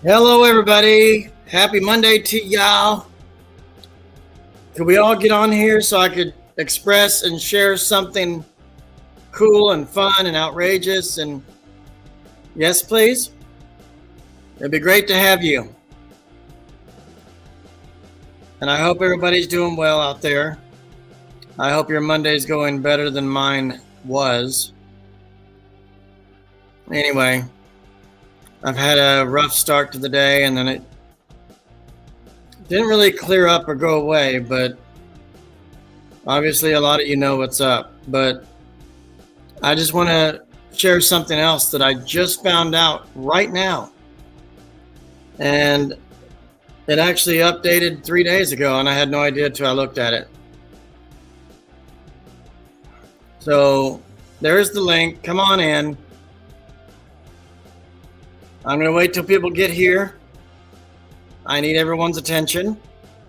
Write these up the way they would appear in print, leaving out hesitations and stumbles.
Hello, everybody. Happy Monday to y'all. Could we all get on here so I could express and share something cool and fun and outrageous? And yes, please. It'd be great to have you. And I hope everybody's doing well out there. I hope your Monday's going better than mine was. Anyway, I've had a rough start to the day, and then it didn't really clear up or go away, but obviously a lot of you know what's up. But I just want to share something else that I just found out right now. And it actually updated 3 days ago, and I had no idea until I looked at it. So there's the link. Come on in. I'm going to wait till people get here. I need everyone's attention.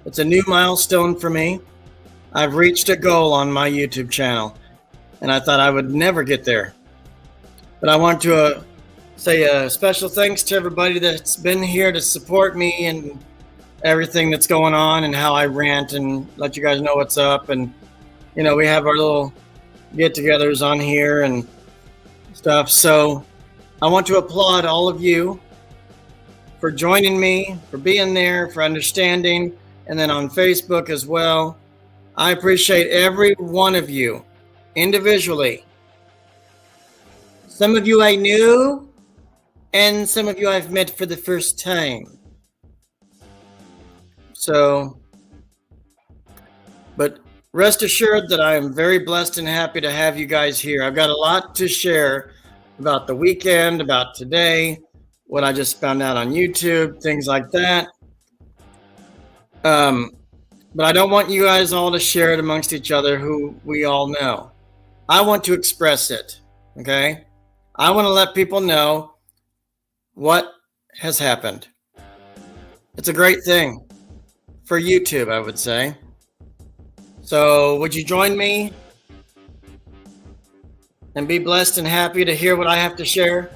It's a new milestone for me. I've reached a goal on my YouTube channel, and I thought I would never get there. But I want to say a special thanks to everybody that's been here to support me and everything that's going on and how I rant and let you guys know what's up. And, you know, we have our little get-togethers on here and stuff. So I want to applaud all of you for joining me, for being there, for understanding, and then on Facebook as well. I appreciate every one of you individually. Some of you I knew, and some of you I've met for the first time. So, but rest assured that I am very blessed and happy to have you guys here. I've got a lot to share about the weekend, about today, what I just found out on YouTube, things like that. But I don't want you guys all to share it amongst each other who we all know. I want to express it, okay? I want to let people know what has happened. It's a great thing for YouTube, I would say. So would you join me and be blessed and happy to hear what I have to share?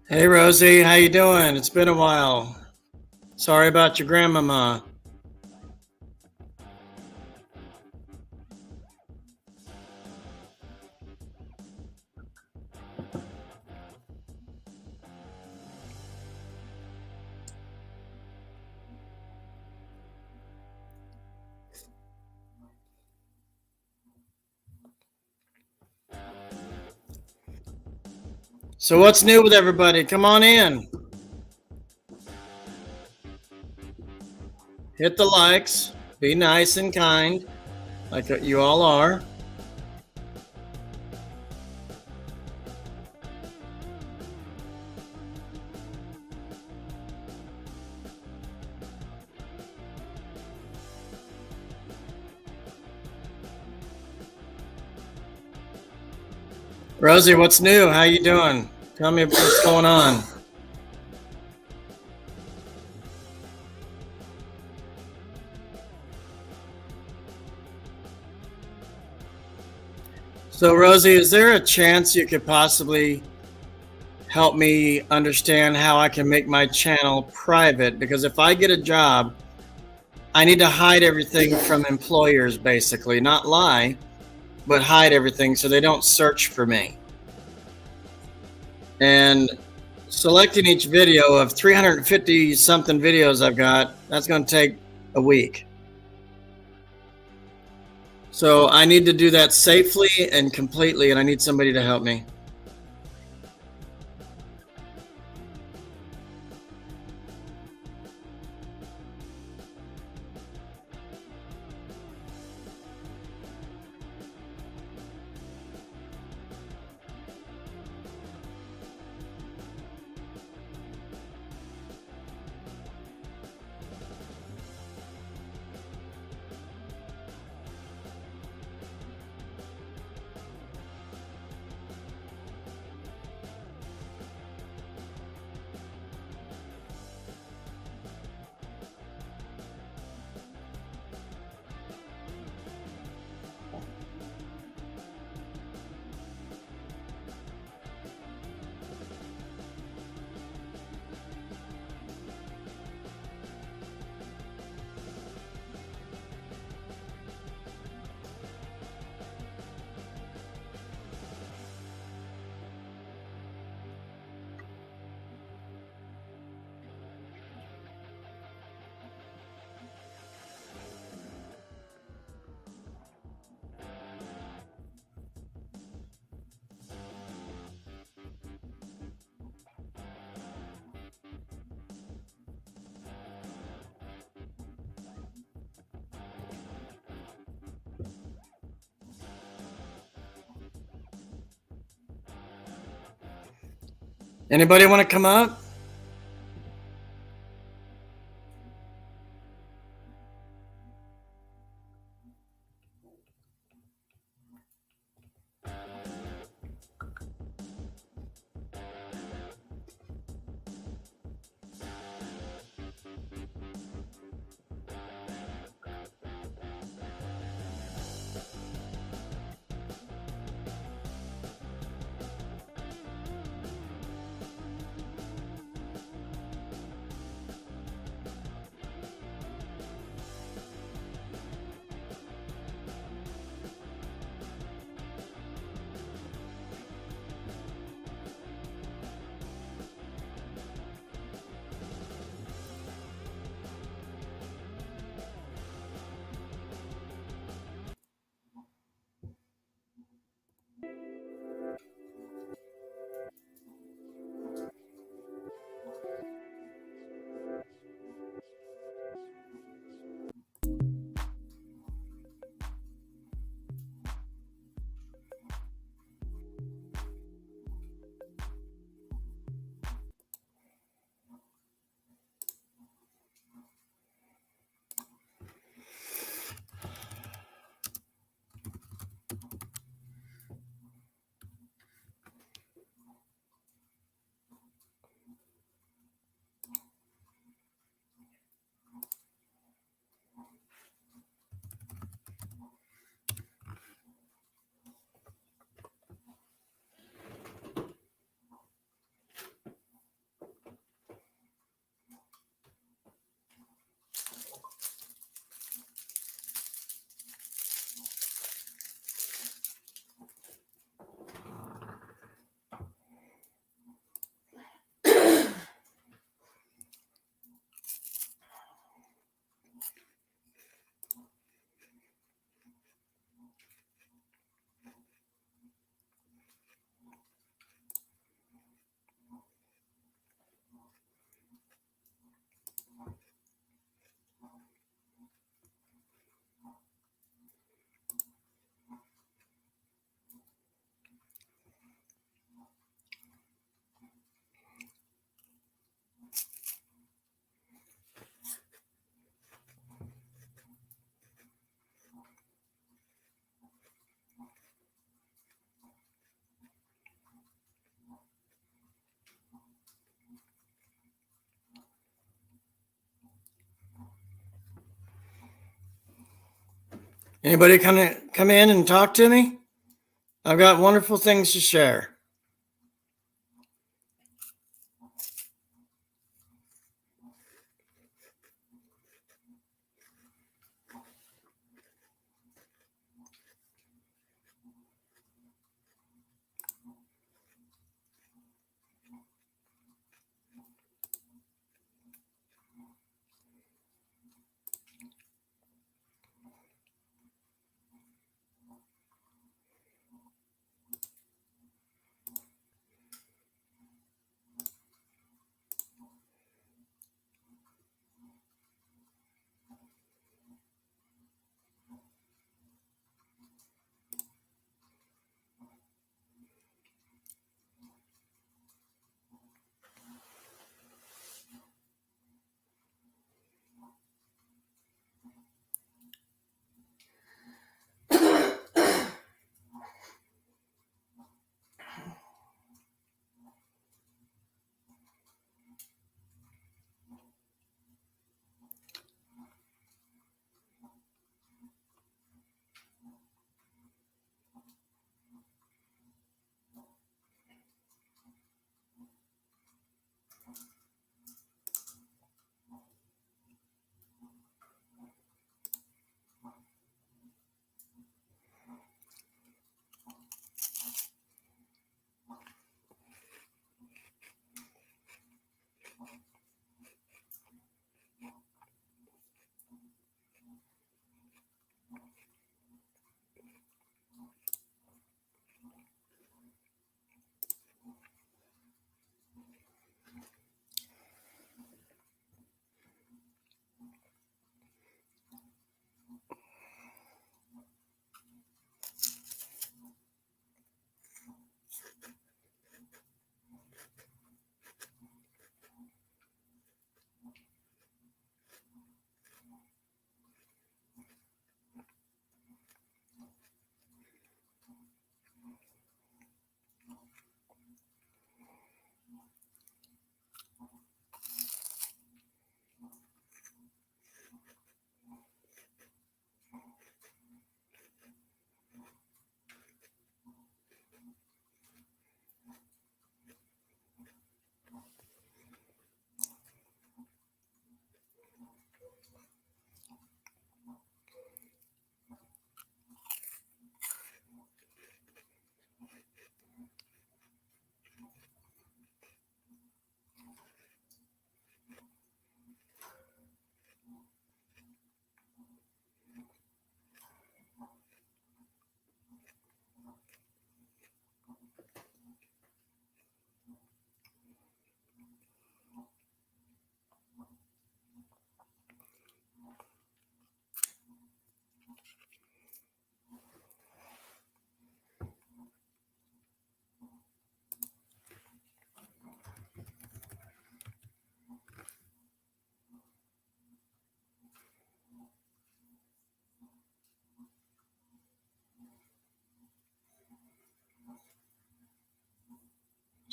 Hey Rosie, how you doing? It's been a while. Sorry about your grandmama. So what's new with everybody? Come on in. Hit the likes. Be nice and kind, like you all are. Rosie, what's new? How you doing? Tell me what's going on. So, Rosie, is there a chance you could possibly help me understand how I can make my channel private? Because if I get a job, I need to hide everything from employers, basically. Not lie, but hide everything so they don't search for me. And selecting each video of 350 something videos I've got, that's going to take a week. So I need to do that safely and completely, and I need somebody to help me. Anybody want to come up? Anybody come in and talk to me? I've got wonderful things to share.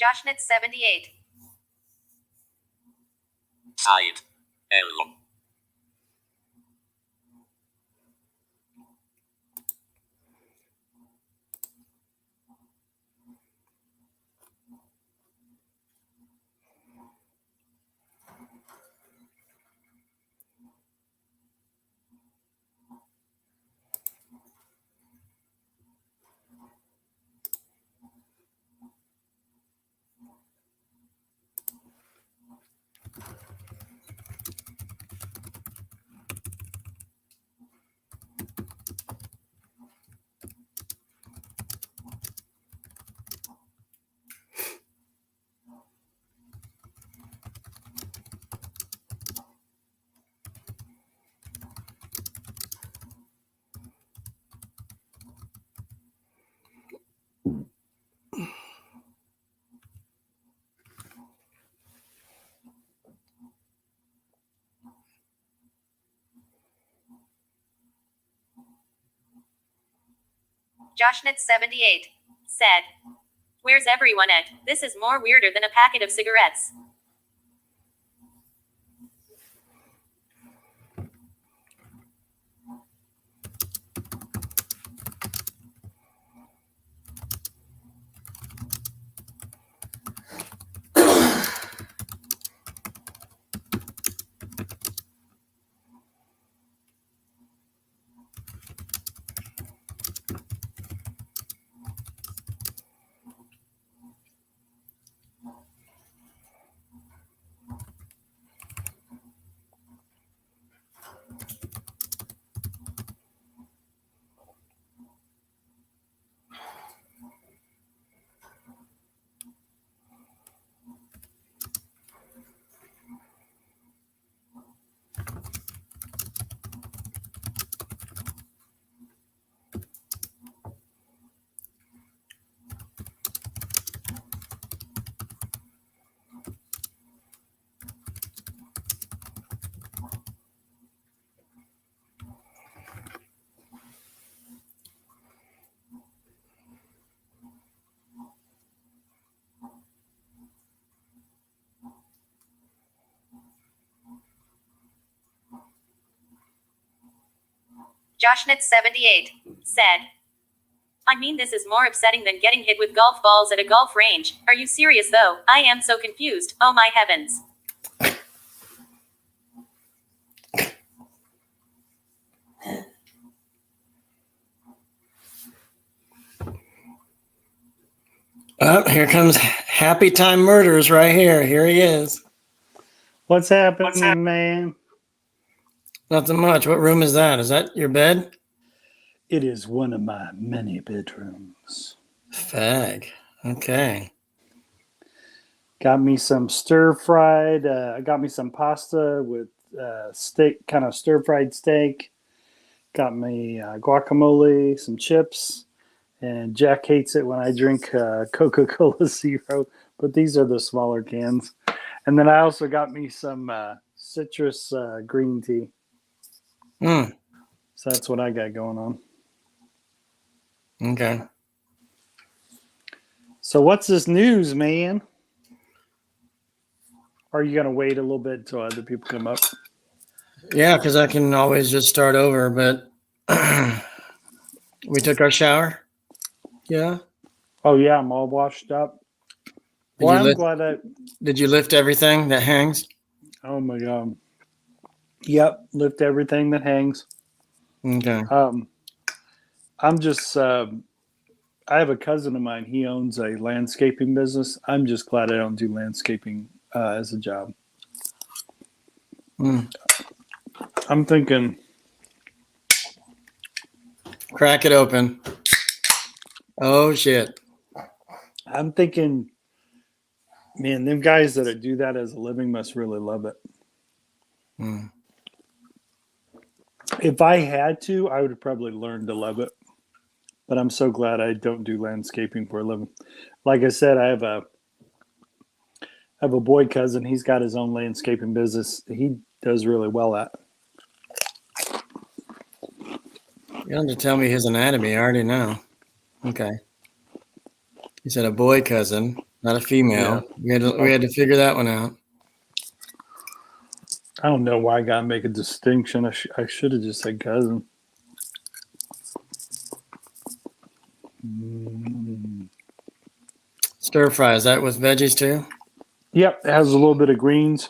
Joshnet78. Side. L. Joshnet78 said, "Where's everyone at? This is more weirder than a packet of cigarettes." Joshnet78 said, I mean, this is more upsetting than getting hit with golf balls at a golf range. Are you serious though? I am so confused. Oh my heavens. Oh, here comes Happy Time Murders right here. Here he is. What's happening, man? Nothing much. What room is that? Is that your bed? It is one of my many bedrooms. Fag. Okay. Got me some stir-fried. I got me some pasta with steak, kind of stir-fried steak. Got me guacamole, some chips. And Jack hates it when I drink Coca-Cola Zero, but these are the smaller cans. And then I also got me some citrus green tea. Mm. So that's what I got going on. Okay. So what's this news, man? Are you going to wait a little bit until other people come up? Yeah, because I can always just start over, but we took our shower. Yeah. Oh, yeah, I'm all washed up. Well, I'm glad Did you lift everything that hangs? Oh, my God. Yep, lift everything that hangs. Okay. I'm just... I have a cousin of mine. He owns a landscaping business. I'm just glad I don't do landscaping as a job. Mm. I'm thinking... Crack it open. Oh, shit. I'm thinking, man, them guys that do that as a living must really love it. Mm. If I had to, I would have probably learned to love it. But I'm so glad I don't do landscaping for a living. Like I said, I have a boy cousin. He's got his own landscaping business. He does really well at. You don't have to tell me his anatomy. I already know. Okay. You said a boy cousin, not a female. Yeah. We had to figure that one out. I don't know why I got to make a distinction. I should have just said cousin. Stir fry, is that with veggies too? Yep, it has a little bit of greens,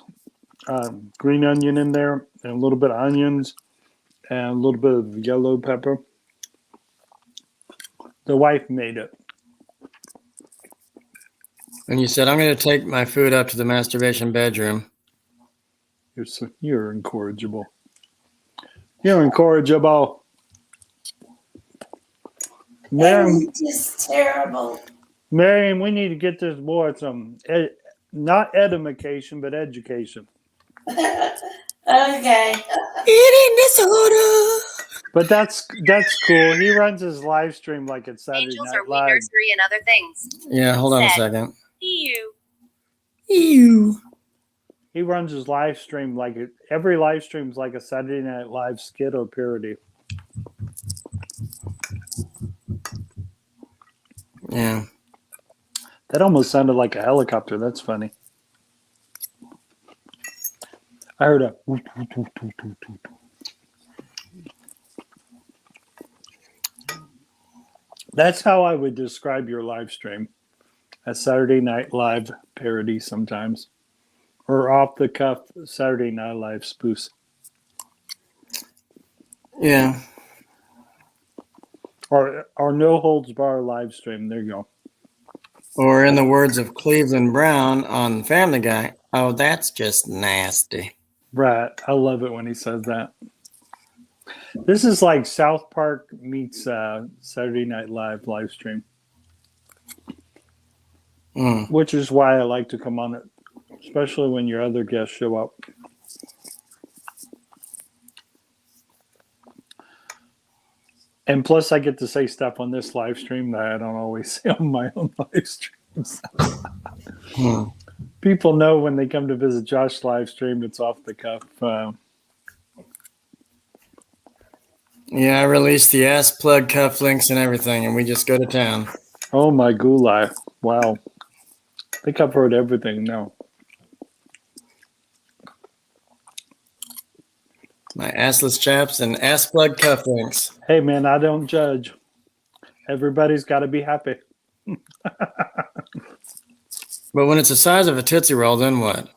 green onion in there, and a little bit of onions, and a little bit of yellow pepper. The wife made it. And you said, I'm going to take my food up to the masturbation bedroom. You're incorrigible. You're incorrigible. Miriam, just terrible. Miriam, we need to get this boy some, not edification, but education. Okay. Eating disorder. But that's cool. He runs his live stream like it's Saturday Angels Night are Live. we nursery and other things. Yeah, hold on a second. Ew. Ew. He runs his live stream like every live stream is like a Saturday Night Live skit or parody. Yeah. That almost sounded like a helicopter. That's funny. I heard a. That's how I would describe your live stream. A Saturday Night Live parody sometimes. Or off the cuff Saturday Night Live spoofs. Yeah. Or no holds bar live stream. There you go. Or in the words of Cleveland Brown on Family Guy, oh, that's just nasty. Right. I love it when he says that. This is like South Park meets Saturday Night live stream. Which is why I like to come on it, especially when your other guests show up. And plus, I get to say stuff on this live stream that I don't always say on my own live streams. People know when they come to visit Josh's live stream, it's off the cuff. Yeah, I released the ass plug cufflinks and everything, and we just go to town. Oh, my gulai. Wow. I think I've heard everything now. My assless chaps and ass plug cufflinks. Hey, man, I don't judge. Everybody's got to be happy. But when it's the size of a Tootsie Roll, then what?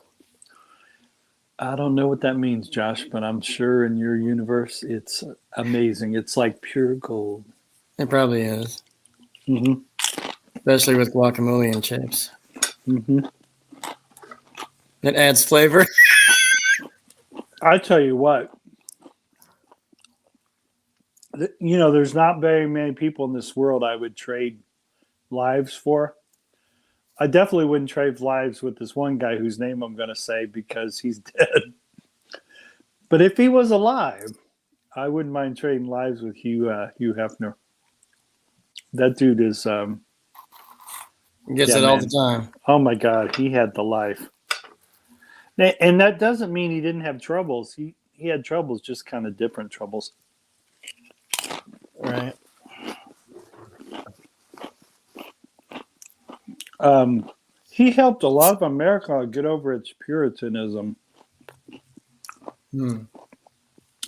I don't know what that means, Josh, but I'm sure in your universe it's amazing. It's like pure gold. It probably is. Mm-hmm. Especially with guacamole and chips. Mm-hmm. It adds flavor. I tell you what, there's not very many people in this world I would trade lives for. I definitely wouldn't trade lives with this one guy whose name I'm going to say because he's dead. But if he was alive, I wouldn't mind trading lives with Hugh Hefner. That dude is Gets it all the time. Oh my God, he had the life. And that doesn't mean he didn't have troubles. He had troubles, just kind of different troubles. Right. He helped a lot of America get over its Puritanism.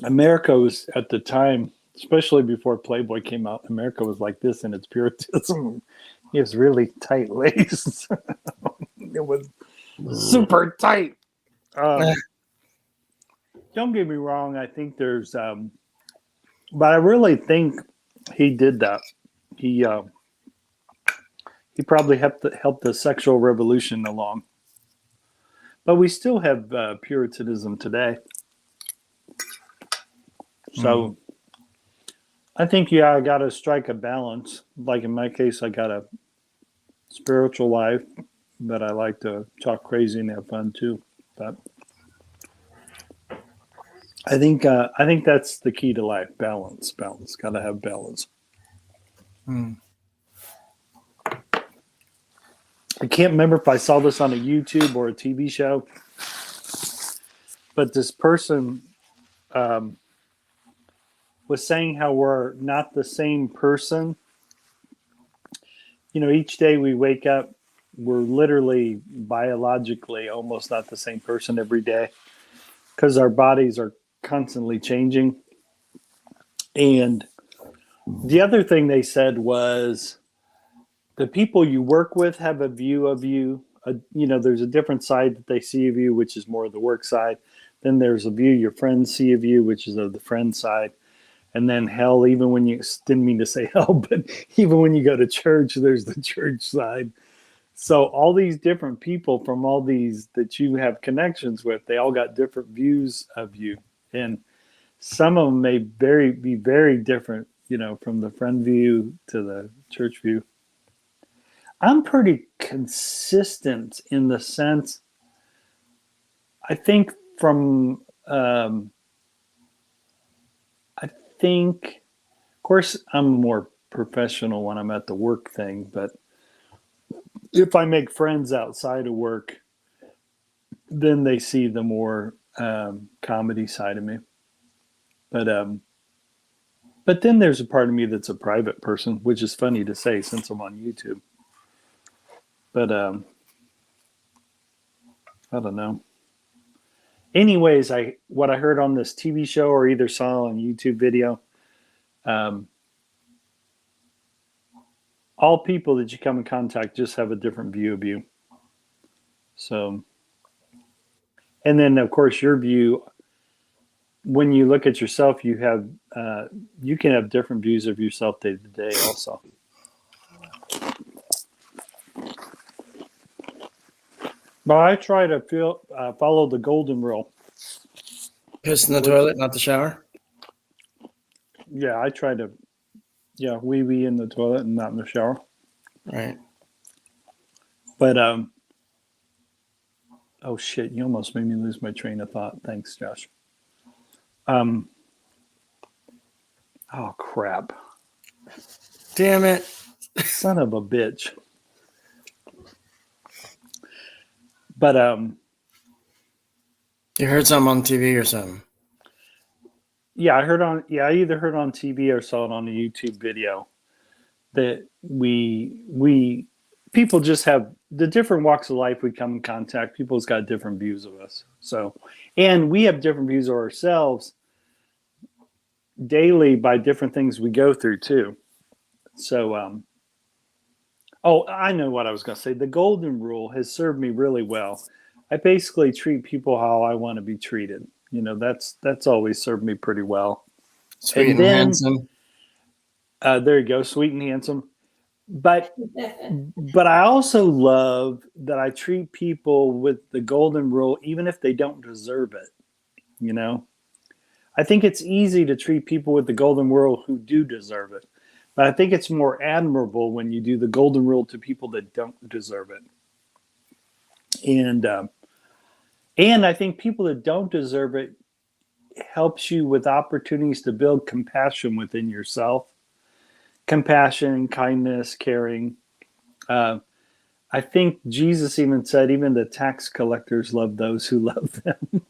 America was, at the time, especially before Playboy came out, America was like this in its Puritanism. It was really tight-laced. It was super tight. Don't get me wrong. I think there's... but I really think he did that. He probably helped the sexual revolution along. But we still have Puritanism today. So I think, I got to strike a balance. Like in my case, I got a spiritual life, but I like to talk crazy and have fun too. But I think that's the key to life. Balance. Got to have balance. I can't remember if I saw this on a YouTube or a TV show, but this person was saying how we're not the same person. Each day we wake up, we're literally biologically almost not the same person every day because our bodies are constantly changing. And the other thing they said was the people you work with have a view of you. There's a different side that they see of you, which is more of the work side. Then there's a view your friends see of you, which is of the friend side. And then hell, even when you didn't mean to say hell, but even when you go to church, there's the church side. So all these different people from all these that you have connections with, they all got different views of you. And some of them may be very different, from the friend view to the church view. I'm pretty consistent in the sense, I think of course, I'm more professional when I'm at the work thing, but if I make friends outside of work, then they see the more comedy side of me. But then there's a part of me that's a private person, which is funny to say since I'm on YouTube. But I don't know. Anyways, what I heard on this TV show or either saw on YouTube video, all people that you come in contact just have a different view of you. So, and then of course your view, when you look at yourself, you can have different views of yourself day to day also. But I try to follow the golden rule. Piss in the toilet, not the shower? Yeah, I try to, wee in the toilet and not in the shower. Right. But, oh shit, you almost made me lose my train of thought. Thanks, Josh. Oh, crap. Damn it. Son of a bitch. But you heard something on TV or something? Yeah, I either heard on TV or saw it on a YouTube video that people just have the different walks of life we come in contact. People's got different views of us. So, and we have different views of ourselves daily by different things we go through too. So, I know what I was going to say. The golden rule has served me really well. I basically treat people how I want to be treated. That's always served me pretty well. Sweet and then, handsome. There you go, sweet and handsome. But I also love that I treat people with the golden rule, even if they don't deserve it. I think it's easy to treat people with the golden rule who do deserve it. But I think it's more admirable when you do the golden rule to people that don't deserve it. And I think people that don't deserve it helps you with opportunities to build compassion within yourself. Compassion, kindness, caring. I think Jesus even said, even the tax collectors love those who love them.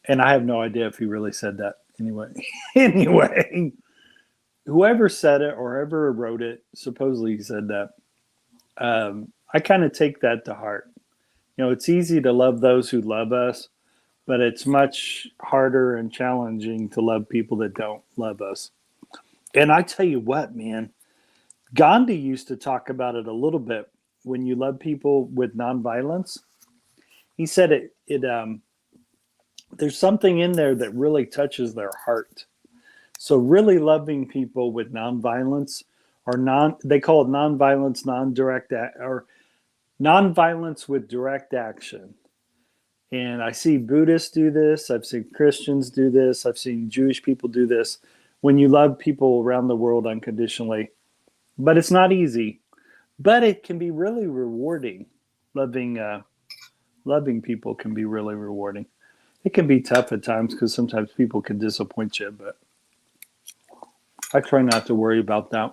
And I have no idea if he really said that anyway. Whoever said it or ever wrote it, supposedly he said that. I kind of take that to heart. It's easy to love those who love us, but it's much harder and challenging to love people that don't love us. And I tell you what, man, Gandhi used to talk about it a little bit. When you love people with nonviolence, he said there's something in there that really touches their heart. So really loving people with nonviolence they call it nonviolence, or nonviolence with direct action. And I see Buddhists do this. I've seen Christians do this. I've seen Jewish people do this. When you love people around the world unconditionally, but it's not easy, but it can be really rewarding. Loving people can be really rewarding. It can be tough at times because sometimes people can disappoint you, but I try not to worry about that.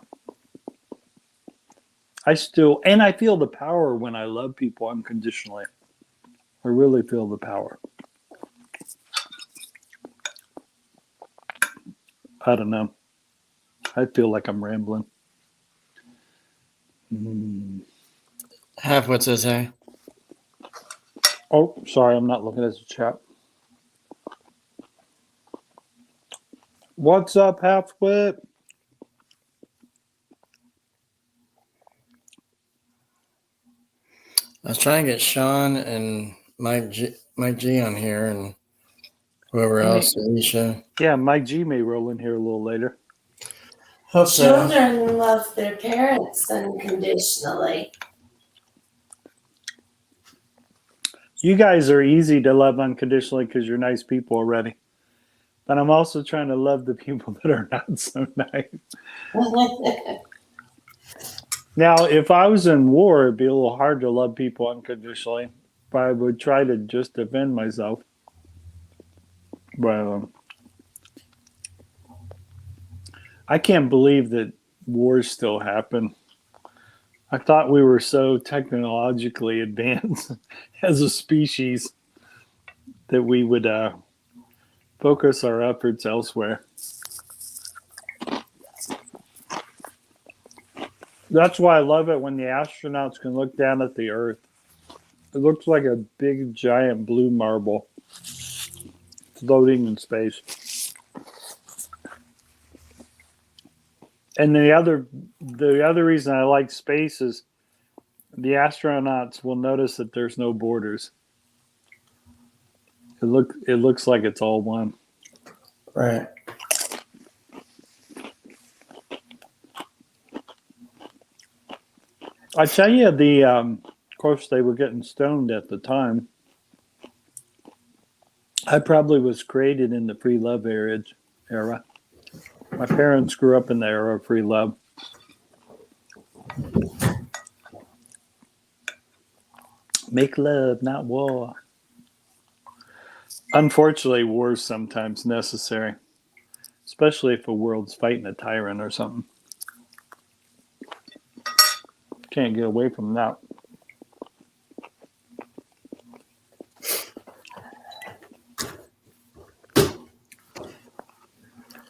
I feel the power when I love people unconditionally. I really feel the power. I don't know. I feel like I'm rambling. Half what's it say? Oh, sorry, I'm not looking at the chat. What's up, Halfwit? I was trying to get Sean and Mike G on here and whoever else, Alicia. Yeah, Mike G may roll in here a little later. Hope so. Children love their parents unconditionally. You guys are easy to love unconditionally because you're nice people already. But I'm also trying to love the people that are not so nice. Now, if I was in war, it'd be a little hard to love people unconditionally. But I would try to just defend myself. But I can't believe that wars still happen. I thought we were so technologically advanced as a species that we would focus our efforts elsewhere. That's why I love it when the astronauts can look down at the Earth. It looks like a big, giant blue marble floating in space. And the other reason I like space is the astronauts will notice that there's no borders. It looks like it's all one. Right. I tell you, of course, they were getting stoned at the time. I probably was created in the free love era. My parents grew up in the era of free love. Make love, not war. Unfortunately, war is sometimes necessary, especially if a world's fighting a tyrant or something. Can't get away from that.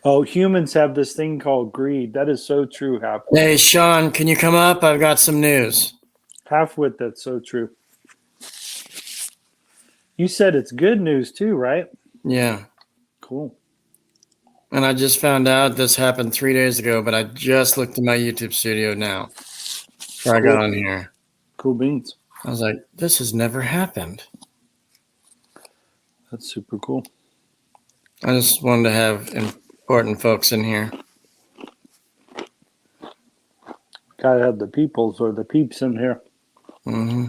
Oh, humans have this thing called greed. That is so true, Halfwit. Hey, Sean, can you come up? I've got some news. Halfwit, that's so true. You said it's good news too, right? Yeah. Cool. And I just found out this happened 3 days ago, but I just looked at my YouTube studio now before I got Cool. on here. Cool beans. I was like, this has never happened. That's super cool. I just wanted to have important folks in here. Gotta have the peoples or the peeps in here. hmm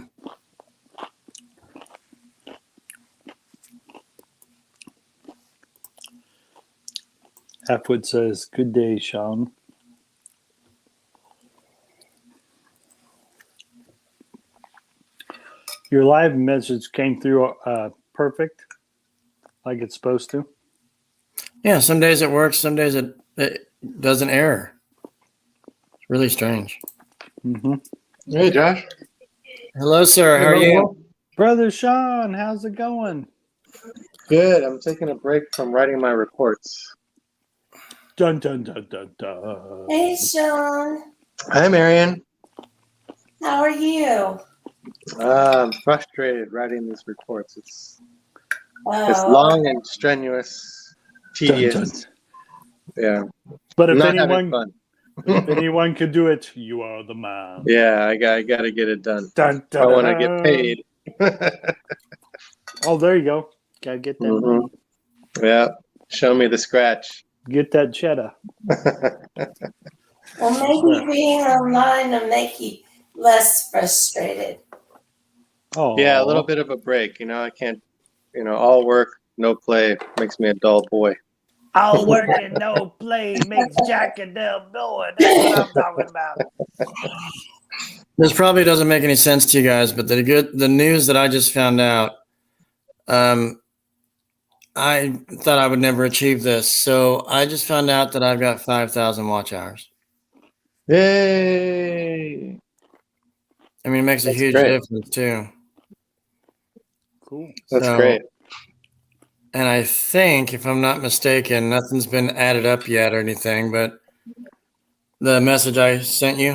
Halfwood says, "Good day, Sean." Your live message came through perfect, like it's supposed to. Yeah, some days it works, some days it doesn't error. It's really strange. Mm-hmm. Hey, Josh. Hello, sir. How are you? Brother Sean, how's it going? Good. I'm taking a break from writing my reports. Dun dun dun dun dun. Hey, Sean. Hi, Marion. How are you? I'm frustrated writing these reports. It's Oh, long and strenuous, tedious. Dun, dun. Yeah. But if Not having anyone, fun. if anyone could do it, you are the man. Yeah, I got to get it done. Dun, dun, I want to dun. get paid. Oh, there you go. Gotta get that Mhm. money. Yeah. Show me the scratch. Get that cheddar. well, maybe being online will make you less frustrated. Oh, Yeah, a little bit of a break. I can't, all work, no play makes me a dull boy. All work and no play makes Jack a dull boy. That's what I'm talking about. This probably doesn't make any sense to you guys, but the news that I just found out, I thought I would never achieve this. So I just found out that I've got 5,000 watch hours. Yay! I mean, it makes a That's huge great. difference too. Cool. That's So- great. And I think, if I'm not mistaken, nothing's been added up yet or anything, but the message I sent you,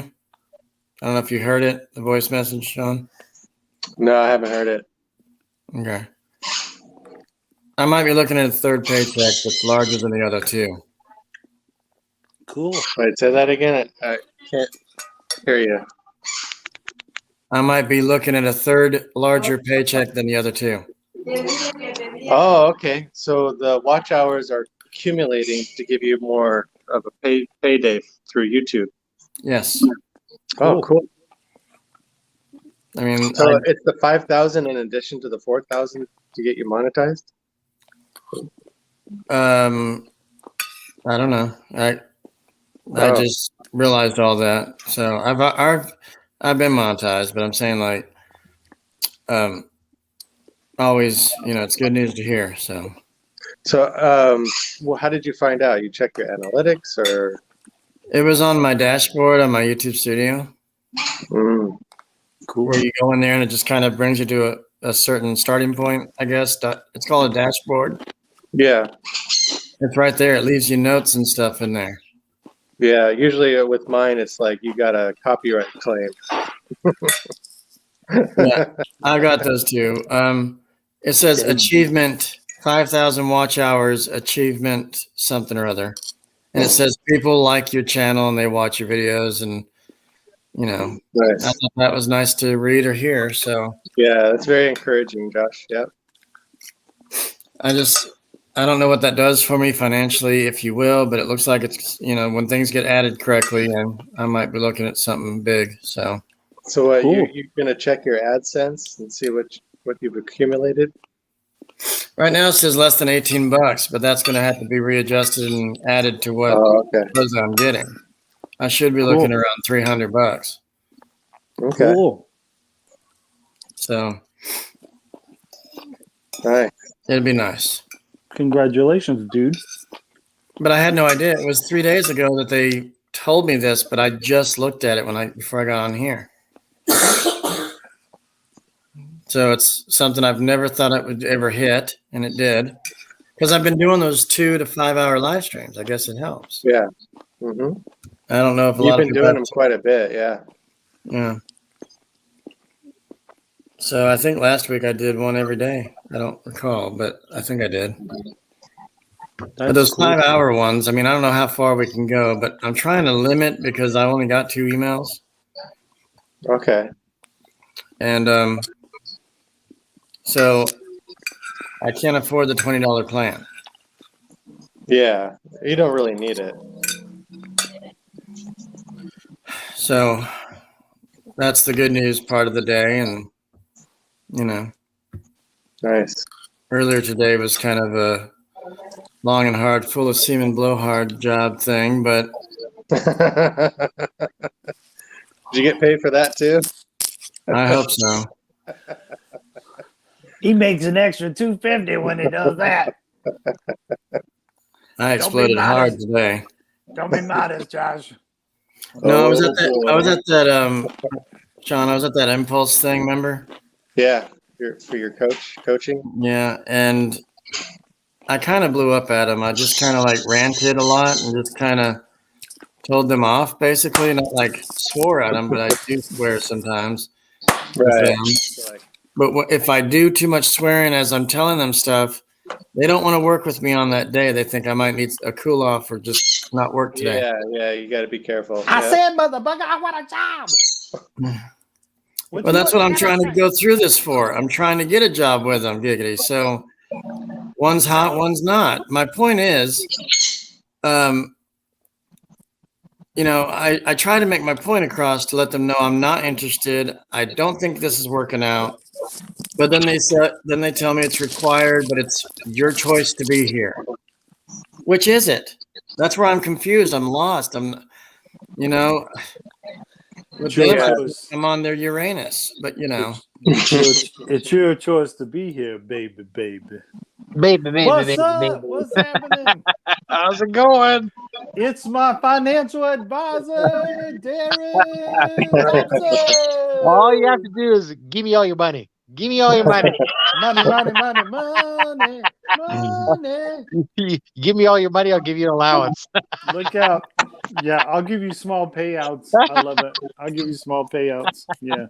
I don't know if you heard it, the voice message, Sean. No, I haven't heard it. Okay. I might be looking at a third paycheck that's larger than the other two. Cool. Wait, say that again. I can't hear you. I might be looking at a third larger paycheck than the other two. Oh, okay. So the watch hours are accumulating to give you more of a payday through YouTube. Yes. Oh, cool. I mean, So it's the 5,000 in addition to the 4,000 to get you monetized? I don't know. I Oh. just realized all that. So I've been monetized, but I'm saying like, always, it's good news to hear. So Well, how did you find out? You check your analytics or? it was on my dashboard on my YouTube studio, Mm, Cool. where you go in there and it just kind of brings you to a certain starting point, I guess. It's called a dashboard. yeah. It's right there. It leaves you notes and stuff in there. Yeah. Usually with mine, it's like you got a copyright claim. Yeah, I've got those too. It says achievement, 5,000 watch hours, achievement, something or other. And it says people like your channel and they watch your videos. And, I Nice. thought that was nice to read or hear. So Yeah, that's very encouraging, Josh. Yeah. I don't know what that does for me financially, if you will, but it looks like it's, when things get added correctly, and I might be looking at something big. So So Cool. you're going to check your AdSense and see what you've accumulated? right now it says less than $18, but that's going to have to be readjusted and added to what Oh, okay. I'm getting. I should be looking around $300. Okay. Cool. So Nice. it'd be nice. Congratulations, dude. But I had no idea. It was 3 days ago that they told me this, but I just looked at it before I got on here. So it's something I've never thought it would ever hit, and it did. Because I've been doing those 2 to 5 hour live streams. I guess it helps. Yeah. Mm-hmm. I don't know if a You've lot of been people doing have- them quite a bit. Yeah. Yeah. So I think last week I did one every day. I don't recall, but I think I did. But those 5-hour ones, I mean, I don't know how far we can go, but I'm trying to limit because I only got 2 emails. Okay. And so I can't afford the $20 plan. Yeah, you don't really need it. So that's the good news part of the day. And, Nice. earlier today was kind of a long and hard, full of semen blowhard job thing, but Did you get paid for that too? I hope so. He makes an extra $250 when he does that. I exploded hard today. Don't be modest, Josh. No, I was at that, Sean, I was at that impulse thing, remember? Yeah, for your coaching. Yeah, and I kind of blew up at him. I just kind of like ranted a lot and just kind of told them off, basically. Not like swore at them, but I do swear sometimes. Right. But if I do too much swearing as I'm telling them stuff, they don't want to work with me on that day. They think I might need a cool off or just not work today. Yeah, you got to be careful. I said, motherfucker, I want a job. Well, that's what I'm trying to go through this for. I'm trying to get a job with them, giggity. So one's hot, one's not. My point is, I try to make my point across to let them know I'm not interested. I don't think this is working out. But then they tell me it's required, but it's your choice to be here. Which is it? That's where I'm confused. I'm lost. I'm on their Uranus, but it's your choice to be here, baby. What's up? What's happening? How's it going? It's my financial advisor, Darren. All you have to do is give me all your money. Give me all your money. money. Give me all your money. I'll give you an allowance. Look out. Yeah, I'll give you small payouts. I love it. I'll give you small payouts. Yeah.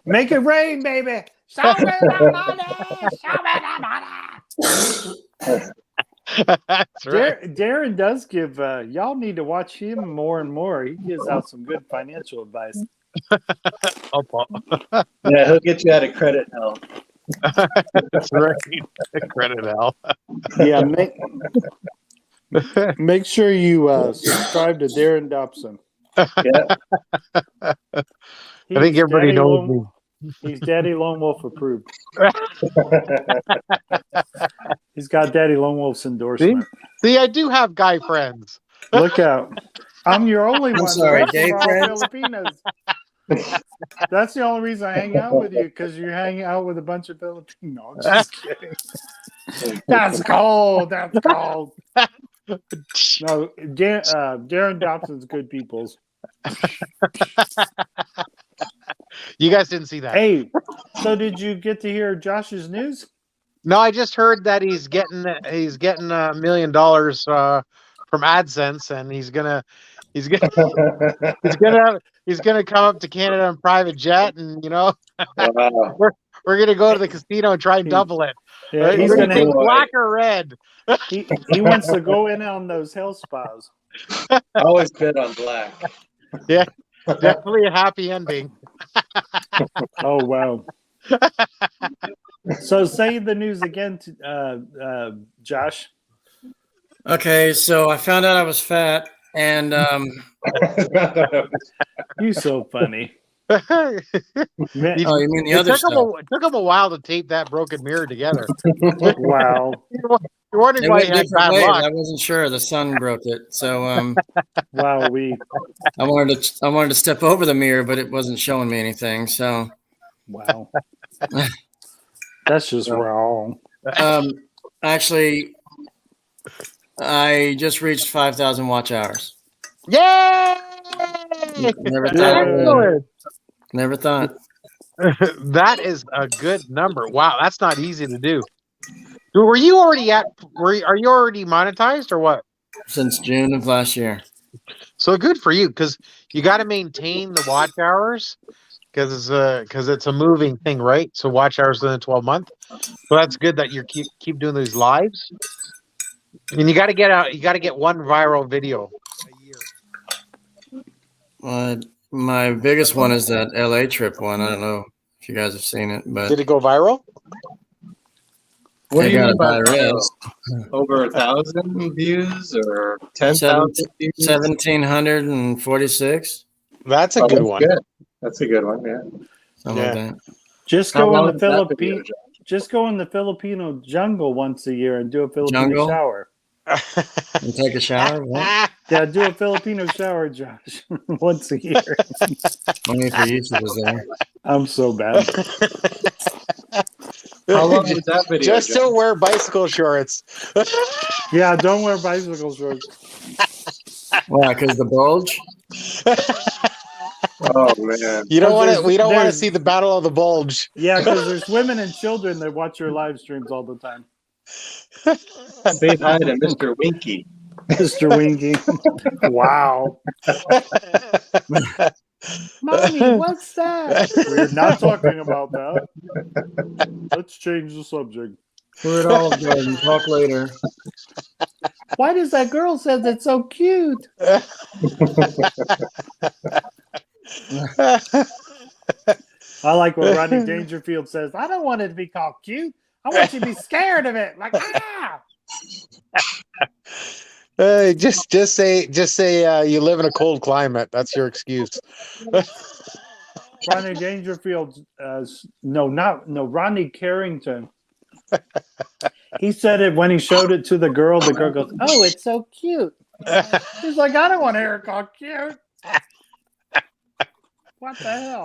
Make it rain, baby. Show me the money. Show me the money. That's right. Darren does give, y'all need to watch him more and more. He gives out some good financial advice. Yeah, he'll get you out of credit hell. That's right. Credit hell. Yeah, make sure you subscribe to Darren Dobson. Yeah. I think everybody knows me. He's Daddy Lone Wolf approved. He's got Daddy Lone Wolf's endorsement. See, I do have guy friends. Look out. I'm your only one. Sorry, The rest gay are all friends? Filipinos. That's the only reason I hang out with you, because you hang out with a bunch of Filipinos. Just kidding. That's cold. That's cold. No, Darren Dobson's good peoples. You guys didn't see that. Hey, so did you get to hear Josh's news? No, I just heard that he's getting $1 million from AdSense, and he's gonna come up to Canada on private jet, and Wow. we're gonna go to the casino and try and double it. Yeah, Right? he's We're gonna take black or red. he wants to go in on those health spas. Always bet on black. Yeah, definitely a happy ending. Oh wow. So say the news again, to, Josh. Okay, so I found out I was fat, and You so funny. Man, oh, you mean the It other took stuff? it took him a while to tape that broken mirror together. wow. You're wondering It why went he had different bad ways. luck. I wasn't sure. The sun broke it, so Wow, I wanted to step over the mirror, but it wasn't showing me anything. So wow. That's just wrong. actually, I just reached 5,000 watch hours. Yay! Never thought. Excellent. Never thought. That is a good number. Wow, that's not easy to do. Are you already monetized or what? Since June of last year. So good for you, because you got to maintain the watch hours, because it's a moving thing, right? So watch hours within a 12 month. So that's good that you keep doing these lives. And you got to get out. You got to get one viral video a year. My biggest one is that LA trip one. I don't know if you guys have seen it, but Did it go viral? What do you got mean by viral? over 1,000 views or 10,000 views? 1,746. That's a Oh, good that's one. good. That's a good one. Yeah. Something Yeah. like that. Just How go in long the is that video, Philippines. Just go in the Filipino jungle once a year and do a Filipino Jungle? shower. And take a shower. What? Yeah, do a Filipino shower, Josh, once a year. Only if YouTube was there. I'm so bad. How long was that video? Just John? don't wear bicycle shorts. Yeah, don't wear bicycle shorts. Why? Because the bulge? Oh man. You don't want to. We don't want to there's- see the Battle of the Bulge. Yeah, because there's women and children that watch your live streams all the time. Say hi to Mr. Winky. Mr. Winky. Wow. Mommy, what's that? We're not talking about that. Let's change the subject. We're at Olive Garden. Talk later. Why does that girl say that's so cute? I like what Rodney Dangerfield says. I don't want it to be called cute. I want you to be scared of it. Like, ah! Just say you live in a cold climate. That's your excuse. Rodney Dangerfield, Rodney Carrington. He said it when he showed it to the girl. The girl goes, "Oh, it's so cute." He's like, "I don't want to hear it called cute." What the hell?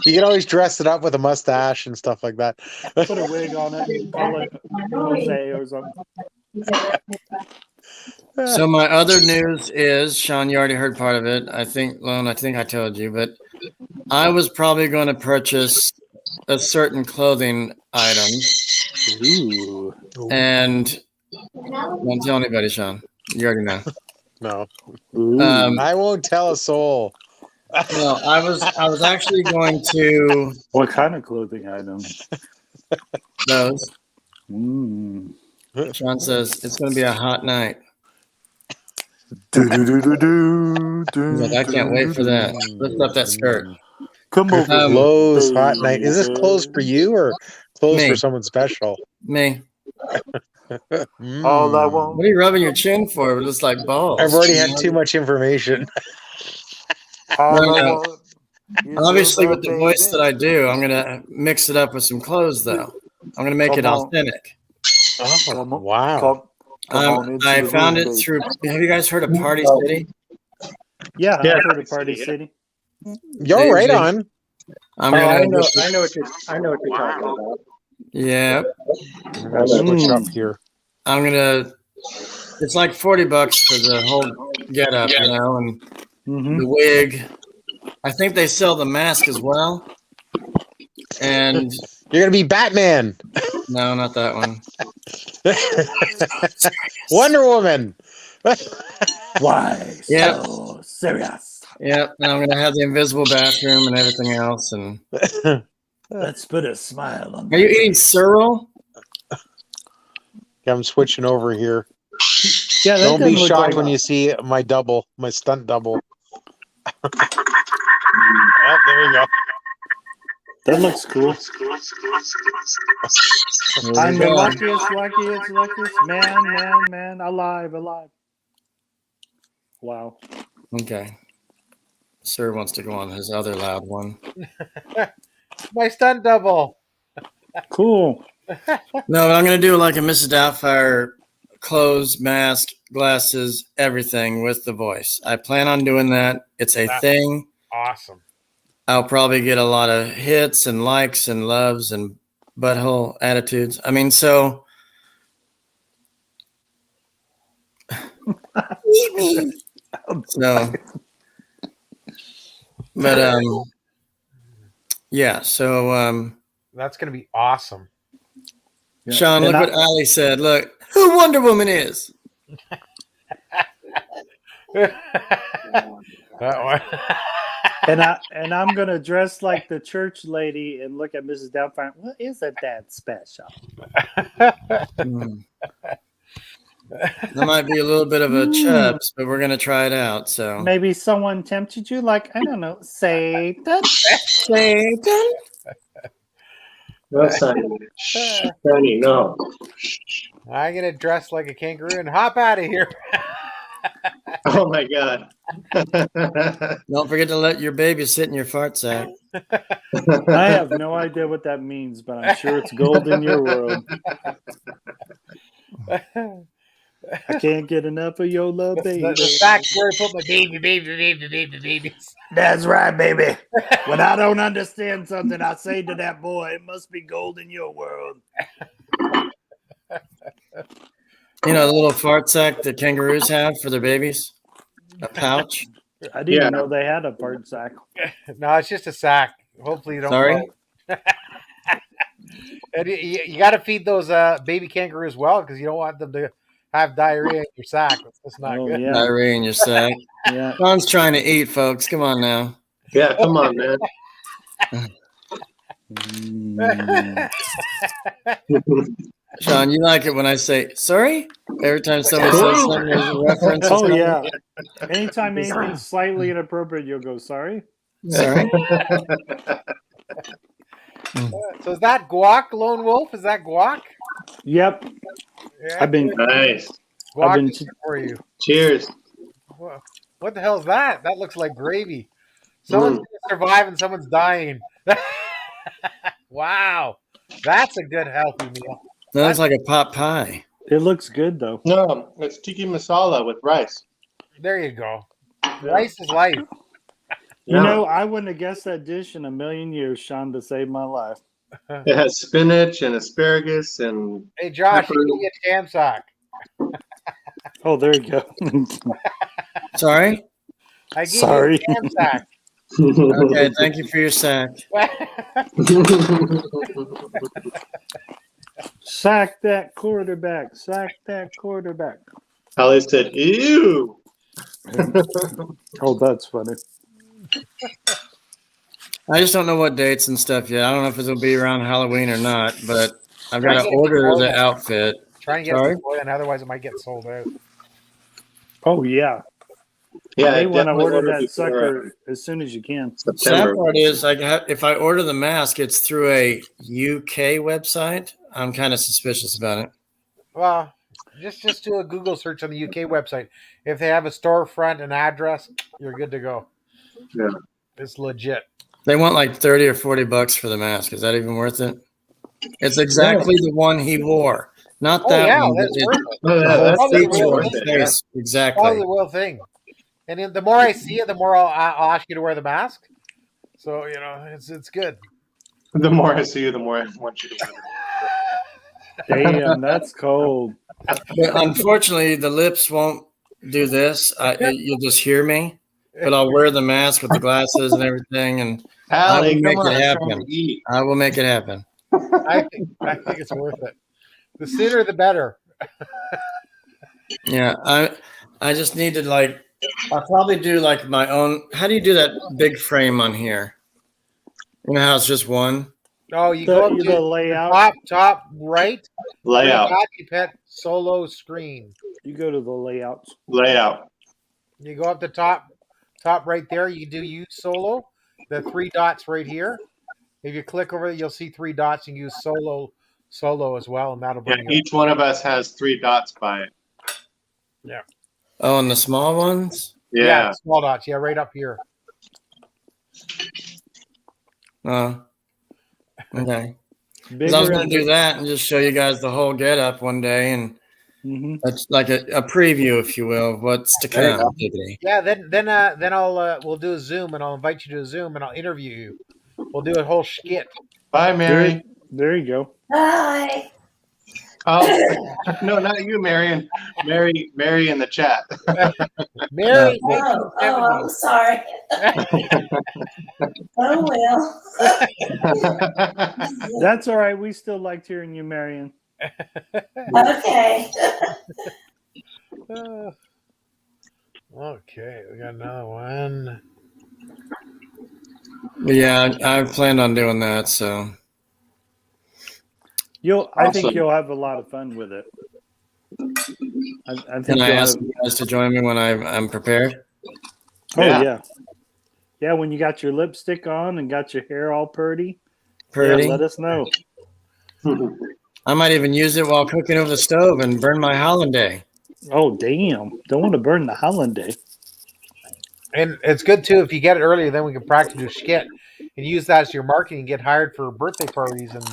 You can always dress it up with a mustache and stuff like that. Put a wig on it and call it Jose or something. So my other news is, Sean, you already heard part of it. I think, Lone, I told you, but I was probably going to purchase a certain clothing item. Ooh. And don't tell anybody, Sean. You already know. No, Ooh. I won't tell a soul. No, I was actually going to What kind of clothing item? those. Mm. Sean says it's going to be a hot night. He's like, I can't wait for that. Lift up that skirt. Come over. Clothes, hot night. Is this clothes for you or clothes Me. for someone special? Me. All I want. What are you rubbing your chin for? It looks like balls. I've already had too much information. All I No. want is Obviously, your with the voice baby. that I do, I'm going to mix it up with some clothes, though. I'm going to make it Come on. authentic. Come on. Wow. Come on into I the found room, it baby. through. Have you guys heard of Party City? Yeah, Yeah. I've heard of Party City. You're right on. I'm Oh, gonna. I know what you're talking about. Yeah, I'm gonna switch up here. I'm gonna. It's like $40 for the whole get up, you know, and Mm-hmm. the wig. I think they sell the mask as well. And You're gonna be Batman. no, not that one. Wonder Woman. Why Yep. so serious? Yep, and I'm gonna have the invisible bathroom and everything else. And Let's put a smile on. are you eating Cyril? I'm switching over here. Yeah, that Don't be doesn't look shocked like- when you see my double, my stunt double. Oh, there you go. That looks cool. I'm the go. luckiest man alive. Wow. Okay. Sir wants to go on his other loud one. My stunt double. Cool. No, I'm gonna do like a Mrs. Doubtfire, clothes, mask, glasses, everything with the voice. I plan on doing that. It's a thing. Awesome. I'll probably get a lot of hits and likes and loves and butthole attitudes. I mean, so so but yeah, so That's gonna be awesome. Yeah. Sean, look And what Ali said. Look who Wonder Woman is. That one. And I'm gonna dress like the church lady and look at Mrs. Doubtfire. What is a dad special? Mm. That might be a little bit of a chups, but we're gonna try it out. So Maybe someone tempted you, like, I don't know, Satan. Satan. No, Sonny, no. I'm gonna dress like a kangaroo and hop out of here. Oh my God. Don't forget to let your baby sit in your fart sack. I have no idea what that means, but I'm sure it's gold in your world. I can't get enough of your love, baby. The sack's where I put my babies. That's right, baby. When I don't understand something, I say to that boy, it must be gold in your world. You know the little fart sack that kangaroos have for their babies? A pouch? I didn't know they had a fart sack. No, it's just a sack. Hopefully you don't. Sorry? And you got to feed those baby kangaroos well because you don't want them to have diarrhea in your sack. That's not good. Yeah. Diarrhea in your sack. Yeah. Sean's trying to eat, folks. Come on now. Yeah, come on, man. Sean, you like it when I say sorry? Every time somebody says something, there's a reference. Oh, yeah. Anytime anything's slightly inappropriate, you'll go, sorry. Sorry. So is that guac, Lone Wolf? Is that guac? Yep. Yeah. I've been Nice. Guac is good for you. Cheers. What the hell is that? That looks like gravy. Someone's gonna survive and someone's dying. Wow. That's a good healthy meal. That looks like a pot pie. It looks good, though. No, it's tiki masala with rice. There you go. Rice is life. You know, I wouldn't have guessed that dish in a million years, Sean, to save my life. It has spinach and asparagus and Hey Josh, pepper. you give me a jam sock. Oh, there you go. Sorry? I give Sorry. you a jam sack. Okay, thank you for your sack. Sack that quarterback. Sack that quarterback. Holly said, ew. Oh, that's funny. I just don't know what dates and stuff yet. I don't know if it'll be around Halloween or not, but I've got to order the outfit. Try and get it before then, otherwise it might get sold out. Oh, yeah. Yeah, They want to definitely order that before, sucker as soon as you can. Sad September. part is, if I order the mask, it's through a UK website. I'm kind of suspicious about it. Well, just do a Google search on the UK website. If they have a storefront and address, you're good to go. Yeah. It's legit. They want like $30 or $40 for the mask. Is that even worth it? It's exactly the one he wore, not that one. That's It- worth it. Oh, yeah, the whole that's feature definitely on worth his it, yeah. face. Exactly. Probably the real thing. And then the more I see it, the more I'll ask you to wear the mask. So it's good. The more I see you, the more I want you to wear it. Damn, that's cold. But unfortunately, the lips won't do this. You'll just hear me, but I'll wear the mask with the glasses and everything, and I will Allie, make come on, it I'm happen. trying to eat. I will make it happen. I think it's worth it. The sooner the better. Yeah, I just need to I'll probably do like my own. How do you do that big frame on here? You know how it's just one? Oh, you go up The to layout. top right. Layout. Happy Pet solo screen. You go to the layouts. Layout. You go up the top right there. You do use solo. The 3 dots right here. If you click over it, you'll see 3 dots. You can use solo as well, and that'll Yeah, bring you. each one of us has 3 dots by it. Yeah. Oh, and the small ones? Yeah. Small dots. Yeah, right up here. Oh, okay. 'Cause Bigger I was going and to do that and just show you guys the whole get up one day, and that's like a preview, if you will, of what's to There you come. go. Giggity. Yeah. Then I'll we'll do a Zoom, and I'll invite you to a Zoom, and I'll interview you. We'll do a whole skit. Bye, Mary. There you go. Bye. Oh, no, not you, Marion. Mary in the chat. Mary. Oh, I'm sorry. Oh, well. That's all right. We still liked hearing you, Marion. Okay. Okay, we got another one. Yeah, I planned on doing that. So I think Awesome. you'll have a lot of fun with it. I think can I you'll ask have. you guys to join me when I'm prepared? Oh Yeah. yeah, yeah. When you got your lipstick on and got your hair all purty, Pretty. yeah. Let us know. I might even use it while cooking over the stove and burn my hollandaise. Oh damn! Don't want to burn the hollandaise. And it's good too if you get it earlier. Then we can practice your skit and use that as your marketing and get hired for birthday parties and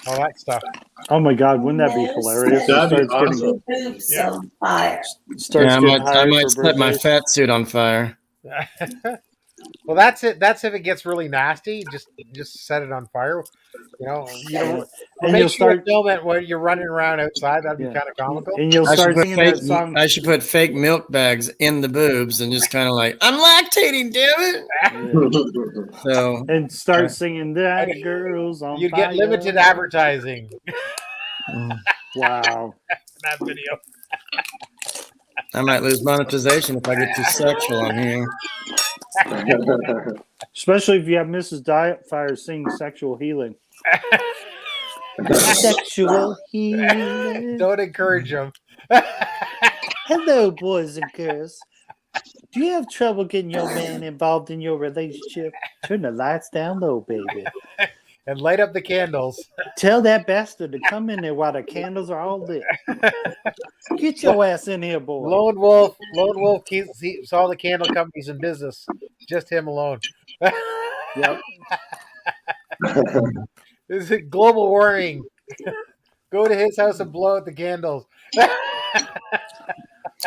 all that stuff. Oh my God! Wouldn't that be No, hilarious? sir. That'd be Starts getting awesome. Boobs Yeah. on fire. starts Yeah, getting I hired might for set my birthdays. fat suit on fire. Well, that's it. That's if it gets really nasty. Just set it on fire. You know, And make you'll sure you start. film it when you're running around outside. That'd be Yeah. kind of comical. And you'll I should start put singing fake. that song. I should put fake milk bags in the boobs and just kind of like I'm lactating, damn it. Yeah. So And start singing that girl's on You'd fire. get limited advertising Wow. in that video. I might lose monetization if I get too sexual on here. Especially if you have Mrs. Dietfire sing sexual healing. Sexual healing. Don't encourage them. Hello, boys and girls. Do you have trouble getting your man involved in your relationship? Turn the lights down low, baby. And light up the candles. Tell that bastard to come in there while the candles are all lit. Get your ass in here, boy. Lone Wolf keeps all the candle companies in business. Just him alone. Yep. This is global warming. Go to his house and blow out the candles.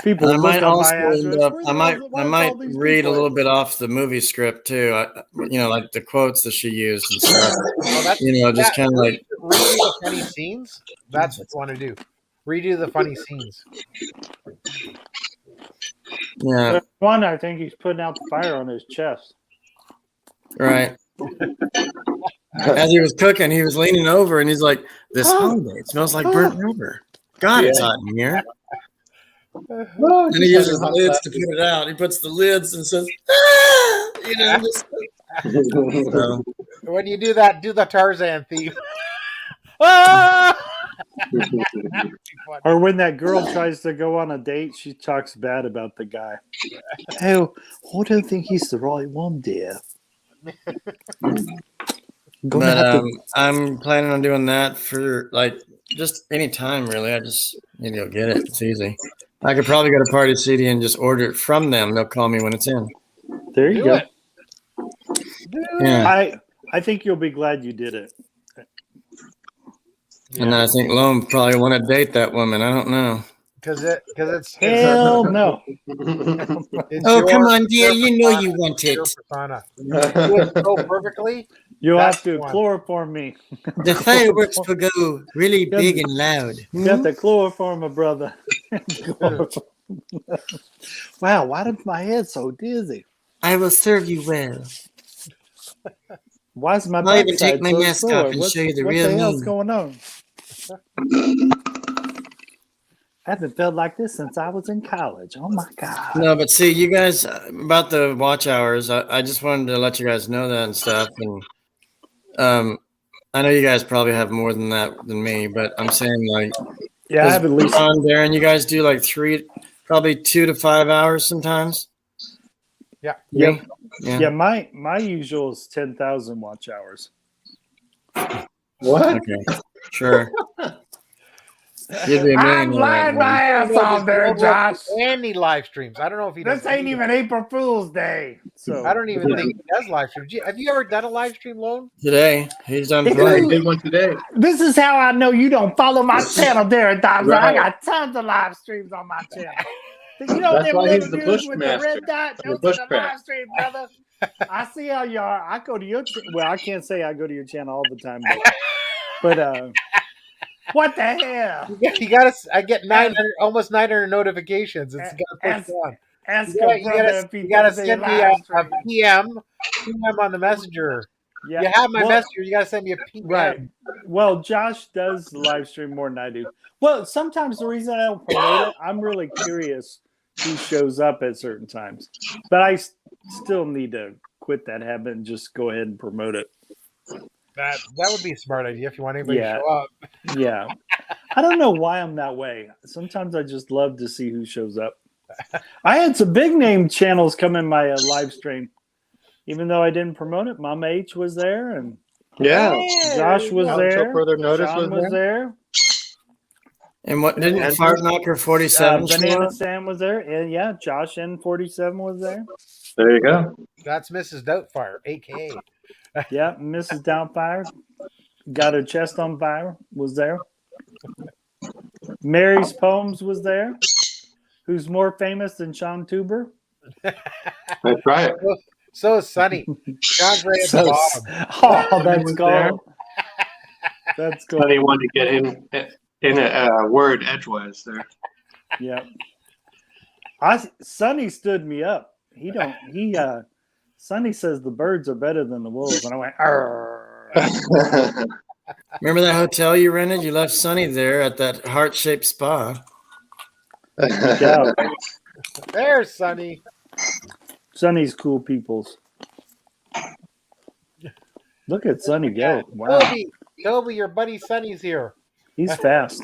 People I look might on also my end address. up. Where I the might. hell's- I where's might all these read a people little at? bit off the movie script too. Like the quotes that she used and stuff. Well, that's, Just kind of like. redo the funny scenes. That's what you want to do. Redo the funny scenes. Yeah. One, I think he's putting out the fire on his chest. Right. As he was cooking, he was leaning over and he's like, "This holiday it smells like burnt rubber. God, it's hot in here." Oh, And he uses the lids to put it out. He puts the lids and says, "Ah!" So, When you do that, do the Tarzan theme. Ah! Or when that girl tries to go on a date, she talks bad about the guy. Oh, I don't think he's the right one, dear. but I'm planning on doing that for like just any time, really. I just need to go get it. It's easy. I could probably go to Party City and just order it from them. They'll call me when it's in. There you Do go. it. Yeah. I think you'll be glad you did it. And then I think Lone probably want to date that woman. I don't know. Because it's Hell no. it's Oh, your- come on, dear. your You know persona. you want it. Your persona. You do it so perfectly. You'll That's have to the one. chloroform me. The fireworks will go really big and loud. You have to chloroform a brother. Wow, why is my head so dizzy? I will serve you well. Why is my I'll even backside take my so mask sore? off and show you the what real the hell's me. going on? I haven't felt like this since I was in college. Oh my God. No, but see, you guys, about the watch hours, I just wanted to let you guys know that and stuff. And I know you guys probably have more than that than me, but I'm saying like, Yeah, I have at least. on there, and you guys do like probably 2 to 5 hours sometimes. Yeah. Yep. Yeah. Yeah, my usual is 10,000 watch hours. What? Okay. Sure. You'd be a I'm millionaire. lying my ass off there, Josh. And he live streams. I don't know if he does. This ain't even April Fool's Day. So I don't even think he does live streams. Have you ever done a live stream, Lone? Today, he's done Hey, Yeah, I plenty. did one today. this is how I know you don't follow my channel, Darren Dobson. I Right. got tons of live streams on my channel. You know That's them why little he's the dudes with the Bushmaster. red dot? The Those are the Bushcraft. live stream, brother. I see how you are. I go to your well, I can't say I go to your channel all the time, but what the hell? You gotta. I get 900, almost 900 notifications. It's gotta Ask- push on. Ask You a brother if he you gotta does a send me live a stream. PM on the messenger. Yeah. You have my Well, messenger. You gotta send me a PM. Right. Well, Josh does live stream more than I do. Well, sometimes the reason I don't promote it, I'm really curious who shows up at certain times. But I still need to quit that habit and just go ahead and promote it. That would be a smart idea if you want anybody Yeah. to show up. Yeah. I don't know why I'm that way. Sometimes I just love to see who shows up. I had some big name channels come in my live stream. Even though I didn't promote it, Mama H was there and Yeah. Josh was Until there. further notice Sean was there. And what didn't Andrew? Fart Knocker 47 show Banana up? Sam was there. And yeah, Josh N47 was there. There you go. That's Mrs. Doubtfire, aka. Yeah, Mrs. Doubtfire got her chest on fire was there. Mary's Poems was there. Who's more famous than Sean Tuber? That's right. So is Sunny. Sean's right at So the bottom. Oh, that's cool. That's cool. Funny one to get in a word edgewise there. Yeah. Sonny stood me up. Sonny says the birds are better than the wolves. And I went, arr. Remember that hotel you rented? You left Sonny there at that heart-shaped spa. Yeah. There's Sunny. Sonny's cool peoples. Look at Sonny go. Wow. Toby, your buddy Sunny's here. He's fast.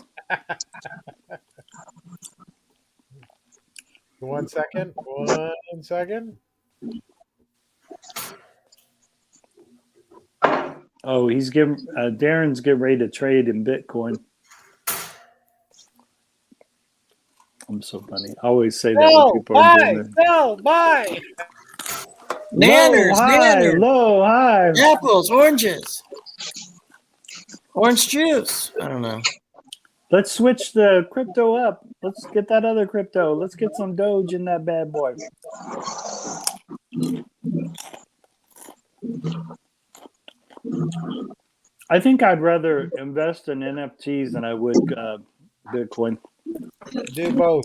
1 second. 1 second. Oh, he's getting Darren's getting ready to trade in Bitcoin. I'm so funny. I always say that when people are doing it. Buy. Nanners, nanners, Low, high. apples, oranges, orange juice. I don't know. Let's switch the crypto up. Let's get that other crypto. Let's get some Doge in that bad boy. I think I'd rather invest in NFTs than I would Bitcoin. Do both.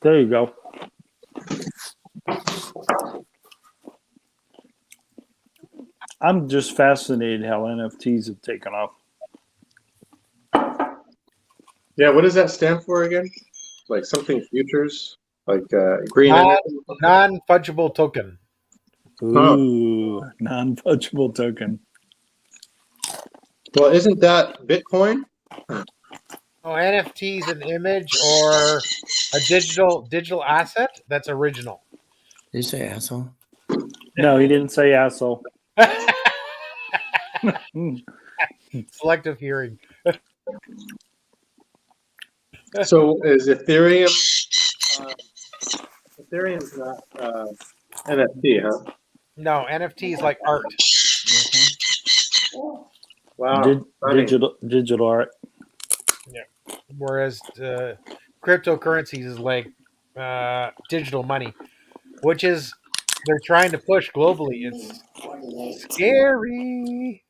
There you go. I'm just fascinated how NFTs have taken off. Yeah, what does that stand for again? Like something futures? Like green Non-fungible token. Ooh, non-fungible token. Well, isn't that Bitcoin? Oh, NFT is an image or a digital asset that's original. Did you say asshole? No, he didn't say asshole. Selective hearing. So is Ethereum? Ethereum's not NFT, huh? No, NFT is like art. Wow. Digital art. Yeah. Whereas cryptocurrencies is like digital money, which is they're trying to push globally. It's scary.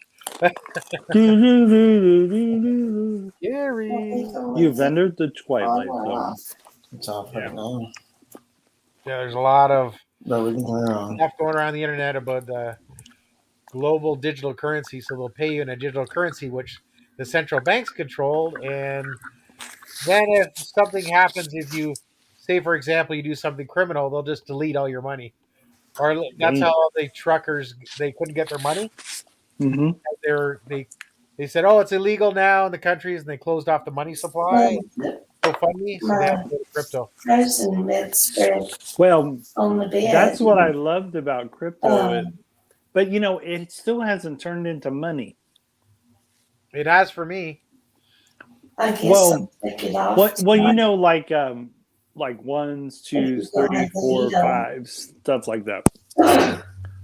Scary. You've entered the twilight zone. It's off right now. Yeah, there's a lot of But we can play around. stuff going around the internet about the global digital currency. So they'll pay you in a digital currency, which the central banks control. And then if something happens, if you say, for example, you do something criminal, they'll just delete all your money. Or that's how the truckers, they couldn't get their money. Mm-hmm. They said, oh, it's illegal now in the countries, and they closed off the money supply. GoFundMe, so they have to go to crypto. Frozen bedspread Well, on the bed. that's what I loved about crypto. But, it still hasn't turned into money. It has for me. I guess well, I'll take it off. Like ones, twos, 3, 4, 5, stuff like that.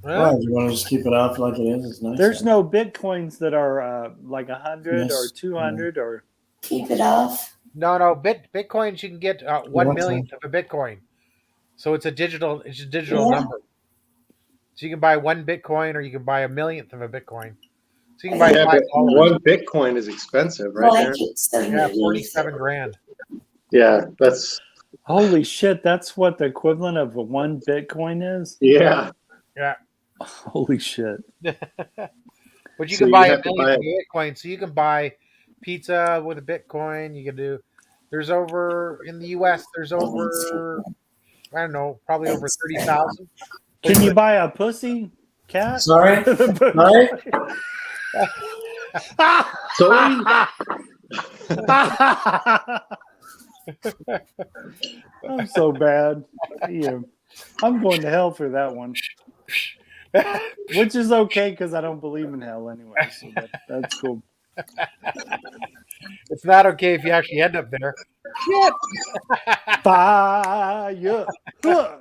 Well, you want to just keep it off like it is? It's nice. There's no Bitcoins that are like 100 or 200 or. Keep it off. No, Bitcoins you can get 1/millionth of a Bitcoin, so it's a digital number. So you can buy 1 Bitcoin, or you can buy 1/millionth of a Bitcoin. So you can buy $5. One Bitcoin is expensive, right there. Yeah, 47 grand. Yeah, that's Holy shit! That's what the equivalent of 1 Bitcoin is. yeah. Yeah. Holy shit! But you can buy 1 million Bitcoin, so you can buy pizza with a Bitcoin. You can do. There's over in the U.S. There's over, I don't know, probably over 30,000. Can you buy a pussy cat? Sorry? Sorry? Sorry? I'm so bad. Yeah. I'm going to hell for that one. Which is okay because I don't believe in hell anyway. So that's cool. It's not okay if you actually end up there. Shit. Fire. Huh.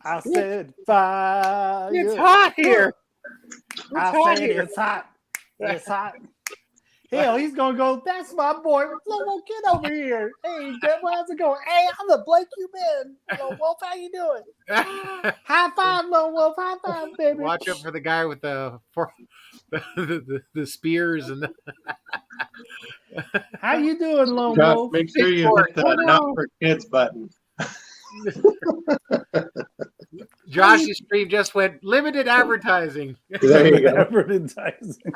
I said fire. It's hot here. I hot said here. it's hot. It's hot. Hell, he's gonna go. That's my boy, Lone Wolf. Get over here. Hey, Deb, how's it going? Hey, I'm the Blake you been. Lone Wolf, how you doing? High five, Lone Wolf. High five, baby. Watch out for the guy with the spears and How you doing, Lone Josh, Wolf? make sure you hit the not for kids button. Josh's stream just went limited advertising. There you go. Advertising.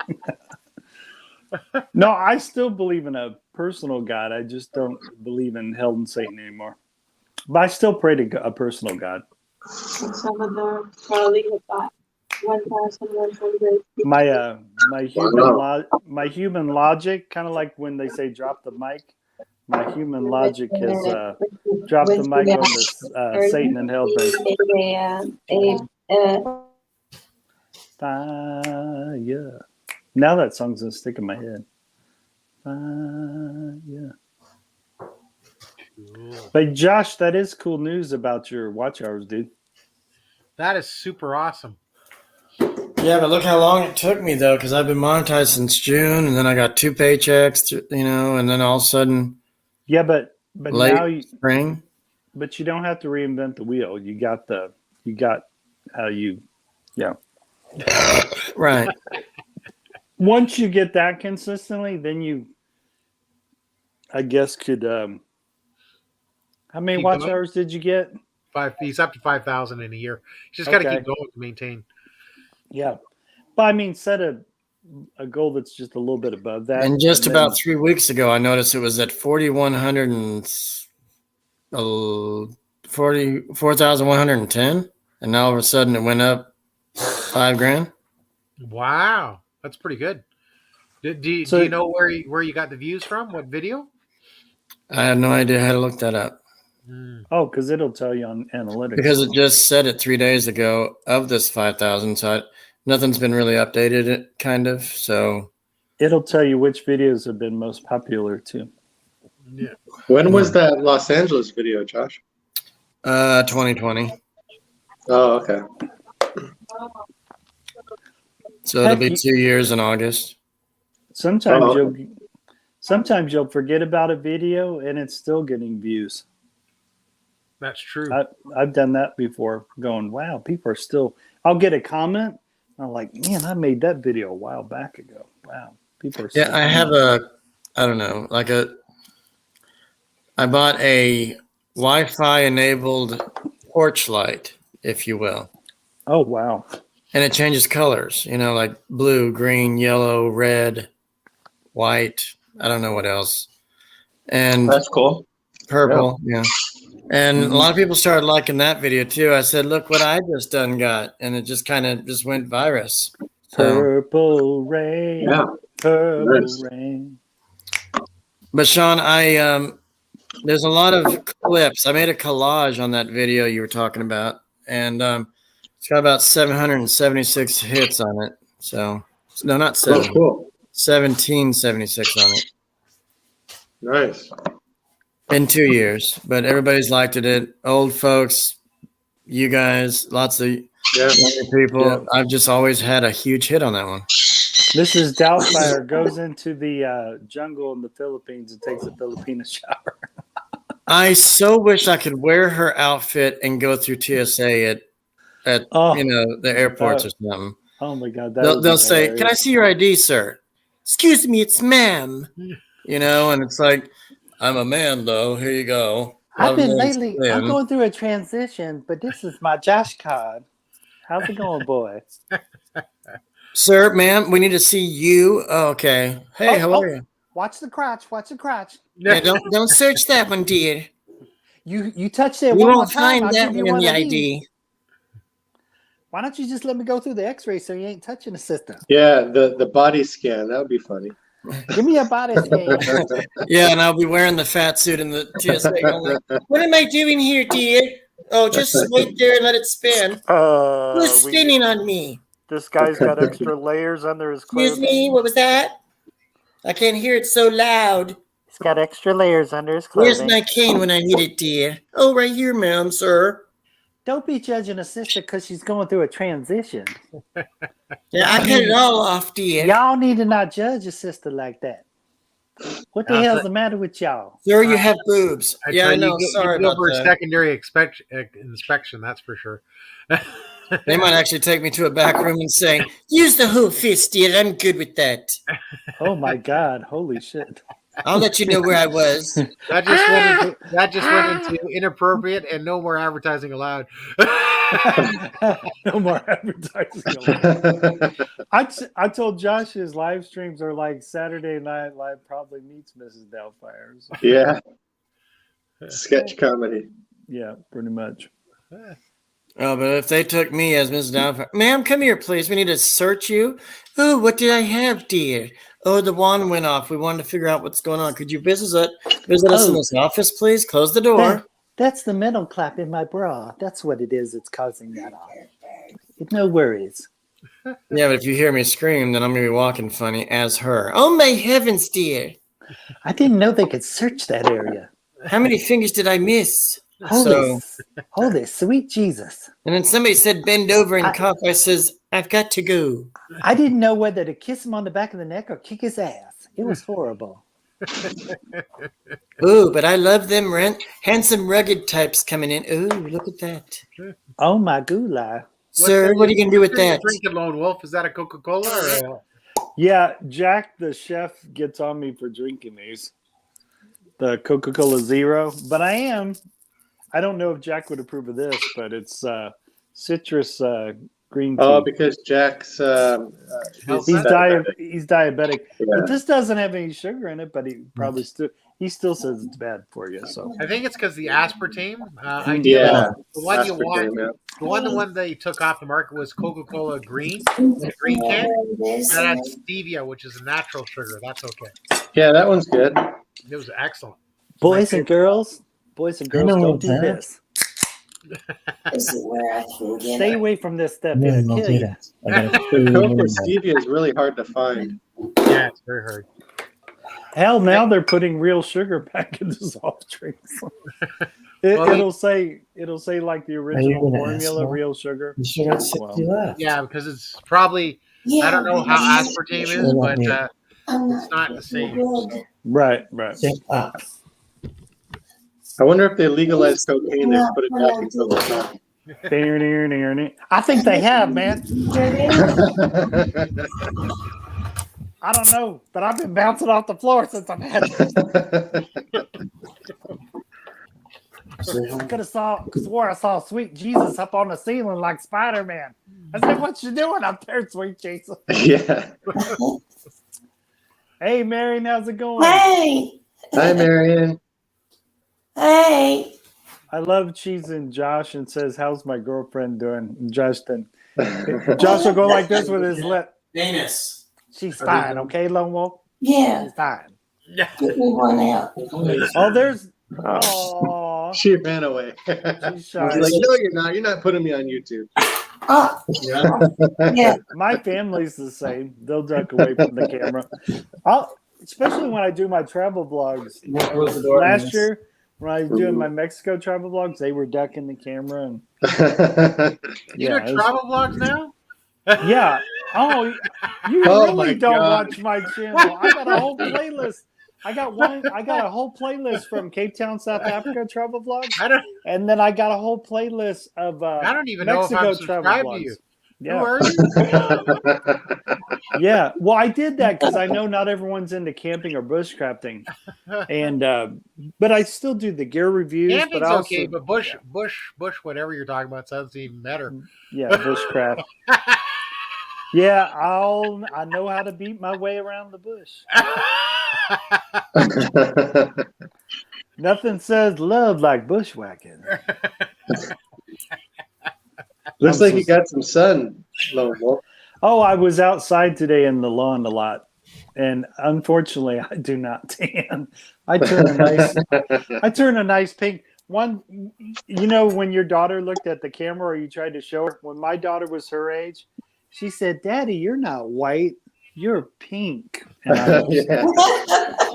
No, I still believe in a personal God. I just don't believe in hell and Satan anymore. But I still pray to a personal God. Salvador Charlie got 1,100. My human logic, kind of like when they say drop the mic. My human logic is drop the mic on this Satan and hell thing. Yeah. Now that song's gonna stick in my head. Yeah. Cool. But Josh, that is cool news about your watch hours, dude. That is super awesome. Yeah, but look how long it took me, though, because I've been monetized since June, and then I got 2 paychecks, and then all of a sudden, Yeah, but late now spring. but you don't have to reinvent the wheel. You got how you, yeah. Right. Once you get that consistently, then you, I guess, could. How many Keep watch going. hours did you get? He's up to 5,000 in a year. He's just got to Okay. keep going to maintain. Yeah, but I mean, set a goal that's just a little bit above that. And just then- about 3 weeks ago, I noticed it was at 4,110, and now all of a sudden it went up $5,000. Wow, that's pretty good. Do you know where you got the views from? What video? I had no idea how to look that up Oh, because it'll tell you on analytics. because it just said it 3 days ago of this 5,000. So nothing's been really updated, kind of. So It'll tell you which videos have been most popular too. Yeah. When was that Los Angeles video, Josh? 2020. Oh, okay. So it'll be 2 years in August. Sometimes you'll forget about a video and it's still getting views. That's true. I've done that before. Going, wow, people are still. I'll get a comment. I'm like, man, I made that video a while back ago. Wow, people are. Yeah, still I have I bought a Wi-Fi enabled porch light, if you will. Oh wow. And it changes colors, like blue, green, yellow, red, white. I don't know what else. And That's cool. purple, yeah. And a lot of people started liking that video too. I said, look what I just done got. And it just kind of just went virus. So, Purple rain. Yeah. Purple Nice. rain. but Sean, there's a lot of clips. I made a collage on that video you were talking about. And it's got about 776 hits on it. So, no, not 7. Oh, cool. 1776 on it. Nice. In 2 years, but everybody's liked it. Old folks, you guys, lots of younger people. Yeah. I've just always had a huge hit on that one. This is Doubtfire goes into the jungle in the Philippines and takes a Filipino shower. I so wish I could wear her outfit and go through TSA at the airports or something. Oh my God. They'll say, "Can I see your ID, sir?" "Excuse me, it's ma'am." And it's like, "I'm a man, though. Here you go." I'm going through a transition, but this is my Josh card. How's it going, boy? "Sir, ma'am, we need to see you." "Oh, okay. Hey, how are you?" Watch the crotch. Watch the crotch. Yeah, don't search that one, dear. You touch it We one more won't time. find I'll that give you one in one the of these. ID. Why don't you just let me go through the X-ray so you ain't touching the system? Yeah, the body scan. That would be funny. Give me a body scan. Yeah, and I'll be wearing the fat suit and the TSA going like, what am I doing here, dear? Oh, just wait there and let it spin. Who's spinning on me? This guy's got extra layers under his Excuse clothing. me, what was that? I can't hear it so loud. He's got extra layers under his Where's clothing. my cane when I need it, dear? Oh, right here, ma'am, sir. Don't be judging a sister because she's going through a transition. Yeah, I cut it all off, dear. Y'all need to not judge a sister like that. What the hell's the matter with y'all? Sir, you have boobs. Yeah, I know. Sorry you go about for a that. secondary inspection, that's for sure. They might actually take me to a back room and say, use the whole fist, dear. I'm good with that. Oh my God! Holy shit! I'll let you know where I was. That just went into inappropriate and no more advertising allowed. No more advertising. I told Josh his live streams are like Saturday Night Live probably meets Mrs. Doubtfire. So. Yeah. Sketch comedy. Yeah, pretty much. Oh, but if they took me as Mrs. Doubtfire, ma'am, come here, please. We need to search you. Oh, what did I have, dear? Oh, the wand went off. We wanted to figure out what's going on. Could you visit us in this office, please? Close the door. That's the metal clap in my bra. That's what it is. It's causing that off. No worries. Yeah, but if you hear me scream, then I'm going to be walking funny as her. Oh, my heavens, dear. I didn't know they could search that area. How many fingers did I miss? Holy sweet Jesus. And then somebody said, bend over and cough. I says, I've got to go. I didn't know whether to kiss him on the back of the neck or kick his ass. It was horrible. Ooh, but I love them handsome, rugged types coming in. Ooh, look at that. Oh, my gula. Sir, what are you going to do with that? Drinking, Lone Wolf. Is that a Coca-Cola? Or Yeah, Jack, the chef, gets on me for drinking these. The Coca-Cola Zero. But I don't know if Jack would approve of this, but it's citrus green tea. Oh, because Jack's he's diabetic. Yeah. But this doesn't have any sugar in it, but he probably still says it's bad for you. So I think it's because the aspartame. Yeah. The one you Aspartame, want. yeah. The one they took off the market was Coca-Cola Green, the green can. That had stevia, which is a natural sugar. That's okay. Yeah, that one's good. It was excellent. boys and girls, don't do this. Is it where I can get Stay it? away from this stuff. No, It'll don't kill do you. that. Coke with stevia is really hard to find. Yeah, it's very hard. Hell, now they're putting real sugar back into soft drinks. It'll say like the original gonna formula, ask, real sugar. You should have 60 left. Yeah, because it's probably Yeah, I don't know how aspartame is, but I'm it's not the same. good. Right. Step up. I wonder if they legalized cocaine, they put it back in Coca-Cola. I think they have, man. I don't know, but I've been bouncing off the floor since I've had it. I could have swore I saw sweet Jesus up on the ceiling like Spider-Man. I said, "What you doing up there, sweet Jesus?" Yeah. Hey, Marion, how's it going? Hey, Hi, Marion. hey. I love cheesing Josh and says, "How's my girlfriend doing?" And Josh will go like this with his lip. Anus. She's fine, okay, Lone Wolf? Yeah, She's fine. get me one out. Oh, there's. Oh, Oh, she ran away. she's She's shy. like, no, you're not. You're not putting me on YouTube. Oh, yeah. My family's the same. They'll duck away from the camera. Especially when I do my travel vlogs. Last year, when I was doing my Mexico travel vlogs, they were ducking the camera. And You do travel vlogs now? yeah. Oh, you Oh my really don't God. watch my channel. I got a whole playlist. I got a whole playlist from Cape Town, South Africa travel vlogs, and then I got a whole playlist of I don't even Mexico know if I'm travel subscribed vlogs. to you. Yeah. Who are you? Yeah, well, I did that because I know not everyone's into camping or bushcrafting, and but I still do the gear reviews. Camping's but also, okay, but bush, whatever you're talking about sounds even better. yeah, bushcraft. Yeah, I know how to beat my way around the bush. Nothing says love like bushwhacking. Looks like you got some sun, Lone Wolf. Oh, I was outside today in the lawn a lot, and unfortunately, I do not tan. I turn a nice pink. One, when your daughter looked at the camera or you tried to show her, when my daughter was her age, she said, "Daddy, you're not white, you're pink." And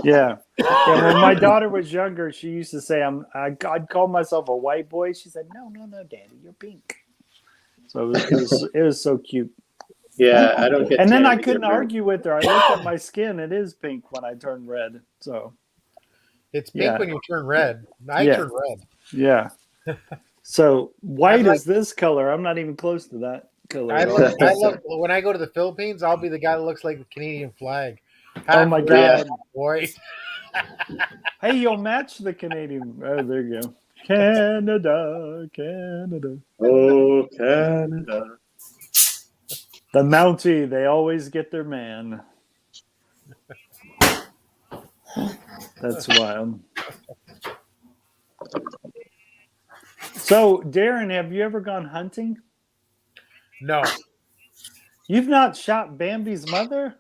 yeah. And when my daughter was younger, she used to say, I'd call myself a white boy. She said, "No, Daddy, you're pink." So it was so cute. Yeah, I don't get. And then I couldn't argue with her. I looked at my skin; it is pink when I turn red. So It's pink when you turn red. I turn red. Yeah. So white is this color. I'm not even close to that color. I love when I go to the Philippines. I'll be the guy that looks like the Canadian flag. Oh my God, boy! Hey, you'll match the Canadian. Oh, there you go. Canada. Oh, Canada. The Mountie, they always get their man. That's wild. So, Darren, have you ever gone hunting? No. You've not shot Bambi's mother?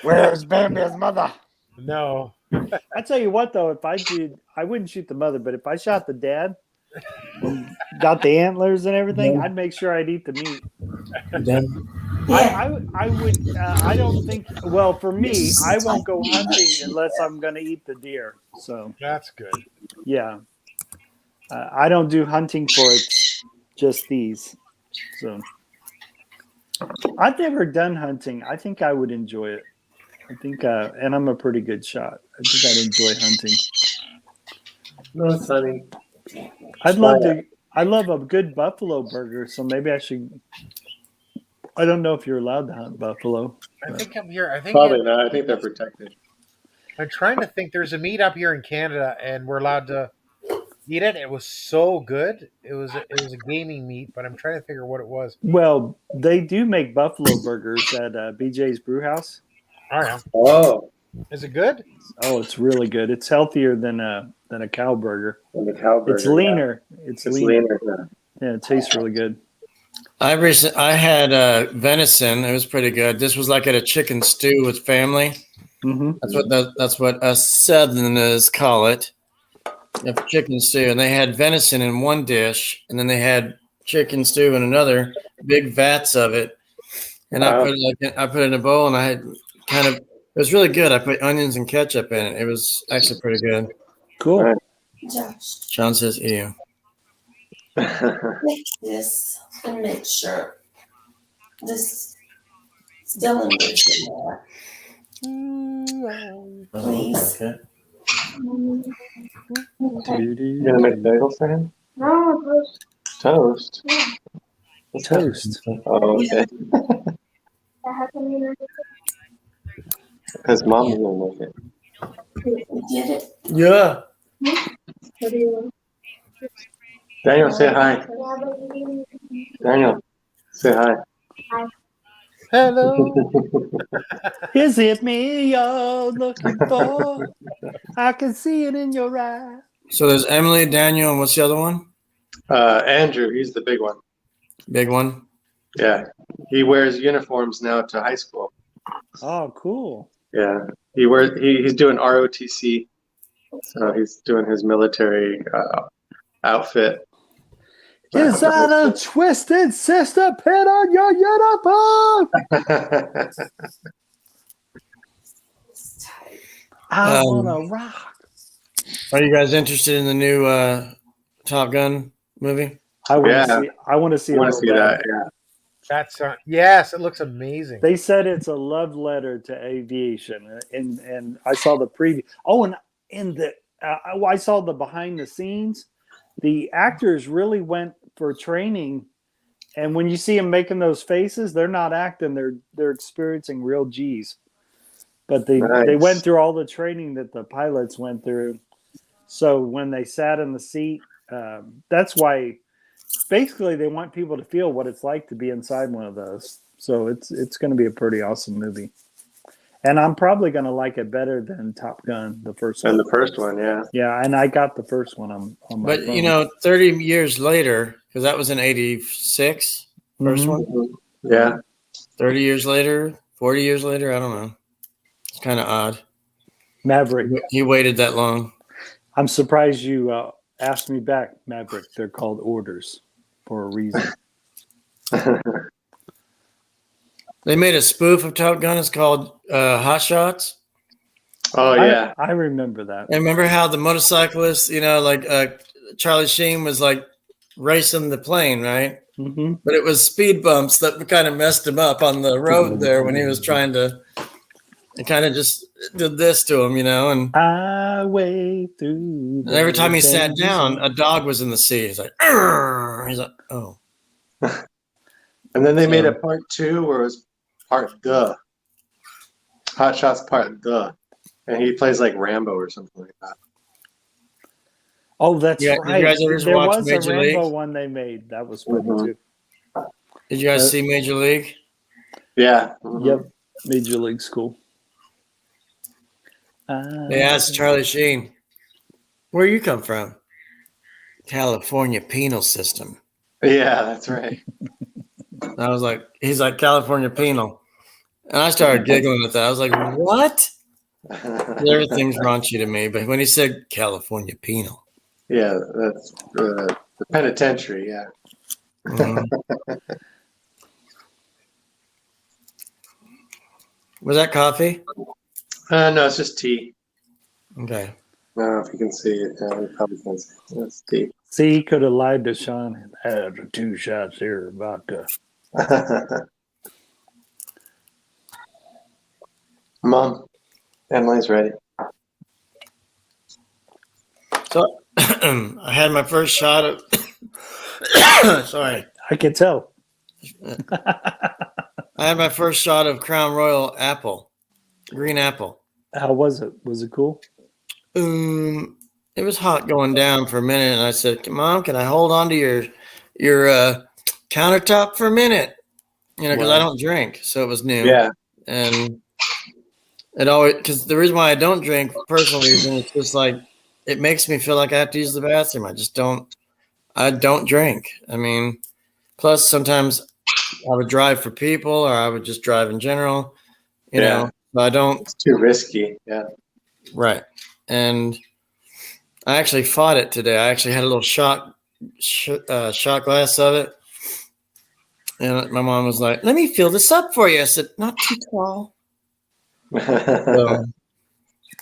Where's Bambi's mother? No. I tell you what, though, if I did, I wouldn't shoot the mother, but if I shot the dad and got the antlers and everything, I'd make sure I'd eat the meat. I would. I don't think. Well, for me, I won't go hunting unless I'm going to eat the deer. So that's good. Yeah, I don't do hunting for it. Just these. So I've never done hunting. I think I would enjoy it. I think, and I'm a pretty good shot. I think I'd enjoy hunting. No, Sonny. I'd love to. I love a good buffalo burger. So maybe I should. I don't know if you're allowed to hunt buffalo. I think I'm here. I think probably not. I think they're protected. I'm trying to think. There's a meat up here in Canada, and we're allowed to eat it. It was so good. It was a gaming meat, but I'm trying to figure what it was. Well, they do make buffalo burgers at BJ's Brewhouse. I am. Oh, is it good? Oh, it's really good. It's healthier than a cow burger. It's leaner. Yeah. It's leaner. Yeah, it tastes really good. I had venison. It was pretty good. This was like at a chicken stew with family. Mm-hmm. That's what us Southerners call it. A chicken stew, and they had venison in one dish, and then they had chicken stew in another, big vats of it. And I put it in a bowl, and I had it was really good. I put onions and ketchup in it. It was actually pretty good. Cool. Sean says, "Ew." Make this and make sure this still in there. Please. Okay. You gonna make bagels for him? No, Toast. Toast. Oh, okay. Because mom's gonna make it. You did it. Yeah. Daniel, say hi. Daniel, say hi. Hello. Is it me you're looking for? I can see it in your eyes. So there's Emily, Daniel, and what's the other one? Andrew, he's the big one. Big one? Yeah. He wears uniforms now to high school. Oh, cool. Yeah. He's doing ROTC. So he's doing his military outfit. Is that a twisted sister pin on your uniform? I wanna rock. Are you guys interested in the new Top Gun movie? I want to see that. Yeah. That's yes, it looks amazing. They said it's a love letter to aviation, and I saw the preview. Oh, and in the I saw the behind the scenes. The actors really went for training, and when you see them making those faces, they're not acting; they're experiencing real G's. But they went through all the training that the pilots went through. So when they sat in the seat, that's why basically they want people to feel what it's like to be inside one of those. So it's going to be a pretty awesome movie. And I'm probably going to like it better than Top Gun, the first one. And the first one, yeah. Yeah, and I got the first one on my But phone. 30 years later, because that was in '86, first one. Yeah. 30 years later, 40 years later, I don't know. It's kind of odd. Maverick. He waited that long. I'm surprised you asked me back, Maverick. They're called orders for a reason. They made a spoof of Top Gun. It's called Hot Shots. Oh yeah. I remember that. And remember how the motorcyclist, Charlie Sheen was like racing the plane, right? Mm-hmm. But it was speed bumps that kind of messed him up on the road there when he was trying to. It kind of just did this to him, and I way through. And every time he sat down, a dog was in the seat. He's like, "Arr!" He's like, oh. And then they made a part 2 where it was part the. Hot Shots part the. And he plays like Rambo or something like that. Oh, that's Yeah, right. did you guys ever There watch was Major a Rambo League? one they made. That was funny too. Did you guys see Major League? Yeah. Yep. Major League School. They asked Charlie Sheen, where you come from? California penal system. Yeah, that's right. I was like, he's like, California penal. And I started giggling at that. I was like, what? Everything's raunchy to me. But when he said California penal. Yeah, that's the penitentiary, yeah. Mhm. Was that coffee? No, it's just tea. Okay. I don't know if you can see it. You probably can see it. It's tea. See, he could have lied to Sean and had 2 shots here of vodka. Mom, Emily's ready. So I had my first shot of. Sorry. I could tell. I had my first shot of Crown Royal apple, green apple. How was it? Was it cool? It was hot going down for a minute, and I said, "Mom, can I hold on to your countertop for a minute?" Because I don't drink, so it was new. Yeah. And it always because the reason why I don't drink, personal reason, it's just like it makes me feel like I have to use the bathroom. I don't drink. I mean, plus sometimes I would drive for people, or I would just drive in general. You know, but I don't. It's too risky. Yeah. Right. And I actually fought it today. I actually had a little shot glass of it. And my mom was like, let me fill this up for you. I said, not too tall. So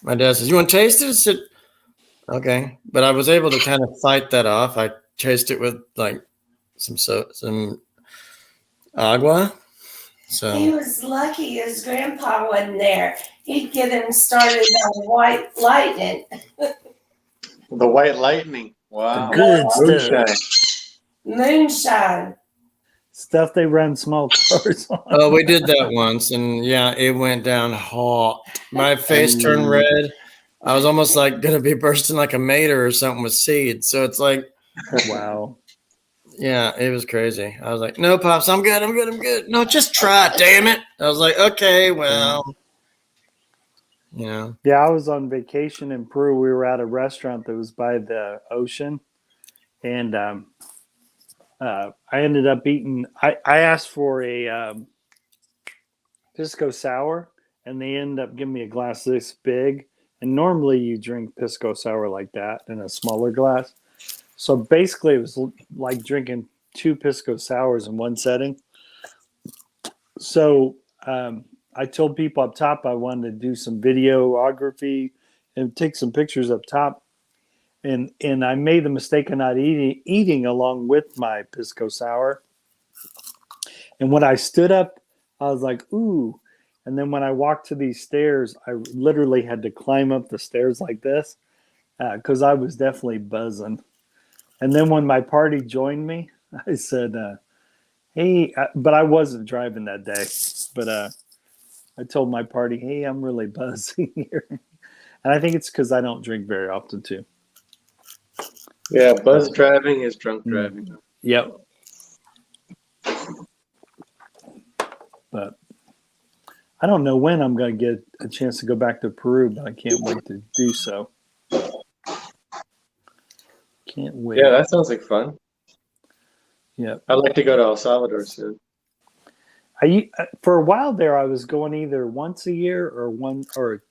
my dad says, you want to taste it? I said, okay. But I was able to kind of fight that off. I chased it with like some agua. So He was lucky his grandpa wasn't there. He'd get him started on white lightning. The white lightning. Wow. Good Moonshine. Moonshine. Stuff they run small cars on. Oh, we did that once, and yeah, it went down hot. My face turned red. I was almost like gonna be bursting like a mater or something with seeds. So it's like, Wow. Yeah, it was crazy. I was like, no, Pops, I'm good. No, just try it, damn it. I was like, okay, well, Yeah, I was on vacation in Peru. We were at a restaurant that was by the ocean. And I ended up eating, I asked for a pisco sour, and they ended up giving me a glass this big. And normally you drink pisco sour like that in a smaller glass. So basically, it was like drinking 2 pisco sours in one setting. So I told people up top I wanted to do some videography and take some pictures up top. And I made the mistake of not eating along with my pisco sour. And when I stood up, I was like, ooh. And then when I walked to these stairs, I literally had to climb up the stairs like this because I was definitely buzzing. And then when my party joined me, I said, hey, but I wasn't driving that day. But I told my party, hey, I'm really buzzing here. And I think it's because I don't drink very often, too. Yeah, buzz driving is drunk driving. Yep. But I don't know when I'm going to get a chance to go back to Peru, but I can't wait to do so. Can't wait. Yeah, that sounds like fun. Yeah. I'd like to go to El Salvador soon. For a while there, I was going either once a year or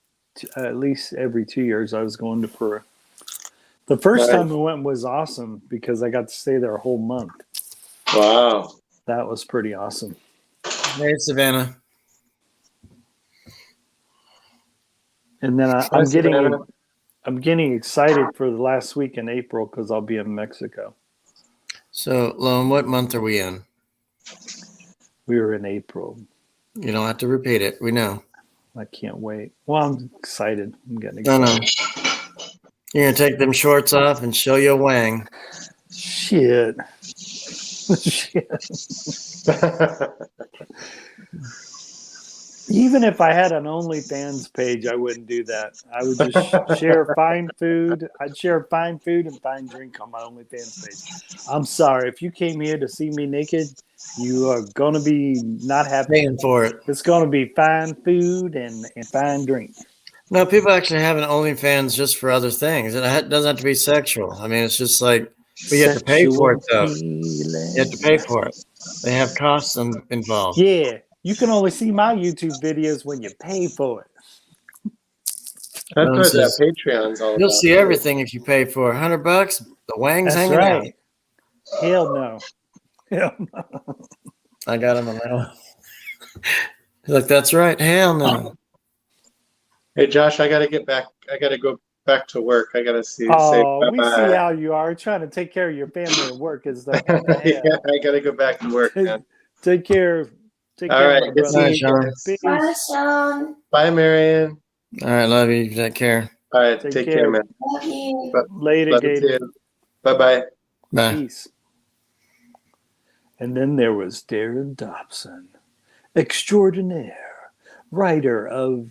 at least every 2 years. I was going to Peru. The first time I went was awesome because I got to stay there a whole month. Wow. That was pretty awesome. Hey, Savannah. And then Hi, I'm Savannah. getting excited for the last week in April because I'll be in Mexico. So, Lone, what month are we in? We were in April. You don't have to repeat it. We know. I can't wait. Well, I'm excited. I'm getting No, excited. no. You're going to take them shorts off and show your wang. Shit. Shit. Even if I had an OnlyFans page, I wouldn't do that. I would just share fine food. I'd share fine food and fine drink on my OnlyFans page. I'm sorry. If you came here to see me naked, you are going to be not happy. Paying for it. It's going to be fine food and fine drink. No, people actually have an OnlyFans just for other things. It doesn't have to be sexual. I mean, it's just like, but you have to pay for it, though. You have to pay for it. They have costs involved. Yeah. You can only see my YouTube videos when you pay for it. That's what that Patreon's all about. You'll see everything if you pay for $100. The wang's That's hanging right. out. Hell no. Hell no. I got him on that one. Like, that's right. Hell no. Hey, Josh, I got to get back. I got to go back to work. I got to say We bye-bye. see how you are trying to take care of your family and work. Is that Yeah, I got to go back to work, man. Take care. Take All care, right, my good brother. seeing you guys. Peace. Bye, Sean. Bye, Marianne. All right, love you. Take care. All right, Take take care. care, man. Love you. Later, Love you Gator. too. Bye-bye. Bye. Peace. And then there was Darren Dobson, extraordinaire, writer of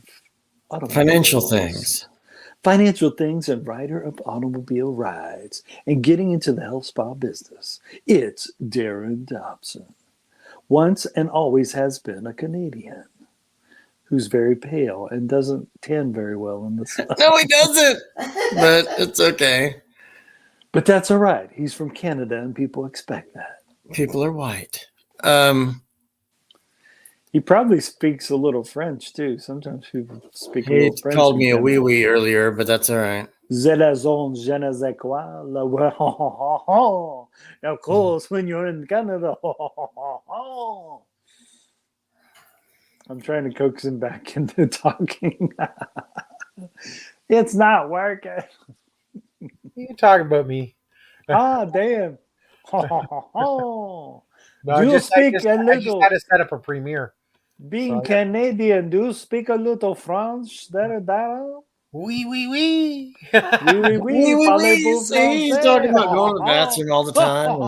Financial things. Financial things and writer of automobile rides and getting into the health spa business. It's Darren Dobson. Once and always has been a Canadian who's very pale and doesn't tan very well in the sun. No, he doesn't. But it's okay. But that's all right. He's from Canada and people expect that. People are white. He probably speaks a little French too. Sometimes people speak a He little French. called me a wee wee earlier, but that's all right. C'est la zone, je ne sais quoi. Of course, when you're in Canada. I'm trying to coax him back into talking. It's not working. You talk about me. Ah, damn. No, You I speak just a had little. to set up a premiere. Being So, Canadian, do you speak a little French? There? Oui, oui, oui. Oui, oui, oui. Parlez-vous See, he's français? talking about going to the bathroom all the time.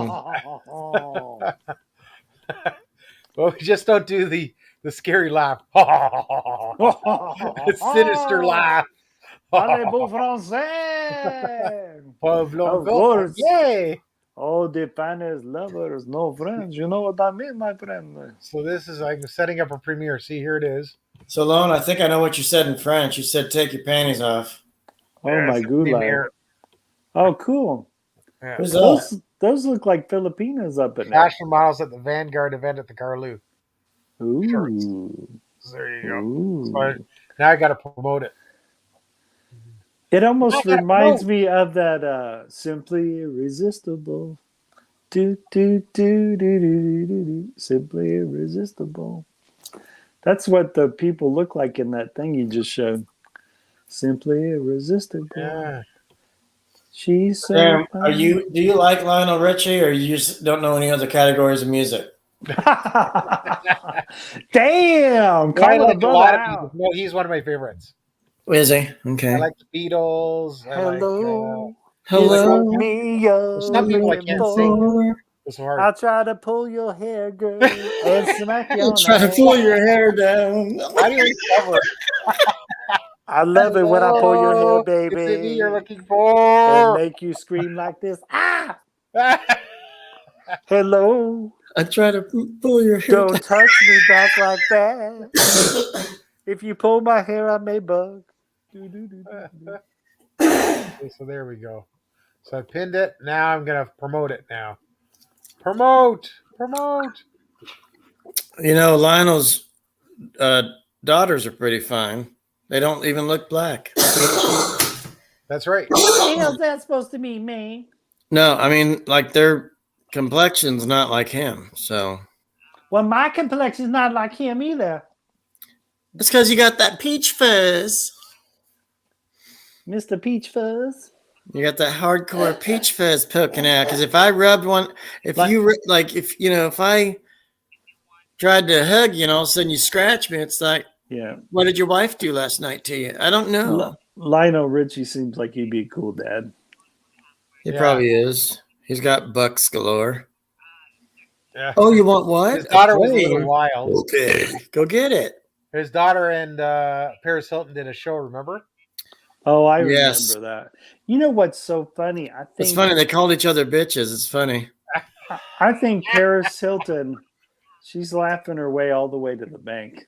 Well, we just don't do the scary laugh. The sinister laugh. Parlez-vous français? Of course. Yay! Oh, the finest lovers, no friends. You know what I mean, my friend? So this is like setting up a premiere. See, here it is. So, Lone, I think I know what you said in French. You said take your panties off. Oh, my goodness. Premiere. Oh, cool. Yeah. Who's that? Those look like Filipinas up in there. Fashion models at the Vanguard event at the Carlu. Ooh. So there you go. Ooh. So now I got to promote it. It almost reminds me of that Simply Irresistible. Do, do, do, do, do, do, do. Simply Irresistible. That's what the people look like in that thing you just showed. Simply Irresistible. Yeah. She's so Sam, fine. do you like Lionel Richie, or you just don't know any other categories of music? Damn! I Call like my a brother lot of out. people. No, he's one of my favorites. Is he? Okay. I like the Beatles. Hello. Hello. It's me you're some people I looking can't for. sing. It's hard. I'll try to pull your hair, girl, and smack your Try to neck. pull your hair down. I didn't cover it. I love it when I pull your hair, Hello, baby, Is it me you're looking and for? make you scream like this. Ah! Hello. I try to pull your hair Don't touch me back like that. If you pull my hair, I may bug. Do. Okay, so there we go. So I pinned it. Now I'm gonna promote it now. Promote. You know, Lionel's uh, daughters are pretty fine. They don't even look black. That's right. What the hell's that supposed to mean, man? No, I mean, like their complexion's not like him. So Well, my complexion's not like him either. it's because you got that peach fuzz. Mr. Peach Fuzz. You got that hardcore peach fuzz poking out. Because if I rubbed one, if I tried to hug you and all of a sudden you scratch me, it's like, Yeah. what did your wife do last night to you? I don't know. Lionel Richie seems like he'd be a cool dad. He Yeah. probably is. He's got bucks galore. Yeah. Oh, you want what? His daughter was a Okay. little wild. Okay, go get it. His daughter and Paris Hilton did a show. Remember? Oh, I Yes. remember that. You know what's so funny? I It's think funny. They called each other bitches. It's funny. I think Paris Hilton, she's laughing her way all the way to the bank.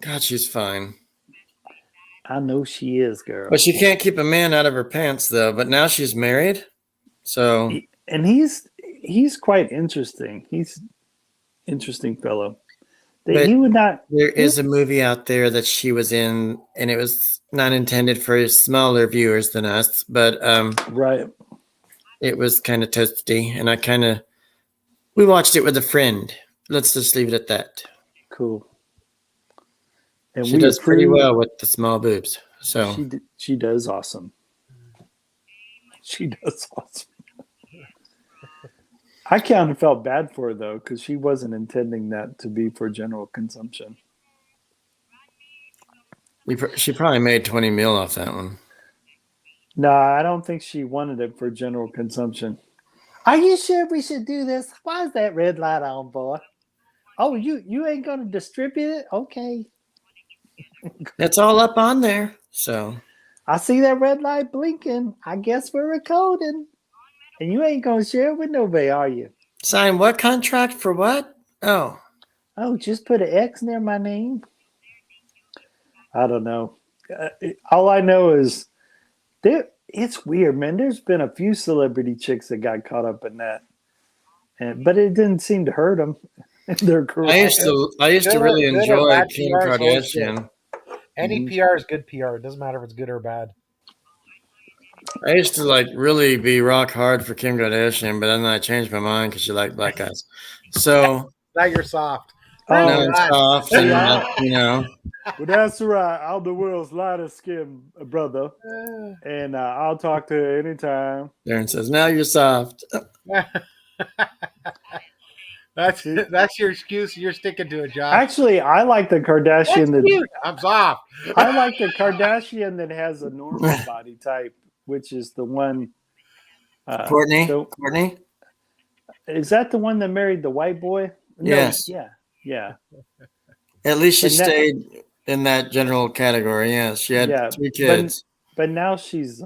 God, she's fine. I know she is, girl. But she can't keep a man out of her pants, though. But now she's married. So And he's quite interesting. He's interesting fellow. But He would not. there is a movie out there that she was in, and it was not intended for smaller viewers than us, but Right. it was kind of toasty, and we watched it with a friend. Let's just leave it at that. Cool. And She we does pretty approve. well with the small boobs. So She does awesome. She does awesome. I kind of felt bad for her though, because she wasn't intending that to be for general consumption. she probably made 20 mil off that one. No, I don't think she wanted it for general consumption. Are you sure we should do this? Why is that red light on, boy? Oh, you ain't gonna distribute it? Okay. It's all up on there. So I see that red light blinking. I guess we're recording. And you ain't gonna share it with nobody, are you? sign what contract for what? Oh, Just put an X near my name. I don't know. All I know is it's weird, man. There's been a few celebrity chicks that got caught up in that, but it didn't seem to hurt them in their career. I used to really Good or enjoy bad Kim PR is always Kardashian. Any PR is good PR. It doesn't matter if it's good or bad. I used to really be rock hard for Kim Kardashian, but then I changed my mind because she liked black guys. So Now you're soft. Oh, now I'm soft, and Well, that's right. I'm the world's lightest skin, brother, and I'll talk to you anytime. Darren says, "Now you're soft." That's your excuse. You're sticking to it, Josh. Actually, I like the Kardashian That's cute. I'm soft. I like the Kardashian that has a normal body type, which is the one. Courtney. so- Courtney. Is that the one that married the white boy? No, Yes. Yeah. At least she But now- stayed in that general category. Yes, she had Yeah, 3 kids. But now she's.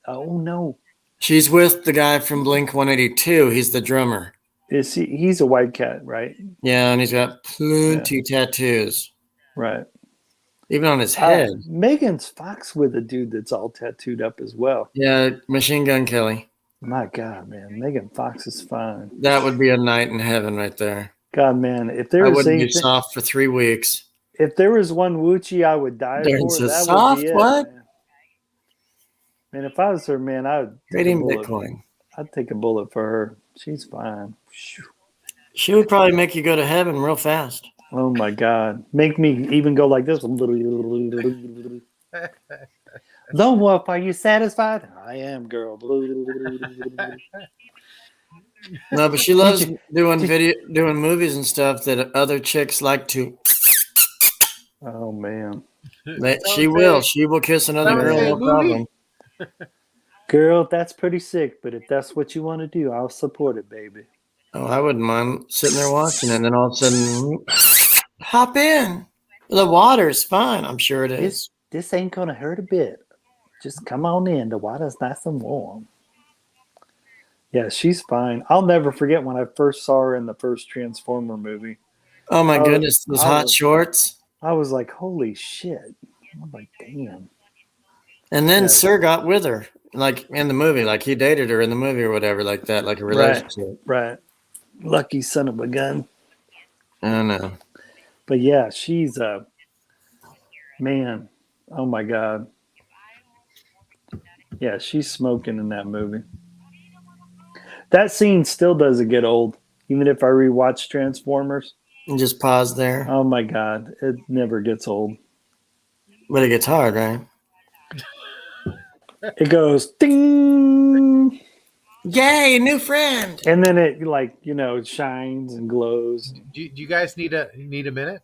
Oh no. She's with the guy from Blink 182. He's the drummer. He's a white cat, right? Yeah, and he's got plenty tattoos, Right. even on his head. Megan's Fox with a dude that's all tattooed up as well. Yeah, Machine Gun Kelly. My God, man, Megan Fox is fine. That would be a night in heaven right there. God, man, if there I was wouldn't be anything, soft for 3 weeks. if there was one Wuchi I would die Darren for, says, that "Soft? would be it. What?" Man, if I was her, man, I would take Trade a him bullet. Bitcoin. I'd take a bullet for her. She's fine. She would probably make you go to heaven real fast. Oh my God, make me even go like this. Lone Wolf, are you satisfied? I am, girl. No, but she loves doing movies and stuff that other chicks like to. Oh man, She will kiss another Don't girl, say no movie. problem. girl, that's pretty sick. But if that's what you want to do, I'll support it, baby. Oh, I wouldn't mind sitting there watching it, and then all of a sudden, hop in. The water's fine. I'm sure it is. This ain't gonna hurt a bit. Just come on in. The water's nice and warm. Yeah, she's fine. I'll never forget when I first saw her in the first Transformer movie. Oh my Oh, goodness, those hot shorts. I was like, holy shit. I'm like, damn. And then Yeah. Sir got with her, like in the movie, like he dated her in the movie or whatever, like that, like a relationship. Right. Lucky son of a gun. I don't know. But yeah, she's a man. Oh my God. Yeah, she's smoking in that movie. That scene still doesn't get old, even if I rewatch Transformers. And just pause there. Oh my God, it never gets old. But it gets hard, right? It goes ding, Yay, new friend. and then it shines and glows. Do you guys need a minute?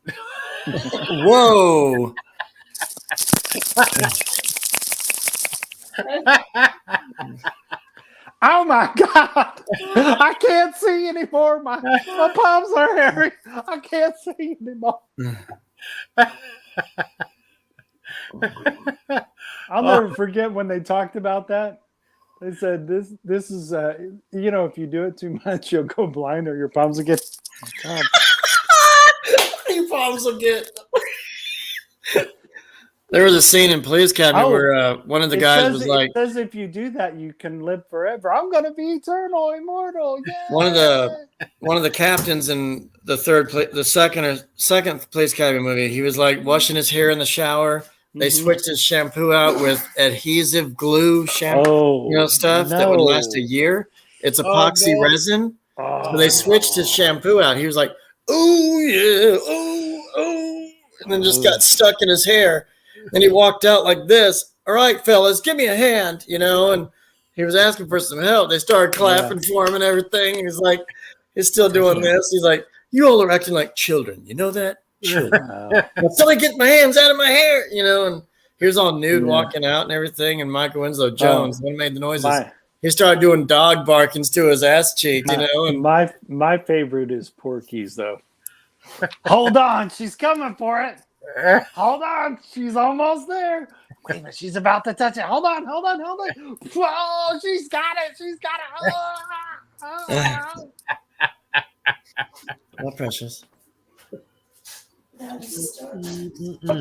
Whoa. Oh my God, I can't see anymore. My palms are hairy. I can't see anymore. I'll never forget when they talked about that. They said this is if you do it too much, you'll go blind or your palms will get. Your palms will get. There was a scene in Police Academy where one of the guys was like, "It says if you do that, you can live forever. I'm going to be eternal, immortal." Yeah. One of the captains in the second Police Academy movie. He was like washing his hair in the shower. They switched his shampoo out with adhesive glue shampoo, stuff that would last a year. It's epoxy resin. So they switched his shampoo out. He was like, "Oh yeah, oh," and then just got stuck in his hair. And he walked out like this. "All right, fellas, give me a hand," and he was asking for some help. They started clapping for him and everything. He's like, he's still doing this. He's like, "You all are acting like children. You know that? Children. Somebody get my hands out of my hair," and he was all nude walking out and everything. And Michael Winslow Jones, when he made the noises, he started doing dog barkings to his ass cheek, And my favorite is Porky's though. Hold on, she's coming for it. Hold on, she's almost there. Wait a minute, she's about to touch it. Hold on. Oh, she's got it. Not precious.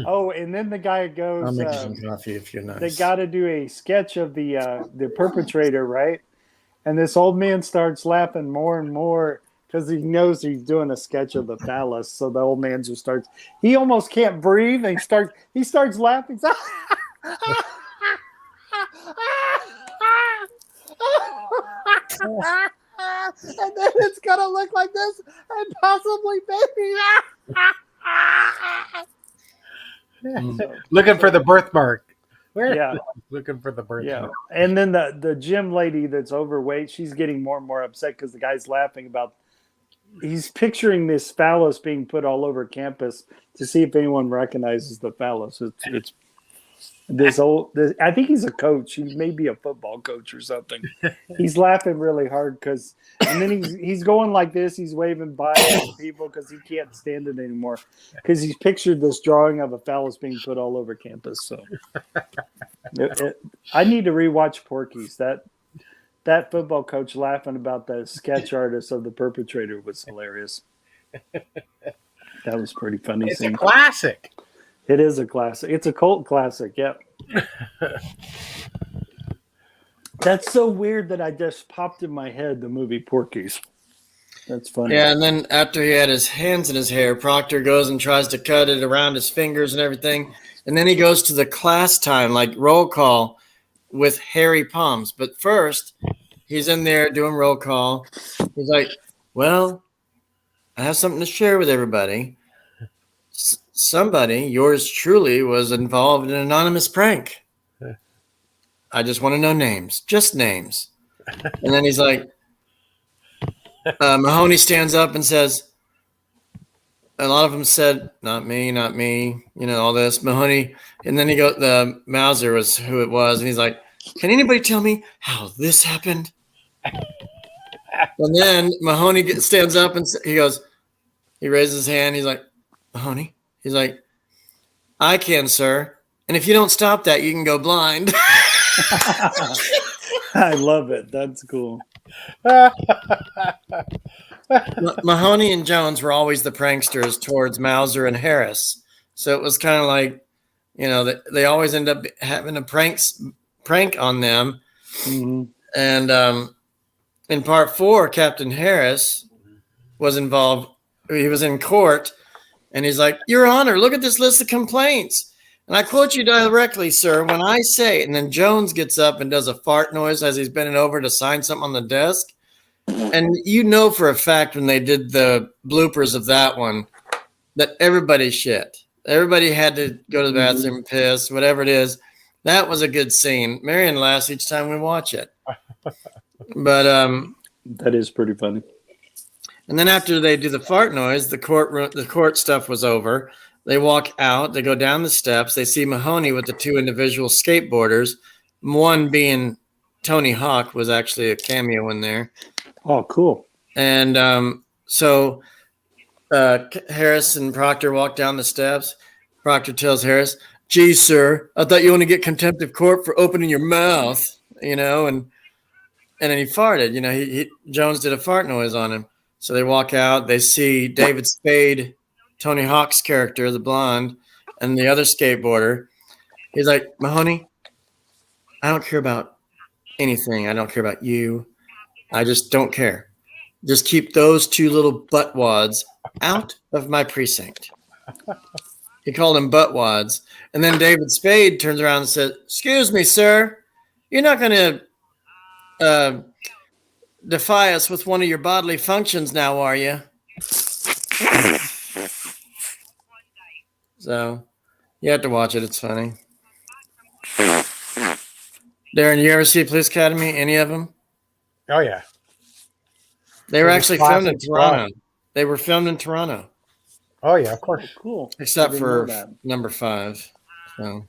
Oh, and then the guy goes. I'll make you some coffee if you're nice. They got to do a sketch of the perpetrator, right? And this old man starts laughing more and more because he knows he's doing a sketch of the phallus. So the old man just starts. He almost can't breathe. And he starts laughing. And then it's gonna look like this, and possibly baby. Looking for the birthmark. Yeah. Looking for the birthmark. Yeah. And then the gym lady that's overweight, she's getting more and more upset because the guy's laughing about. He's picturing this phallus being put all over campus to see if anyone recognizes the phallus. It's I think he's a coach. He may be a football coach or something. He's laughing really hard and then he's going like this. He's waving by people because he can't stand it anymore because he's pictured this drawing of a phallus being put all over campus. So I need to rewatch Porky's. That football coach laughing about the sketch artist of the perpetrator was hilarious. That was pretty funny. It's a classic. It is a classic. It's a cult classic. Yep. That's so weird that I just popped in my head the movie Porky's. That's funny. Yeah, and then after he had his hands in his hair, Proctor goes and tries to cut it around his fingers and everything. And then he goes to the class time, like roll call, with hairy palms. But first, he's in there doing roll call. He's like, "Well, I have something to share with everybody. Somebody, yours truly, was involved in an anonymous prank. I just want to know names, just names." And then he's like, Mahoney stands up and says, a lot of them said, not me, all this. Mahoney, and then the Mauser was who it was, and he's like, "Can anybody tell me how this happened?" And then Mahoney stands up and he raises his hand, he's like, "Mahoney?" He's like, "I can, sir. And if you don't stop that, you can go blind." I love it. That's cool. Mahoney and Jones were always the pranksters towards Mauser and Harris. So it was kind of like, they always end up having a prank on them. Mm-hmm. And in part 4, Captain Harris was involved. He was in court, and he's like, "Your Honor, look at this list of complaints." And I quote you directly, sir, when I say, and then Jones gets up and does a fart noise as he's bending over to sign something on the desk. And for a fact when they did the bloopers of that one that everybody shit. Everybody had to go to the bathroom and piss, whatever it is. That was a good scene. Marion laughs each time we watch it. But that is pretty funny. And then after they do the fart noise, the court stuff was over. They walk out. They go down the steps. They see Mahoney with the 2 individual skateboarders. One being Tony Hawk was actually a cameo in there. Oh, cool. And so Harris and Proctor walk down the steps. Proctor tells Harris, "Gee, sir, I thought you only get contempt of court for opening your mouth," and then he farted. Jones did a fart noise on him. So they walk out. They see David Spade, Tony Hawk's character, the blonde, and the other skateboarder. He's like, "Mahoney, I don't care about anything. I don't care about you. I just don't care. Just keep those 2 little buttwads out of my precinct." He called them buttwads. And then David Spade turns around and said, "Excuse me, sir. You're not going to defy us with one of your bodily functions now, are you?" So you have to watch it. It's funny. Darren, you ever see Police Academy? Any of them? Oh, yeah. They were actually filmed in classic Toronto. squad. They were filmed in Toronto. Oh, yeah, of course. Cool. Except for number 5. So.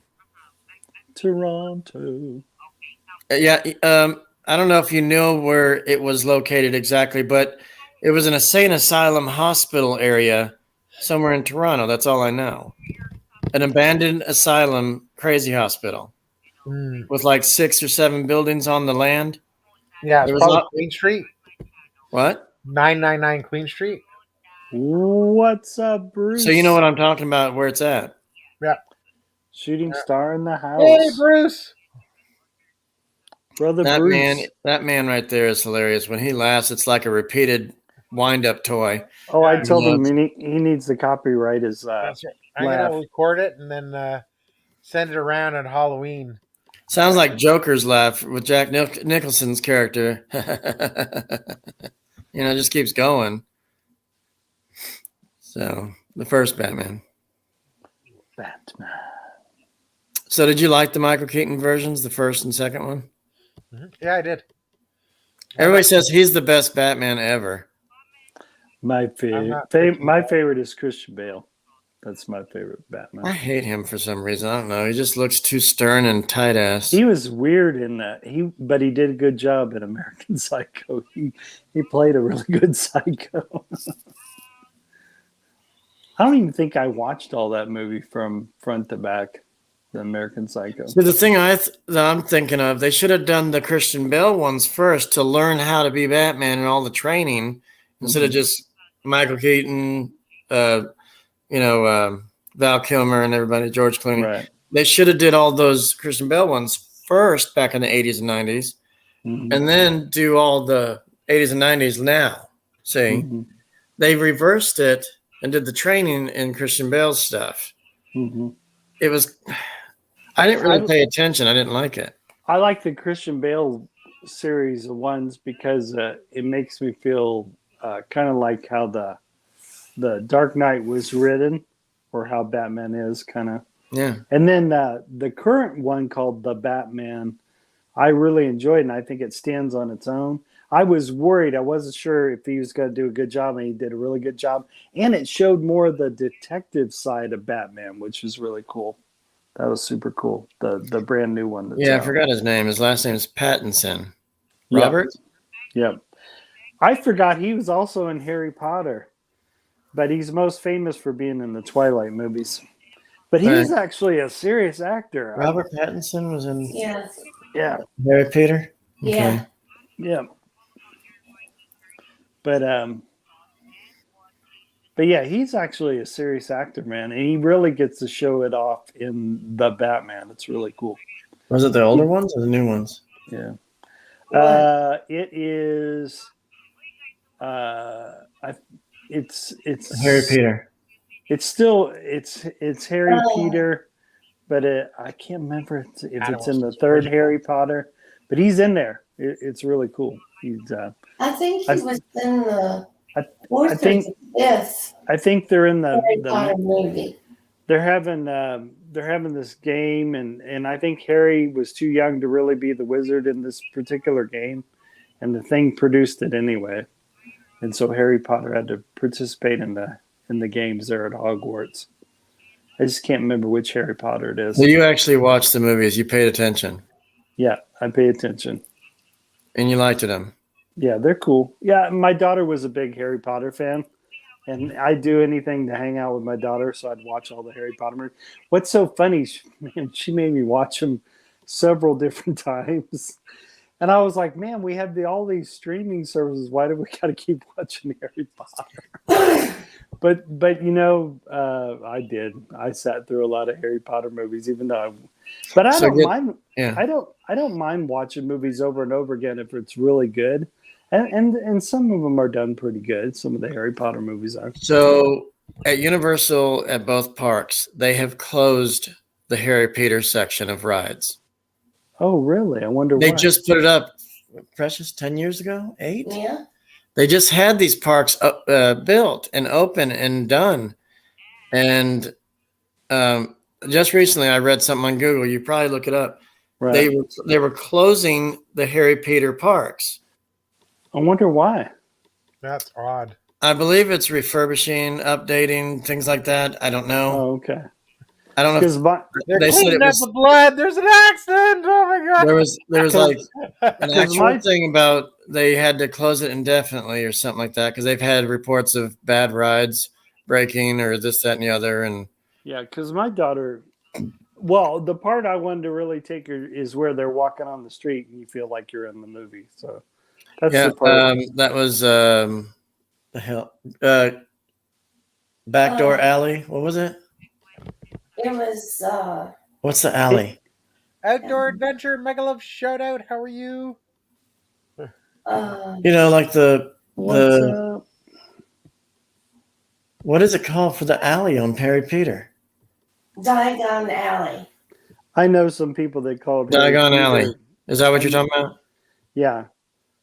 Toronto. Yeah. I don't know if you know where it was located exactly, but it was an insane asylum hospital area somewhere in Toronto. That's all I know. An abandoned asylum crazy hospital with like 6 or 7 buildings on the land. Yeah, There it's was called Queen Street. What? 999 Queen Street. What's up, Bruce? So you know what I'm talking about, where it's at. Yeah. Shooting star in the house. Hey, Bruce. Brother That Bruce. man right there is hilarious. When he laughs, it's like a repeated wind-up toy. Oh, I told him he needs to copyright his That's right. I'm laugh. going to record it and then send it around on Halloween. Sounds like Joker's laugh with Jack Nicholson's character. Just keeps going. So, the first Batman. So, did you like the Michael Keaton versions, the first and second one? Mm-hmm. Yeah, I did. Everybody says he's the best Batman ever. My favorite is Christian Bale. That's my favorite Batman. I hate him for some reason. I don't know. He just looks too stern and tight-assed. He was weird in that. But he did a good job in American Psycho. He played a really good psycho. I don't even think I watched all that movie from front to back, the American Psycho. So the thing that I'm thinking of, they should have done the Christian Bale ones first to learn how to be Batman and all the training instead of just Michael Keaton, Val Kilmer and everybody, George Clooney. Right. They should have did all those Christian Bale ones first back in the 80s and 90s and then do all the 80s and 90s now. See, they reversed it and did the training in Christian Bale's stuff. It was, I didn't really pay attention. I didn't like it. I like the Christian Bale series of ones because it makes me feel kind of like how the Dark Knight was written, or how Batman is kind of. Yeah. And then the current one called The Batman, I really enjoyed, and I think it stands on its own. I was worried. I wasn't sure if he was going to do a good job, and he did a really good job. And it showed more of the detective side of Batman, which was really cool. That was super cool. The brand new one. I forgot his name. His last name is Pattinson. Robert? Yep. I forgot he was also in Harry Potter, but he's most famous for being in the Twilight movies. But he's actually a serious actor. Robert Pattinson was in Yeah. Harry Potter? Yeah. Yeah. But But yeah, he's actually a serious actor, man, and he really gets to show it off in the Batman. It's really cool. Was it the older ones or the new ones? Yeah. What? It is. It's Harry Peter. It's still it's Harry Oh, Peter, but I can't remember if Adam it's in the was third original. Harry Potter, but he's in there. It's really cool. He's I think I, he was in the I, fourth I or think the fifth I think they're in Harry Potter the movie. they're having this game, and I think Harry was too young to really be the wizard in this particular game, and the thing produced it anyway, and so Harry Potter had to participate in the games there at Hogwarts. I just can't remember which Harry Potter it is. So you actually watched the movies. You paid attention. Yeah, I pay attention. And you liked them. Yeah, they're cool. Yeah, my daughter was a big Harry Potter fan, and I'd do anything to hang out with my daughter, so I'd watch all the Harry Potter movies. What's so funny, she made me watch them several different times. And I was like, man, we have all these streaming services. Why do we got to keep watching Harry Potter? But I did. I sat through a lot of Harry Potter movies, even though but I don't mind. Yeah. I don't mind watching movies over and over again if it's really good, and some of them are done pretty good. Some of the Harry Potter movies are. So at Universal, at both parks, they have closed the Harry Peter section of rides. Oh, really? I wonder They why. just put it up, precious, 10 years ago, 8? Yeah. They just had these parks built and open and done. And just recently, I read something on Google. You probably look it up. Right. They were closing the Harry Peter parks. I wonder why. That's odd. I believe it's refurbishing, updating, things like that. I don't know. Oh, okay. I don't know. Because They're They said cleaning it up was- the blood. There's an accident. Oh my god. There was like an actual my- thing about they had to close it indefinitely or something like that because they've had reports of bad rides breaking or this, that, and the other. And Yeah, because my daughter. Well, the part I wanted to really take her is where they're walking on the street and you feel like you're in the movie. So that's yeah, the part. that was the hell backdoor alley. What was it? It was What's the alley? Outdoor adventure, Megalove shout out. How are you? Like What's up? what is it called for the alley on Harry Peter? Diagon Alley. I know some people that call it Harry Diagon Peter. Alley. Is that what you're talking about? Yeah,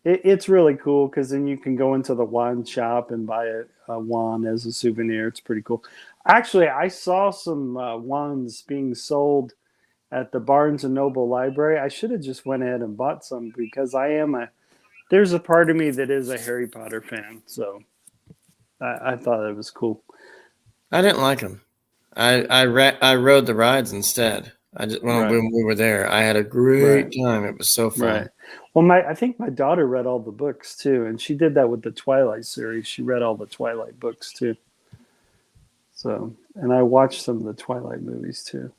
it's really cool because then you can go into the wand shop and buy a wand as a souvenir. It's pretty cool. Actually, I saw some wands being sold at the Barnes and Noble library. I should have just went ahead and bought some because there's a part of me that is a Harry Potter fan. So I thought it was cool. I didn't like them. I rode the rides instead. When we were there, I had a great time. It was so fun. Right. Well, I think my daughter read all the books too, and she did that with the Twilight series. She read all the Twilight books too. So, and I watched some of the Twilight movies too.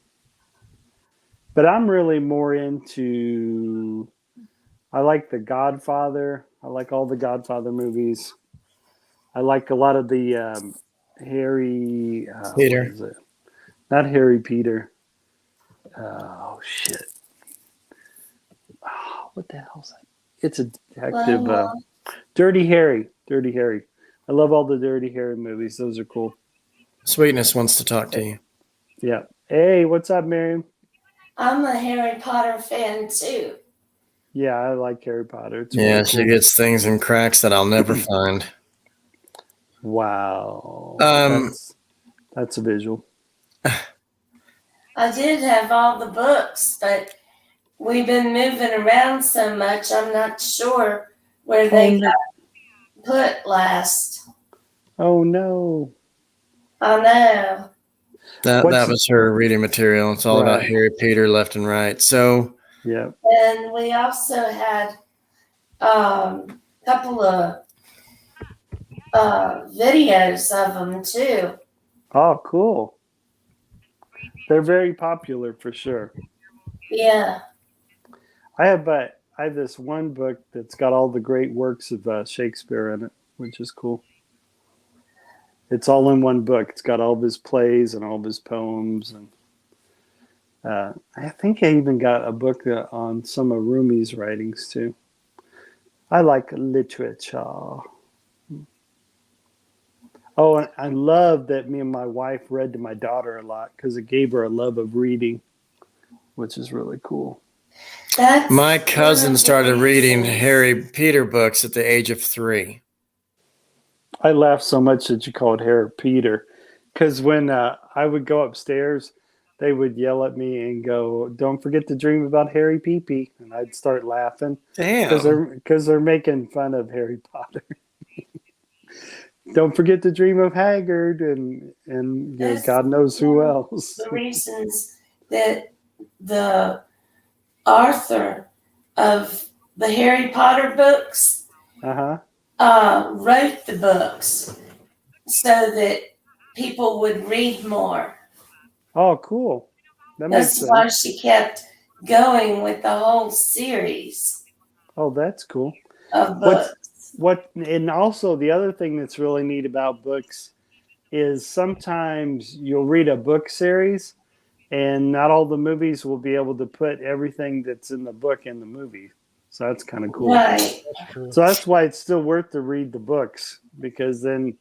But I'm really more into. I like The Godfather. I like all the Godfather movies. I like a lot of the Harry Peter. What is it? Not Harry Peter. Oh shit! Oh, what the hell's that? It's a detective. Dirty Harry. Dirty Harry. I love all the Dirty Harry movies. Those are cool. Sweetness wants to talk to you. Yeah. Hey, what's up, Miriam? I'm a Harry Potter fan too. Yeah, I like Harry Potter. It's Yeah, really she cool. gets things in cracks that I'll never find. Wow. That's a visual. I did have all the books, but we've been moving around so much, I'm not sure where they got put last. Oh no. I know. That was her reading material. It's all about Right. Harry Peter left and right. So Yeah. And we also had a couple of videos of them too. Oh, cool. They're very popular for sure. Yeah. I have this one book that's got all the great works of Shakespeare in it, which is cool. It's all in one book. It's got all of his plays and all of his poems, and I think I even got a book on some of Rumi's writings too. I like literature. Oh, and I love that me and my wife read to my daughter a lot because it gave her a love of reading, which is really cool. My cousin started reading Harry Peter books at the age of 3. I laughed so much that you called Harry Peter, because when I would go upstairs, they would yell at me and go, "Don't forget to dream about Harry Pee-Pee," and I'd start laughing because they're making fun of Harry Potter. Don't forget to dream of Haggard and you know, God knows who else. The reasons that the author of the Harry Potter books wrote the books so that people would read more. Oh, cool. That's why she kept going with the whole series. Oh, that's cool. Of books. And also the other thing that's really neat about books is sometimes you'll read a book series and not all the movies will be able to put everything that's in the book in the movie. So that's kind of cool. Right. So that's why it's still worth to read the books, because then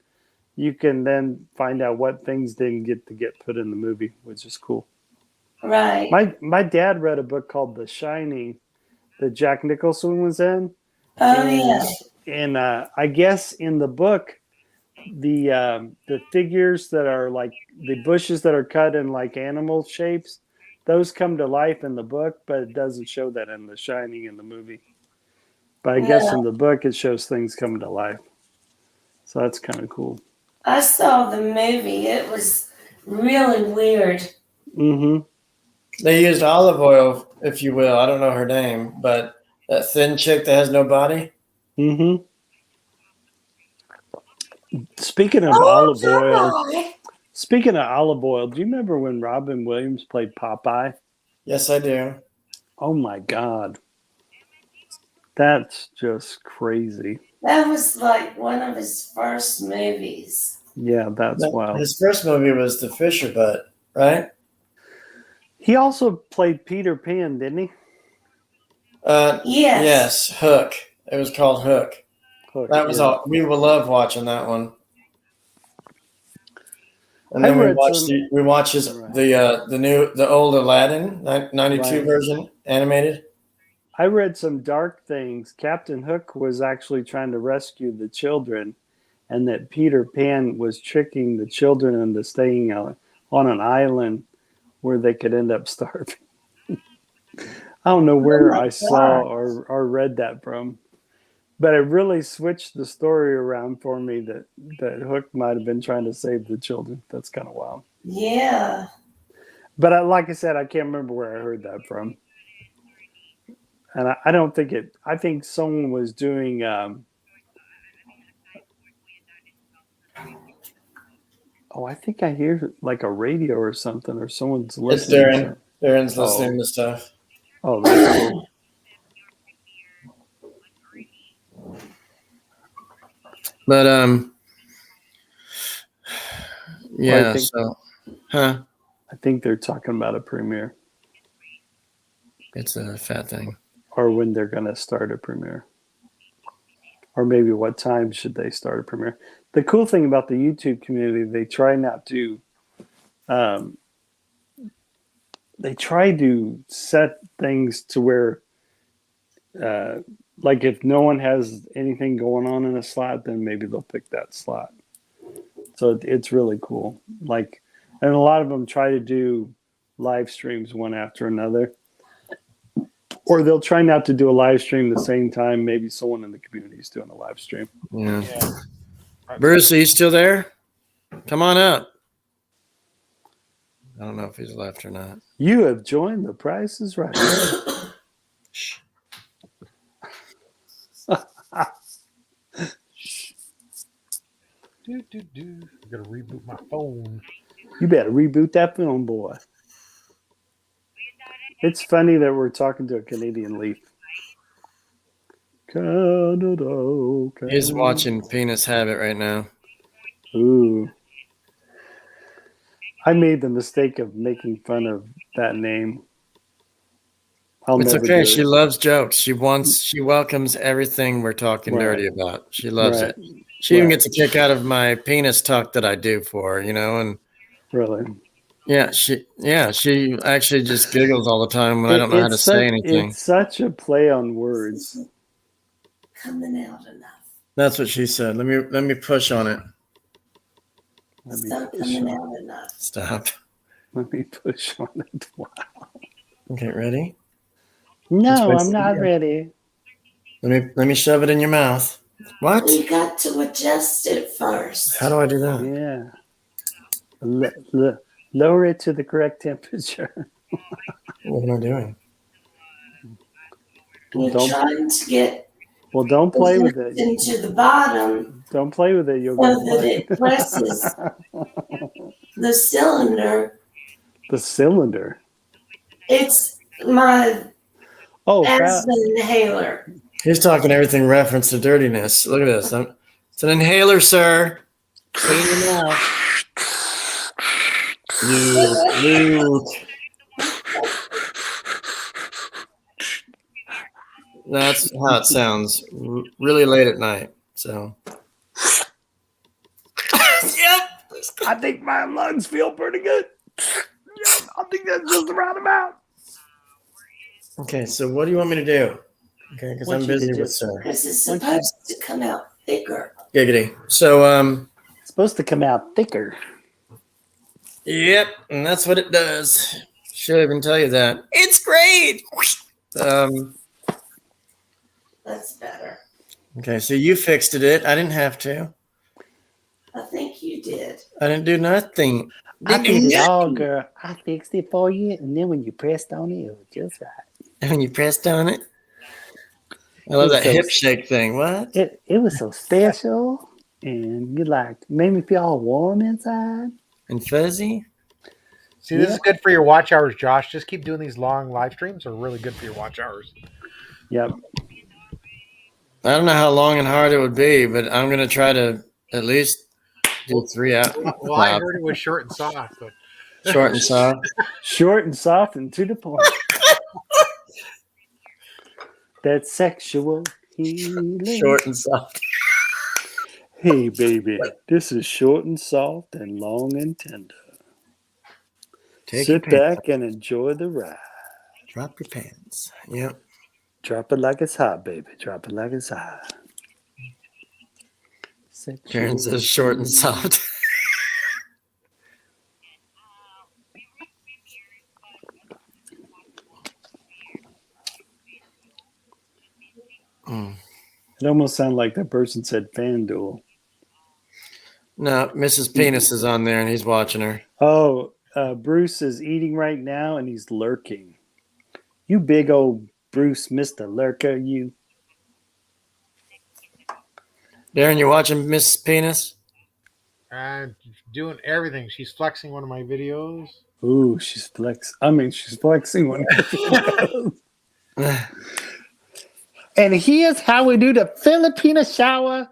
you can then find out what things didn't get put in the movie, which is cool. Right. My dad read a book called The Shining that Jack Nicholson was in. Oh, yeah. And I guess in the book, the figures that are like the bushes that are cut in like animal shapes, those come to life in the book, but it doesn't show that in The Shining in the movie. But I guess in the book, it shows things coming to life. So that's kind of cool. I saw the movie. It was really weird. Mm-hmm. They used olive oil, if you will. I don't know her name, but that thin chick that has no body. Mm-hmm. Speaking of olive oil, do you remember when Robin Williams played Popeye? Yes, I do. Oh my God. That's just crazy. That was like one of his first movies. Yeah, that's wild. His first movie was The Fisher Butt, right? He also played Peter Pan, didn't he? Yes. Hook. It was called Hook. That was all. We will love watching that one. And then we watched the old Aladdin 92 version animated. I read some dark things. Captain Hook was actually trying to rescue the children, and that Peter Pan was tricking the children into staying on an island where they could end up starving. I don't know where I saw or read that from, but it really switched the story around for me that Hook might have been trying to save the children. That's kind of wild. Yeah. But like I said, I can't remember where I heard that from. And I don't think I think someone was doing I think I hear like a radio or something, or someone's listening. It's Darren. Darren's listening to stuff. Oh, that's cool. But I think they're talking about a premiere. It's a fat thing. Or when they're going to start a premiere. Or maybe what time should they start a premiere. The cool thing about the YouTube community, they try to set things to where, like if no one has anything going on in a slot, then maybe they'll pick that slot. So it's really cool. Like, and a lot of them try to do live streams one after another. Or they'll try not to do a live stream the same time. Maybe someone in the community is doing a live stream. Yeah. Bruce, are you still there? Come on up. I don't know if he's left or not. You have joined The Price is Right. I'm gonna reboot my phone. You better reboot that phone, boy. It's funny that we're talking to a Canadian leaf. Canada. He's watching Penis Habit right now. Ooh. I made the mistake of making fun of that name. I'll It's never okay. do She it. loves jokes. She welcomes everything we're talking Right. dirty about. She loves Right. it. She even Right. gets a kick out of my penis talk that I do for her, and Really. she actually just giggles all the time when I don't know how to say anything. It's such a play on words. Coming out enough. That's what she said. Let me push on it. It's not coming out enough. Stop. Let me push on it. Wow. Okay, ready? No, I'm not ready. Let me shove it in your mouth. What? You got to adjust it first. How do I do that? Yeah. Lower it to the correct temperature. What am I doing? You're trying to get don't play with it. Into the bottom. Don't play with it. You'll so that it presses the cylinder. The cylinder. It's my asthma inhaler. He's talking everything reference to dirtiness. Look at this. It's an inhaler, sir. Put it in your mouth. Luke. That's how it sounds. Really late at night. So. Yep. I think my lungs feel pretty good. Yep, I think that's just the right amount. Okay, so what do you want me to do? Okay, because I'm busy with sir. Because it's supposed to come out thicker. Giggity. So, it's supposed to come out thicker. Yep, and that's what it does. Should even tell you that. It's great. That's better. Okay, so you fixed it. I didn't have to. I think you did. I didn't do nothing. I did it all, girl. I fixed it for you, and then when you pressed on it, it was just right. And when you pressed on it? I love that hip shake thing. What? It was so special, and you made me feel all warm inside. And fuzzy? See, this is good for your watch hours, Josh. Just keep doing these long live streams. Are really good for your watch hours. Yep. I don't know how long and hard it would be, but I'm going to try to at least do 3 hours. Well, I heard it was short and soft. But... Short and soft. Short and soft and to the point. That's sexual healing. Short and soft. Hey, baby, this is short and soft and long and tender. Sit back and enjoy the ride. Drop your pants. Yep. Drop it like it's hot, baby. Drop it like it's hot. Karen says short and soft. It almost sounded like that person said FanDuel. No, Mrs. Penis is on there and he's watching her. Oh, Bruce is eating right now and he's lurking. You big old Bruce, Mr. Lurker, you. Darren, you watching Mrs. Penis? Doing everything. She's flexing one of my videos. Ooh, she's flexing one of the videos. And here's how we do the Filipino shower.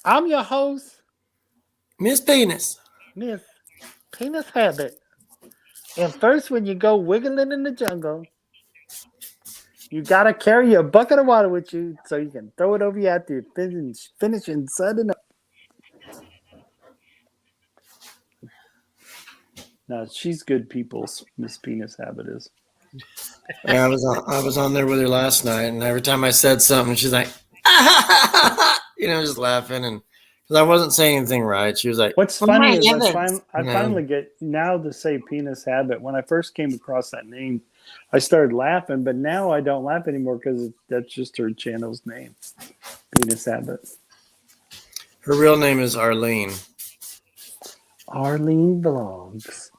I'm your host, Miss Penis. Miss Penis Habit. And first, when you go wiggling in the jungle, you gotta carry a bucket of water with you so you can throw it over you after you finish and sudden up. No, she's good people's Miss Penis Habit is. Yeah, I was on there with her last night, and every time I said something, she's like, just laughing, and because I wasn't saying anything right, she was like, "What's funny is I finally get now to say Penis Habit. When I first came across that name, I started laughing, but now I don't laugh anymore because that's just her channel's name, Penis Habit. Her real name is Arlene. Arlene Vlogs.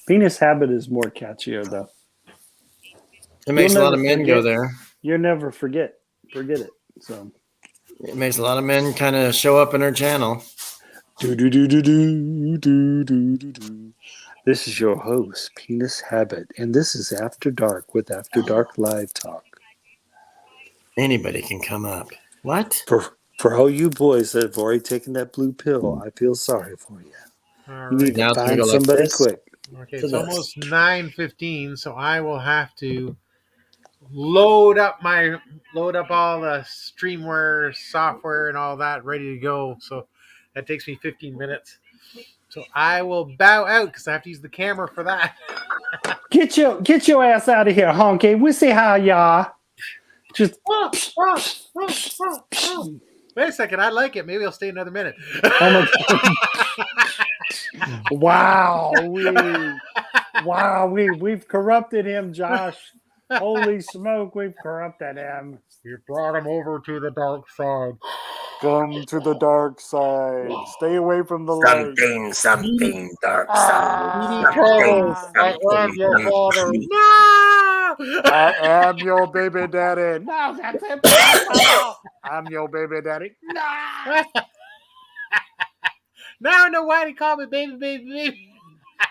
Penis Habit is more catchier though. It makes a lot of men go there. You'll never forget it. So it makes a lot of men kind of show up in her channel. This is your host, Penis Habit, and this is After Dark with After Dark Live Talk. Anybody can come up. What? For all you boys that have already taken that blue pill, I feel sorry for you. All You need right. to Now it's gonna find go like somebody this. quick. Okay, to it's this. almost 9:15, so I will have to load up all the streamware software and all that ready to go. So that takes me 15 minutes. So I will bow out because I have to use the camera for that. Get your ass out of here, honky. We'll see how y'all. Just Wait a second, I like it. Maybe I'll stay another minute. oh my god! We've corrupted him, Josh. Holy smoke, we've corrupted him. You brought him over to the dark side. Come to the dark side. Stay away from the light. Something dark side. I am your father. No! I am your baby daddy. No, that's impossible. I'm your baby daddy. No. Now I know why they call me baby, baby, baby.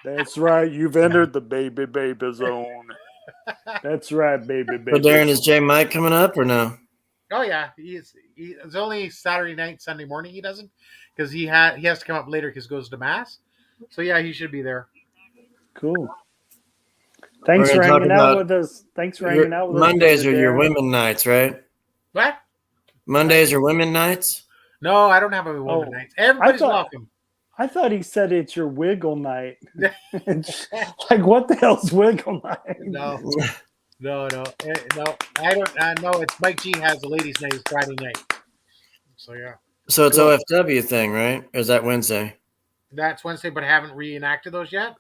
That's right. You've entered the baby zone. That's right, baby. So Darren, is J Mike coming up or no? Oh yeah, it's only Saturday night, Sunday morning he doesn't, because he has to come up later because he goes to mass. So yeah, he should be there. Cool. Thanks for hanging out with us. Thanks for hanging out with us. Mondays are your women nights, right? What? Mondays are women nights? No, I don't have a woman night. Everybody's welcome. I thought he said it's your wiggle night. Like, what the hell's wiggle night? No. I don't know. It's Mike G has the ladies' night Friday night. So yeah. So it's OFW thing, right? Or is that Wednesday? That's Wednesday, but I haven't reenacted those yet.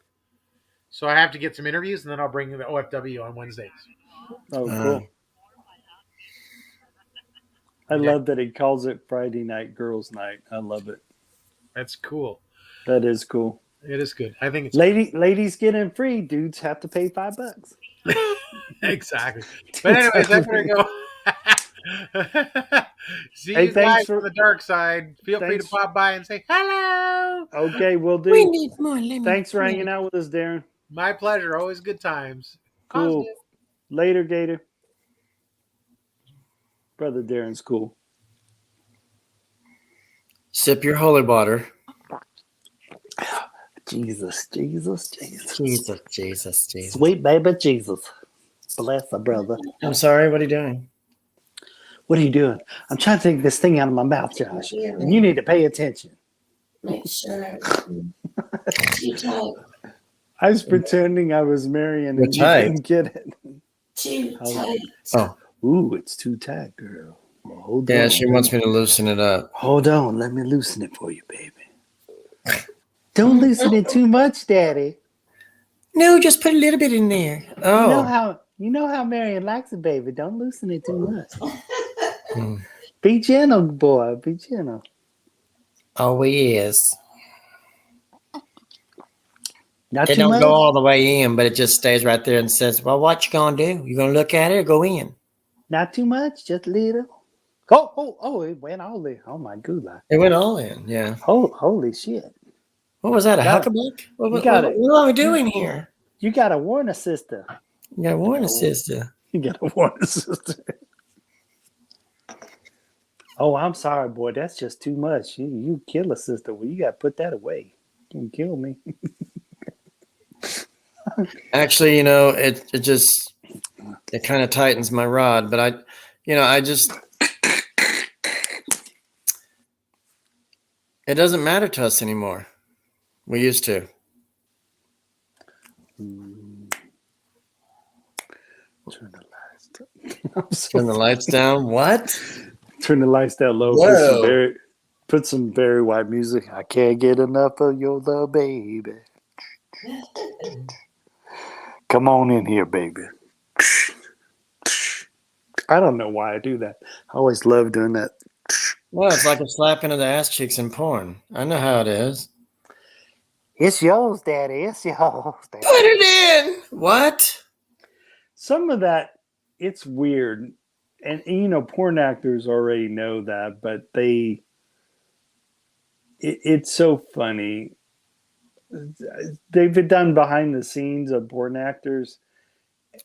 So I have to get some interviews, and then I'll bring the OFW on Wednesdays. Oh, cool. I love that he calls it Friday night girls' night. I love it. That's cool. That is cool. It is good. I think it's ladies get in free. Dudes have to pay $5. Exactly. But anyways, that's where I go. See you guys from the dark side. Feel free to pop by and say hello. Okay, we'll do. We need more lemon. Thanks for hanging out with us, Darren. My pleasure. Always good times. Cool. Positive. Later, Gator. Brother Darren's cool. Sip your holy water. Jesus. Jesus. Sweet baby Jesus. Bless the brother. I'm sorry, what are you doing? What are you doing? I'm trying to take this thing out of my mouth, Josh. And you need to pay attention. Make sure you type. I was pretending I was Marion and you didn't get it. Too tight. Oh. Ooh, it's too tight, girl. Well, hold Yeah, on. she wants me to loosen it up. Hold on. Let me loosen it for you, baby. Don't loosen it too much, Daddy. No, just put a little bit in there. Oh. You know how Marion likes it, baby. Don't loosen it too much. Be gentle, boy. Be gentle. Oh, he is. Not It too don't much. go all the way in, but it just stays right there and says, well, what you gonna do? You gonna look at it or go in? Not too much, just a little. Oh, it went all in. Oh, my goodness. It went all in, yeah. Holy shit. What was that, a huckabuck? What are we doing here? You got to warn a sister. You got to warn a sister. You got to warn a sister. Oh, I'm sorry, boy. That's just too much. You kill a sister. Well, you got to put that away. You can kill me. Actually, it kind of tightens my rod, but it doesn't matter to us anymore. We used to. Turn the lights down. Turn the lights down. What? Turn the lights down low. Put some Barry White music. I can't get enough of your love, baby. Come on in here, baby. I don't know why I do that. I always love doing that. Well, it's like a slap into the ass cheeks in porn. I know how it is. It's yours, Daddy. It's yours, Daddy. Put it in. What? Some of that, it's weird. And, porn actors already know that, but it's so funny. They've done behind the scenes of porn actors.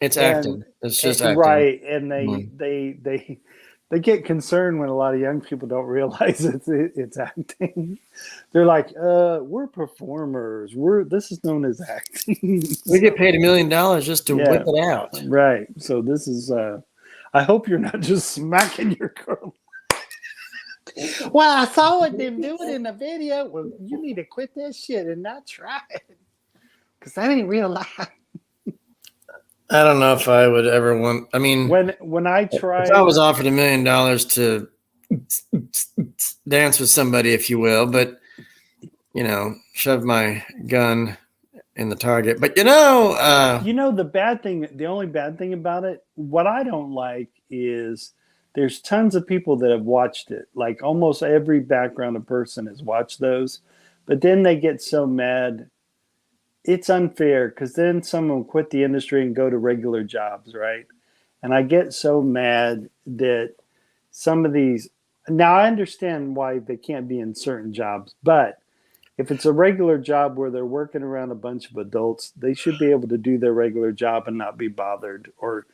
It's acting. It's just acting. Right. And they they get concerned when a lot of young people don't realize it's acting. They're like, we're performers. This is known as acting. We get paid $1 million just to Yeah. whip it out. Right. So this is I hope you're not just smacking your girl. Well, I saw what them doing in the video. Well, you need to quit that shit and not try it. Because that ain't real life. I don't know if I would ever want. I mean, When I tried, if I was offered $1 million to dance with somebody, if you will, but shove my gun in the target. But the only bad thing about it, what I don't like is there's tons of people that have watched it. Like almost every background person has watched those, but then they get so mad. It's unfair because then someone will quit the industry and go to regular jobs, right? And I get so mad that some of these. Now I understand why they can't be in certain jobs, but if it's a regular job where they're working around a bunch of adults, they should be able to do their regular job and not be bothered. Or,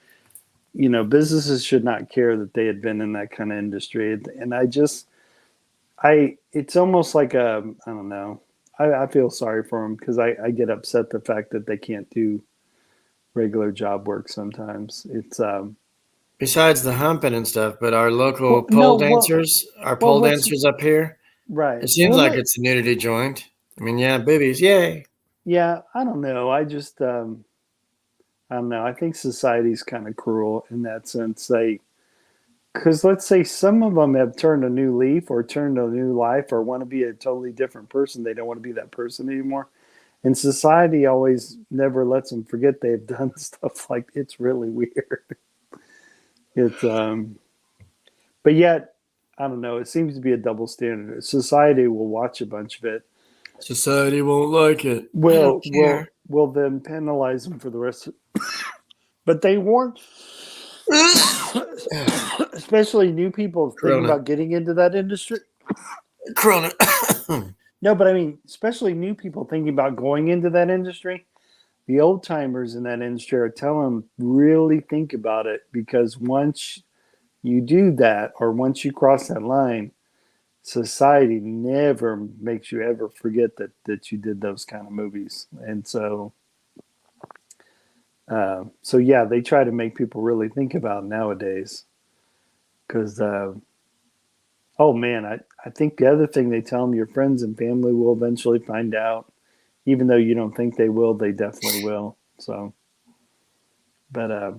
businesses should not care that they had been in that kind of industry. And it's almost like I don't know. I feel sorry for them because I get upset the fact that they can't do regular job work sometimes. It's besides the humping and stuff, but our local pole dancers up here, right. It seems like it's a nudity joint. I mean, yeah, boobies, yay. Yeah, I don't know. I just I don't know. I think society's kind of cruel in that sense. Because let's say some of them have turned a new leaf or turned a new life or want to be a totally different person. They don't want to be that person anymore. And society always never lets them forget they've done stuff like it's really weird. It's but yet, I don't know. It seems to be a double standard. Society will watch a bunch of it. Society won't like it. Will then penalize them for the rest of but they won't. Especially new people thinking about getting into that industry. Corona. No, but I mean, especially new people thinking about going into that industry. The old timers in that industry are telling them really think about it because once you do that or once you cross that line, society never makes you ever forget that you did those kind of movies. And so yeah, they try to make people really think about it nowadays. Because, oh man, I think the other thing they tell them, your friends and family will eventually find out. Even though you don't think they will, they definitely will. So, but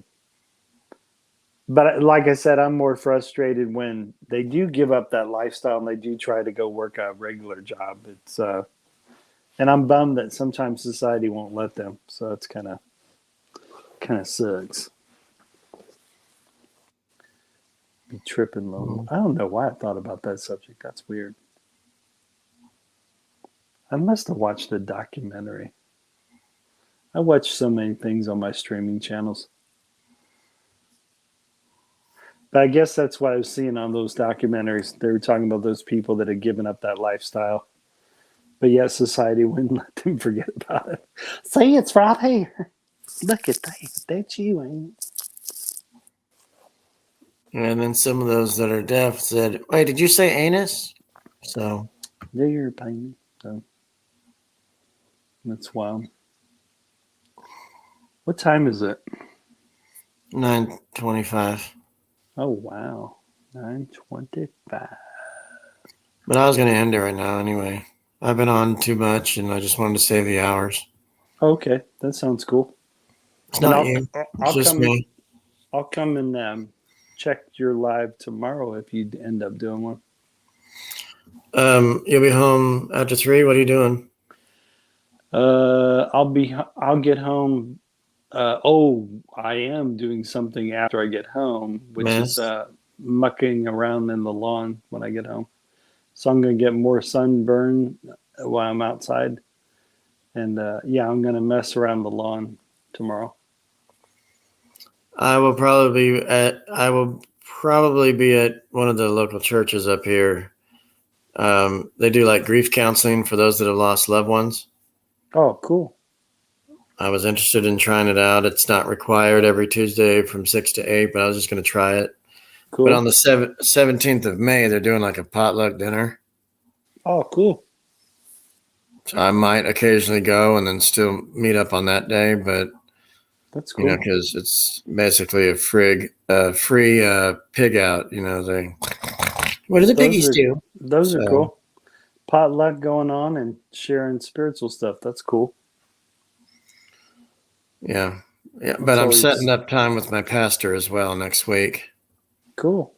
like I said, I'm more frustrated when they do give up that lifestyle and they do try to go work a regular job. It's, and I'm bummed that sometimes society won't let them. So it's kind of sucks. Be tripping low. I don't know why I thought about that subject. That's weird. I must have watched a documentary. I watch so many things on my streaming channels. But I guess that's what I was seeing on those documentaries. They were talking about those people that had given up that lifestyle. But yet society wouldn't let them forget about it. See, it's right here. Look at that. That's you, ain't it? And then some of those that are deaf said, wait, did you say anus? So. Yeah, you're a pain. So. That's wild. What time is it? 9:25. Oh, wow. 9:25. But I was going to end it right now anyway. I've been on too much, and I just wanted to save the hours. Okay, that sounds cool. It's not you. It's just me. I'll come and check your live tomorrow if you end up doing one. You'll be home after 3. What are you doing? I'll get home. I am doing something after I get home, which is mucking around in the lawn when I get home. So I'm going to get more sunburn while I'm outside. And I'm going to mess around the lawn tomorrow. I will probably be at one of the local churches up here. They do like grief counseling for those that have lost loved ones. Oh, cool. I was interested in trying it out. It's not required every Tuesday from 6 to 8, but I was just going to try it. Cool. But on the 17th of May, they're doing like a potluck dinner. Oh, cool. So I might occasionally go and then still meet up on that day, but That's you cool. know, because it's basically a free pig out. You know, they what do the piggies do? Those are So, cool. Potluck going on and sharing spiritual stuff. That's cool. yeah, but That's I'm always setting up time with my pastor as well next week. cool.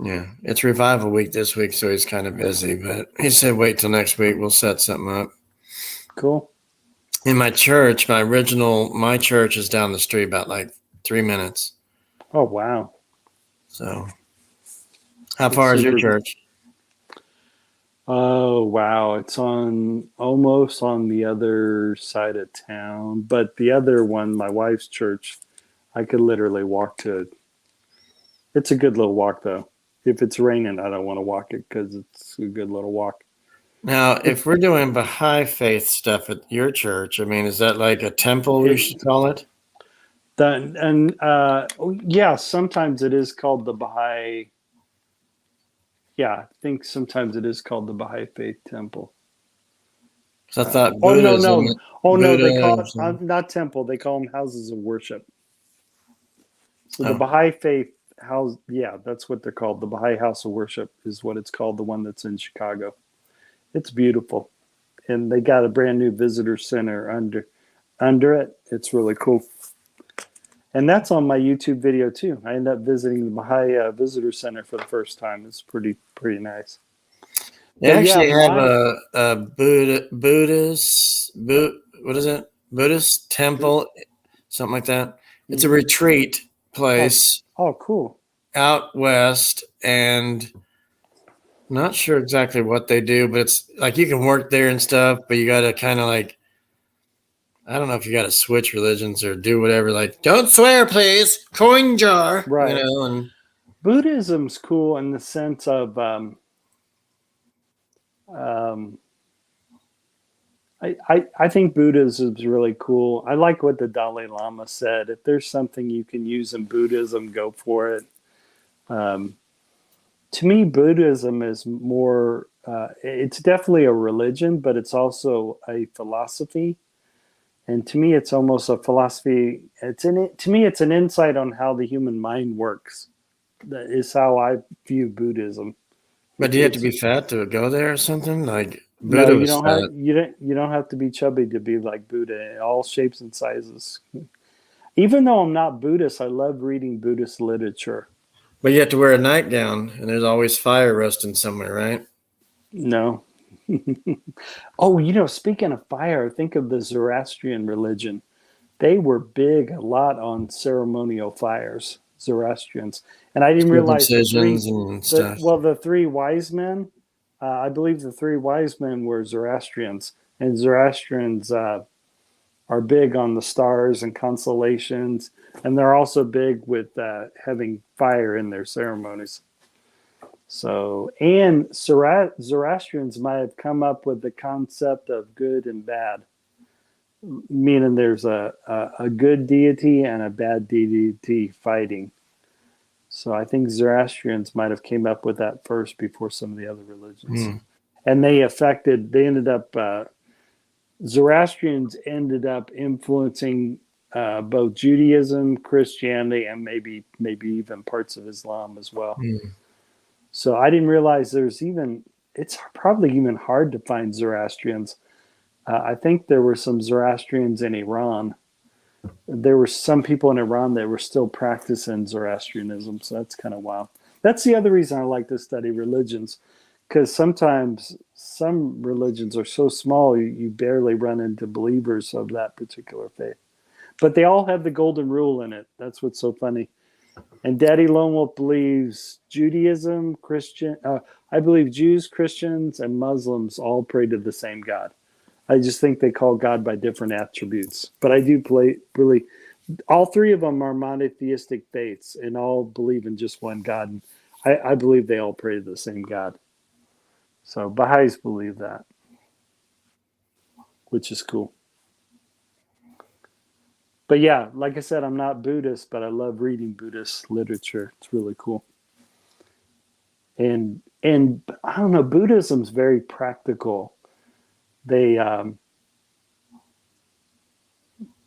Yeah, it's revival week this week, so he's kind of busy. But he said wait till next week. We'll set something up. Cool. In my church, my church is down the street about like 3 minutes. Oh, wow. So, how That's far is your super. church? Oh, wow. It's almost on the other side of town. But the other one, my wife's church, I could literally walk to it. It's a good little walk, though. If it's raining, I don't want to walk it because it's a good little walk. Now, if we're doing Baha'i faith stuff at your church, I mean, is that like a temple we should call it? Yeah, sometimes it is called the Baha'i. Yeah, I think sometimes it is called the Baha'i Faith Temple. 'Cause I thought Oh, no. Buddhism. Oh, no, they call it Buddhism. not temple. They call them houses of worship. So the Oh. Baha'i Faith house, yeah, that's what they're called. The Baha'i House of Worship is what it's called, the one that's in Chicago. It's beautiful. And they got a brand new visitor center under it. It's really cool. And that's on my YouTube video too. I ended up visiting the Baha'i Visitor Center for the first time. It's pretty nice. They But actually yeah, have a Buddhist temple, something like that. It's a retreat place Oh, cool. out west, and not sure exactly what they do, but it's like you can work there and stuff, but you got to kind of like, I don't know if you got to switch religions or do whatever. Like, don't swear, please. Coin jar, Right. you know. And Buddhism's cool in the sense of I think Buddhism's really cool. I like what the Dalai Lama said. If there's something you can use in Buddhism, go for it. To me, Buddhism is more. It's definitely a religion, but it's also a philosophy. And to me, it's almost a philosophy. To me, it's an insight on how the human mind works. That is how I view Buddhism. but do you have to be fat to go there or something? Like No, Buddha you was don't fat. have you don't have to be chubby to be like Buddha. All shapes and sizes. Even though I'm not Buddhist, I love reading Buddhist literature. But you have to wear a nightgown, and there's always fire roasting somewhere, right? No. Oh, speaking of fire, think of the Zoroastrian religion. They were big a lot on ceremonial fires, Zoroastrians. And I didn't realize Circumcisions and stuff. the three wise men, I believe the three wise men were Zoroastrians. And Zoroastrians are big on the stars and constellations. And they're also big with having fire in their ceremonies. So, and Zoroastrians might have come up with the concept of good and bad, meaning there's a good deity and a bad deity fighting. So I think Zoroastrians might have came up with that first before some of the other religions. And Zoroastrians ended up influencing both Judaism, Christianity, and maybe even parts of Islam as well. So I didn't realize it's probably even hard to find Zoroastrians. I think there were some Zoroastrians in Iran. There were some people in Iran that were still practicing Zoroastrianism. So that's kind of wild. That's the other reason I like to study religions, because sometimes some religions are so small, you barely run into believers of that particular faith. But they all have the golden rule in it. That's what's so funny. And Daddy Lone Wolf believes Judaism, I believe Jews, Christians, and Muslims all pray to the same God. I just think they call God by different attributes. But I do really, all three of them are monotheistic faiths and all believe in just one God. And I believe they all pray to the same God. So Baha'is believe that, which is cool. But yeah, like I said, I'm not Buddhist, but I love reading Buddhist literature. It's really cool. and I don't know, Buddhism's very practical. They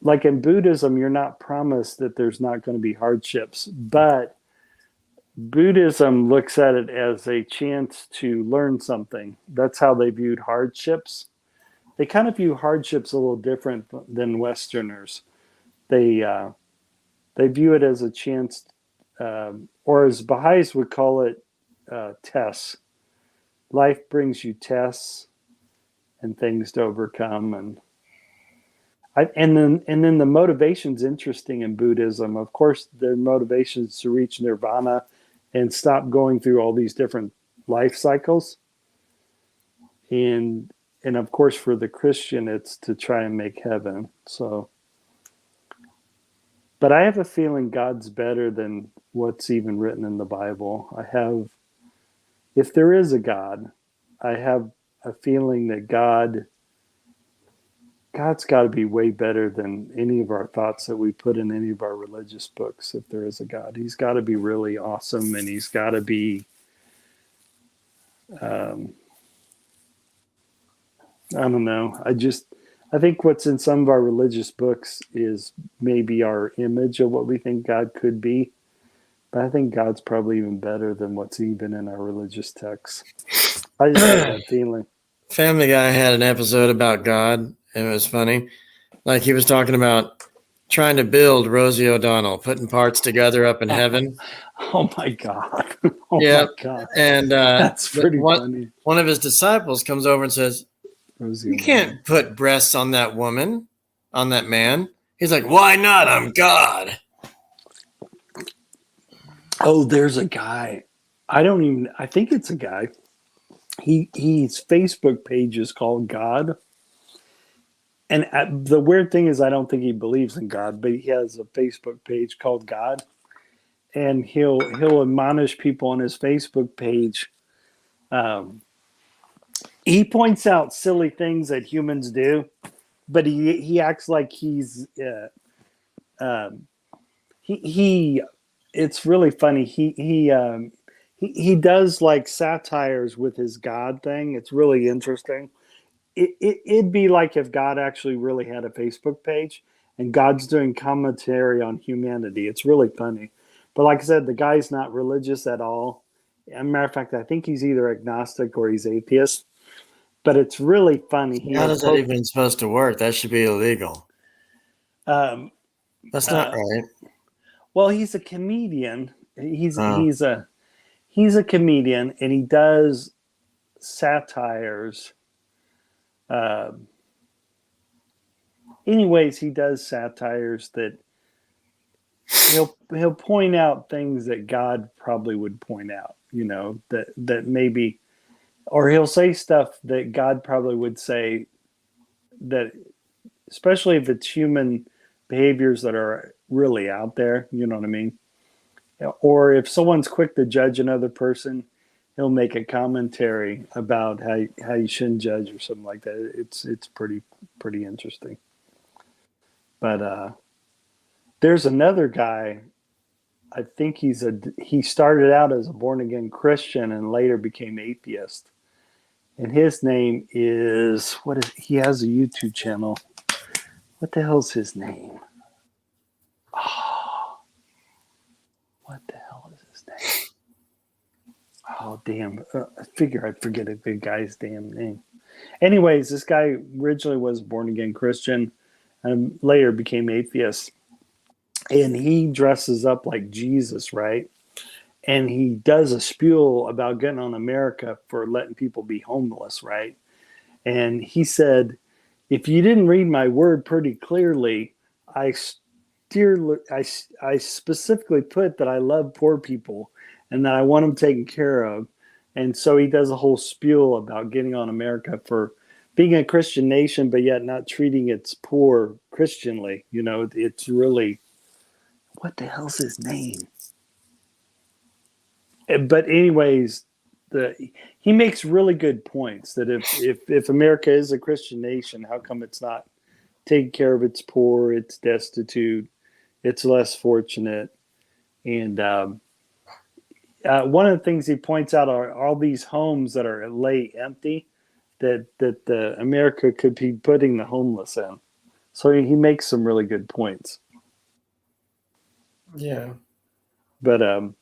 like in Buddhism, you're not promised that there's not going to be hardships, but Buddhism looks at it as a chance to learn something. That's how they viewed hardships. They kind of view hardships a little different than Westerners. They view it as a chance, or as Baha'is would call it, tests. Life brings you tests and things to overcome, and then the motivation's interesting in Buddhism. Of course, their motivation is to reach nirvana and stop going through all these different life cycles. And of course, for the Christian, it's to try and make heaven. So, but I have a feeling God's better than what's even written in the Bible. If there is a God, I have a feeling that God's got to be way better than any of our thoughts that we put in any of our religious books. If there is a God, he's got to be really awesome, and he's got to be, I don't know. I think what's in some of our religious books is maybe our image of what we think God could be. But I think God's probably even better than what's even in our religious texts. I just have that feeling. Family Guy had an episode about God, and it was funny. Like he was talking about trying to build Rosie O'Donnell, putting parts together up in heaven. Oh my God. Oh Yeah. my God. And That's pretty funny. One of his disciples comes over and says, Rosie "You O'Donnell. can't put breasts on that woman, on that man." He's like, "Why not? I'm God." Oh, there's a guy. I think it's a guy. His Facebook page is called God. And the weird thing is I don't think he believes in God, but he has a Facebook page called God. And he'll admonish people on his Facebook page. He points out silly things that humans do, but he acts like he's he it's really funny. He does like satires with his God thing. It's really interesting. It'd be like if God actually really had a Facebook page and God's doing commentary on humanity. It's really funny. But like I said, the guy's not religious at all. As a matter of fact, I think he's either agnostic or he's atheist. But it's really funny. How is that even supposed to work? That should be illegal. That's not right. Well, he's a comedian. He's a comedian, and he does satires. Anyways, he does satires that he'll point out things that God probably would point out. You know, that maybe, or he'll say stuff that God probably would say, that especially if it's human behaviors that are really out there. You know what I mean? Or if someone's quick to judge another person, he'll make a commentary about how you shouldn't judge or something like that. It's pretty interesting. But there's another guy. I think he started out as a born again Christian and later became atheist. And his name is he has a YouTube channel. What the hell's his name? Oh, what the hell is his name? Oh, damn. I figure I'd forget the guy's damn name. Anyways, this guy originally was born again Christian and later became atheist. And he dresses up like Jesus, right? And he does a spiel about getting on America for letting people be homeless, right? And he said, if you didn't read my word pretty clearly, I specifically put that I love poor people and that I want them taken care of. And so he does a whole spiel about getting on America for being a Christian nation, but yet not treating its poor Christianly. You know, it's really, what the hell's his name? But anyways, he makes really good points that if America is a Christian nation, how come it's not taking care of its poor, its destitute, it's less fortunate, and one of the things he points out are all these homes that are lay empty that America could be putting the homeless in. So he makes some really good points. Yeah. But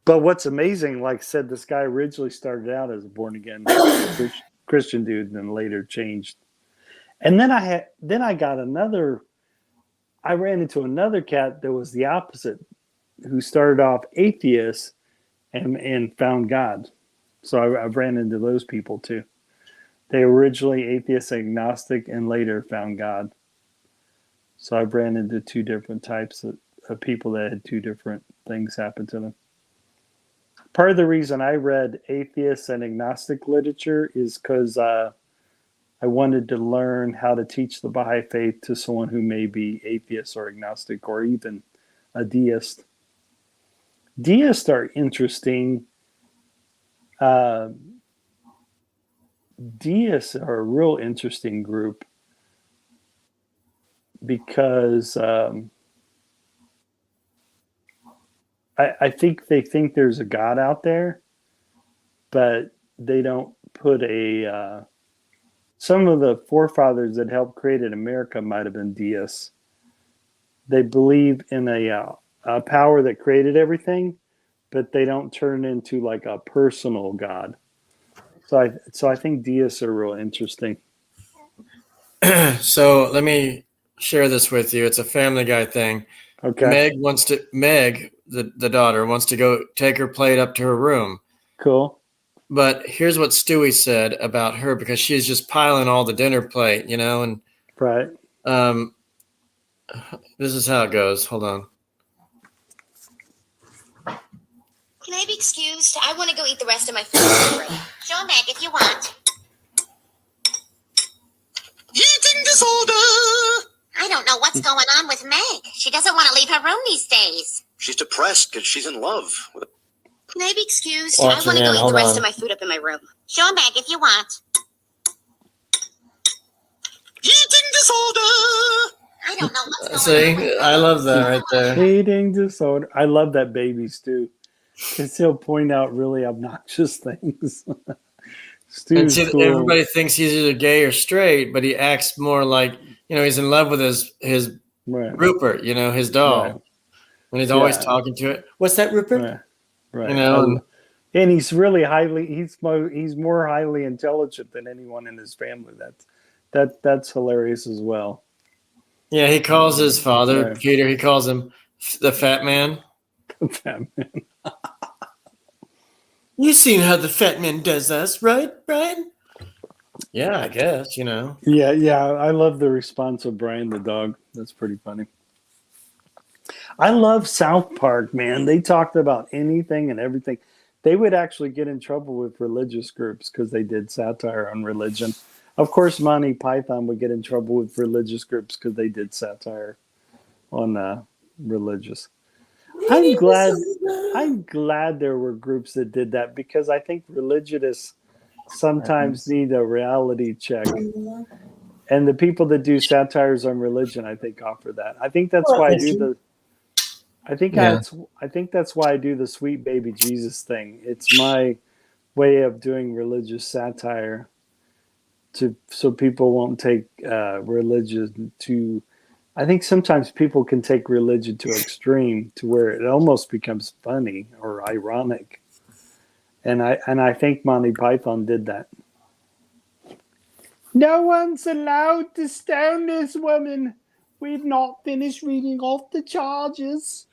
what's amazing, like I said, this guy originally started out as a born again Christian dude, and then later changed. And then I ran into another cat that was the opposite, who started off atheist and found God. So I ran into those people too. They were originally atheist, agnostic, and later found God. So I ran into two different types of people that had two different things happen to them. Part of the reason I read atheist and agnostic literature is because I wanted to learn how to teach the Baha'i faith to someone who may be atheist or agnostic or even a deist. Deists are interesting. Deists are a real interesting group because I think they think there's a God out there, but they don't put some of the forefathers that helped create America might have been deists. They believe in a power that created everything, but they don't turn into like a personal God. So I think deists are real interesting. So let me share this with you. It's a Family Guy thing. Okay. Meg, the daughter, wants to go take her plate up to her room. Cool. But here's what Stewie said about her, because she's just piling all the dinner plate, and right. This is how it goes. Hold on. Can I be excused? I want to go eat the rest of my food. Show Meg if you want. Eating disorder! I don't know what's going on with Meg. She doesn't want to leave her room these days. She's depressed because she's in love. Can I be excused? I want to go eat the rest of my food up in my room. Show Meg if you want. Eating disorder! I don't know what's going on. See, I love that right there. Eating disorder. I love that baby Stu, because he'll point out really obnoxious things. Stu's cool. Everybody thinks he's either gay or straight, but he acts more like, he's in love with his right. Rupert, his doll. Right. And he's always talking to it. What's that, Rupert? Right. And he's really he's more highly intelligent than anyone in his family. That's hilarious as well. Yeah, he calls his father, Peter, he calls him the fat man. The fat man. You seen how the fat man does us, right, Brian? Yeah, I guess, Yeah. I love the response of Brian the dog. That's pretty funny. I love South Park, man. They talked about anything and everything. They would actually get in trouble with religious groups because they did satire on religion. Of course, Monty Python would get in trouble with religious groups because they did satire on religious. I'm glad there were groups that did that, because I think religionists sometimes need a reality check. And the people that do satires on religion, I think, offer that. I think that's why I think that's why I do the Sweet Baby Jesus thing. It's my way of doing religious satire, so people won't take religion to. I think sometimes people can take religion to extreme, to where it almost becomes funny or ironic. And I think Monty Python did that. No one's allowed to stone this woman. We've not finished reading off the charges.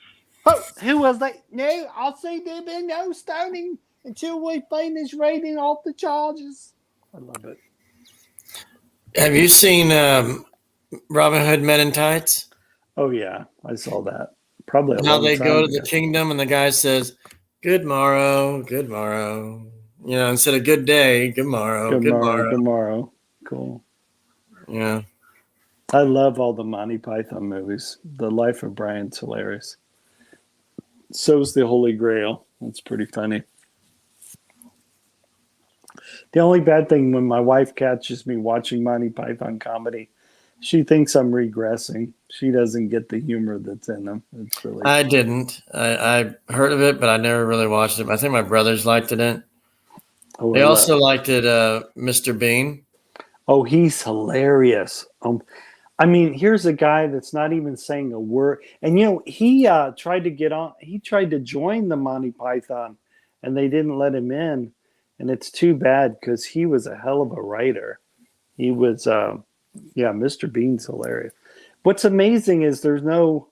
Oh, who was that? No, I'll say there be no stoning until we finish reading off the charges. I love it. Have you seen Robin Hood Men in Tights? Oh yeah, I saw that. Probably how they go to the kingdom and the guy says, "Good morrow, good morrow." Instead of "good day," "good morrow, good morrow." Good morrow. Cool. Yeah. I love all the Monty Python movies. The Life of Brian's hilarious. So's the Holy Grail. That's pretty funny. The only bad thing when my wife catches me watching Monty Python comedy She thinks I'm regressing. She doesn't get the humor that's in them. It's really. I didn't. I heard of it, but I never really watched it. I think my brothers liked it. Oh, They also liked it, Mr. Bean. Oh, he's hilarious. I mean, here's a guy that's not even saying a word. And he tried to get on. He tried to join the Monty Python, and they didn't let him in. And it's too bad because he was a hell of a writer. He was, Mr. Bean's hilarious. What's amazing is there's no.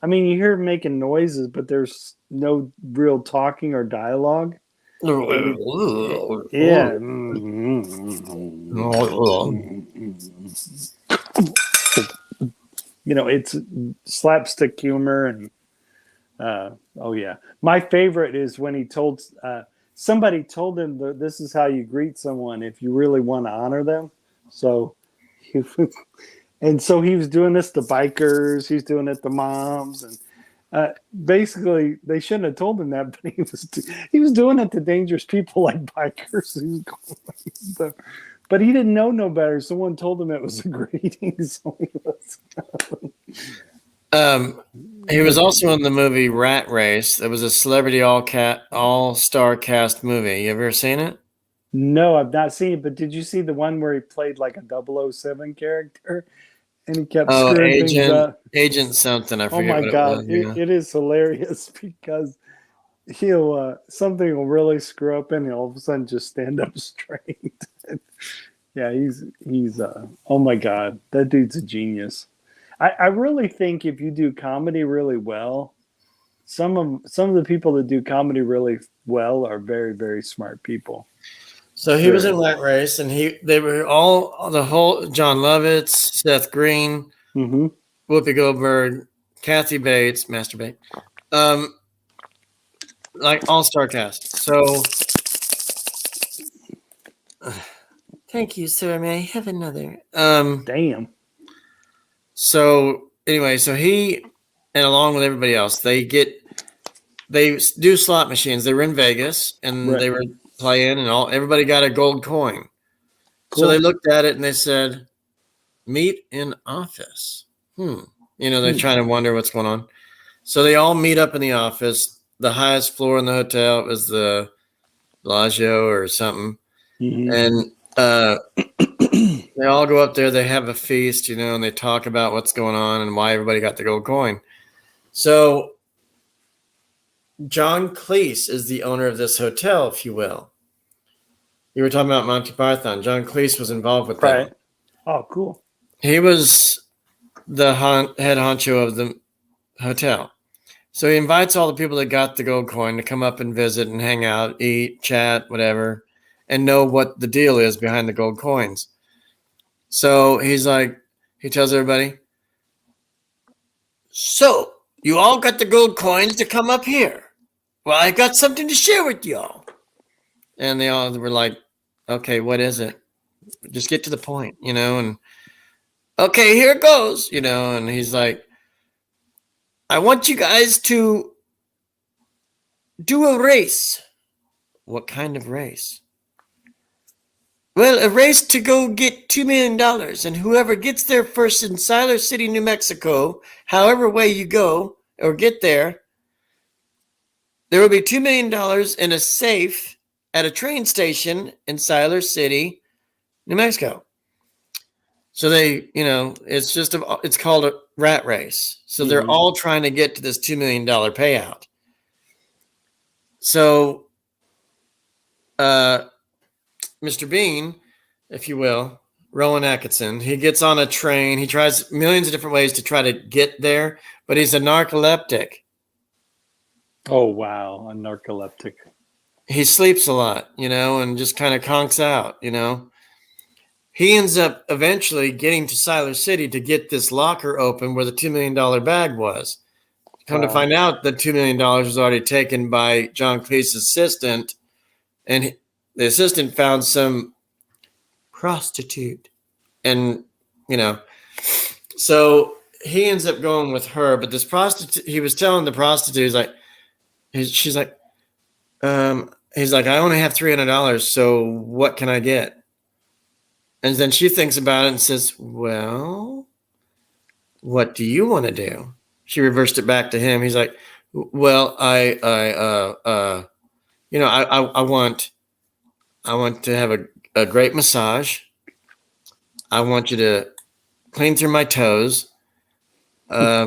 I mean, you hear him making noises, but there's no real talking or dialogue. Yeah. It's slapstick humor and my favorite is when he told somebody told him that this is how you greet someone if you really want to honor them. So he was doing this to bikers, he's doing it to moms, and basically they shouldn't have told him that, but he was doing it to dangerous people like bikers. But he didn't know no better. Someone told him it was a greeting, so he was. He was also in the movie Rat Race. It was a celebrity all-star cast movie. You ever seen it? No, I've not seen it. But did you see the one where he played like a 007 character, and he kept screwing things up? Agent something. I forget. Oh my what God, it was. it is hilarious because he'll something will really screw up, and he'll all of a sudden just stand up straight. Yeah, he's oh my God, that dude's a genius. I really think if you do comedy really well, some of the people that do comedy really well are very, very smart people. So he was in Rat Race, and they were all the whole John Lovitz, Seth Green, Whoopi Goldberg, Kathy Bates, Master Bates, like all-star cast. So. Thank you, sir. May I have another? Damn. So anyway, so he, and along with everybody else, they do slot machines. They were in Vegas, and they were playing, and everybody got a gold coin. Cool. So they looked at it and they said, "Meet in office." They're trying to wonder what's going on. So they all meet up in the office. The highest floor in the hotel was the Bellagio or something, and. They all go up there, they have a feast, and they talk about what's going on and why everybody got the gold coin. So John Cleese is the owner of this hotel, if you will. You were talking about Monty Python. John Cleese was involved with that. Right. Oh, cool. He was the head honcho of the hotel. So he invites all the people that got the gold coin to come up and visit and hang out, eat, chat, whatever, and know what the deal is behind the gold coins. So he tells everybody, "So you all got the gold coins to come up here. Well, I got something to share with y'all." And they all were like, "Okay, what is it? Just get to the point, and okay, here it goes, and he's like, "I want you guys to do a race." "What kind of race?" "Well, a race to go get $2 million, and whoever gets there first in Siler City, New Mexico, however way you go or get there, there will be $2 million in a safe at a train station in Siler City, New Mexico." So it's called a rat race. So they're all trying to get to this $2 million payout. So, Mr. Bean, if you will, Rowan Atkinson, he gets on a train. He tries millions of different ways to try to get there, but he's a narcoleptic. Oh, wow. A narcoleptic. He sleeps a lot, and just kind of conks out, He ends up eventually getting to Siler City to get this locker open where the $2 million bag was. Come to find out, the $2 million was already taken by John Cleese's assistant, and the assistant found some prostitute, and so he ends up going with her. But this prostitute, he was telling the prostitute, he's like, "I only have $300, so what can I get?" And then she thinks about it and says, "Well, what do you want to do? She reversed it back to him. He's like, well, I want to have a great massage. I want you to clean through my toes. No,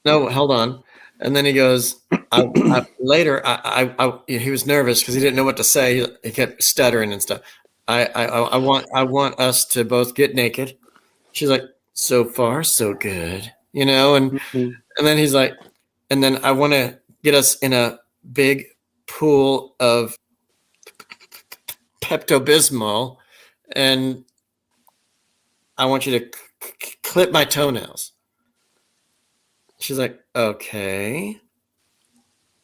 hold on. And then he goes, he was nervous because he didn't know what to say. He kept stuttering and stuff. I want us to both get naked. She's like, so far, so good, and then he's like, and then I want to get us in a big pool of Pepto-Bismol, and I want you to clip my toenails. She's like, okay.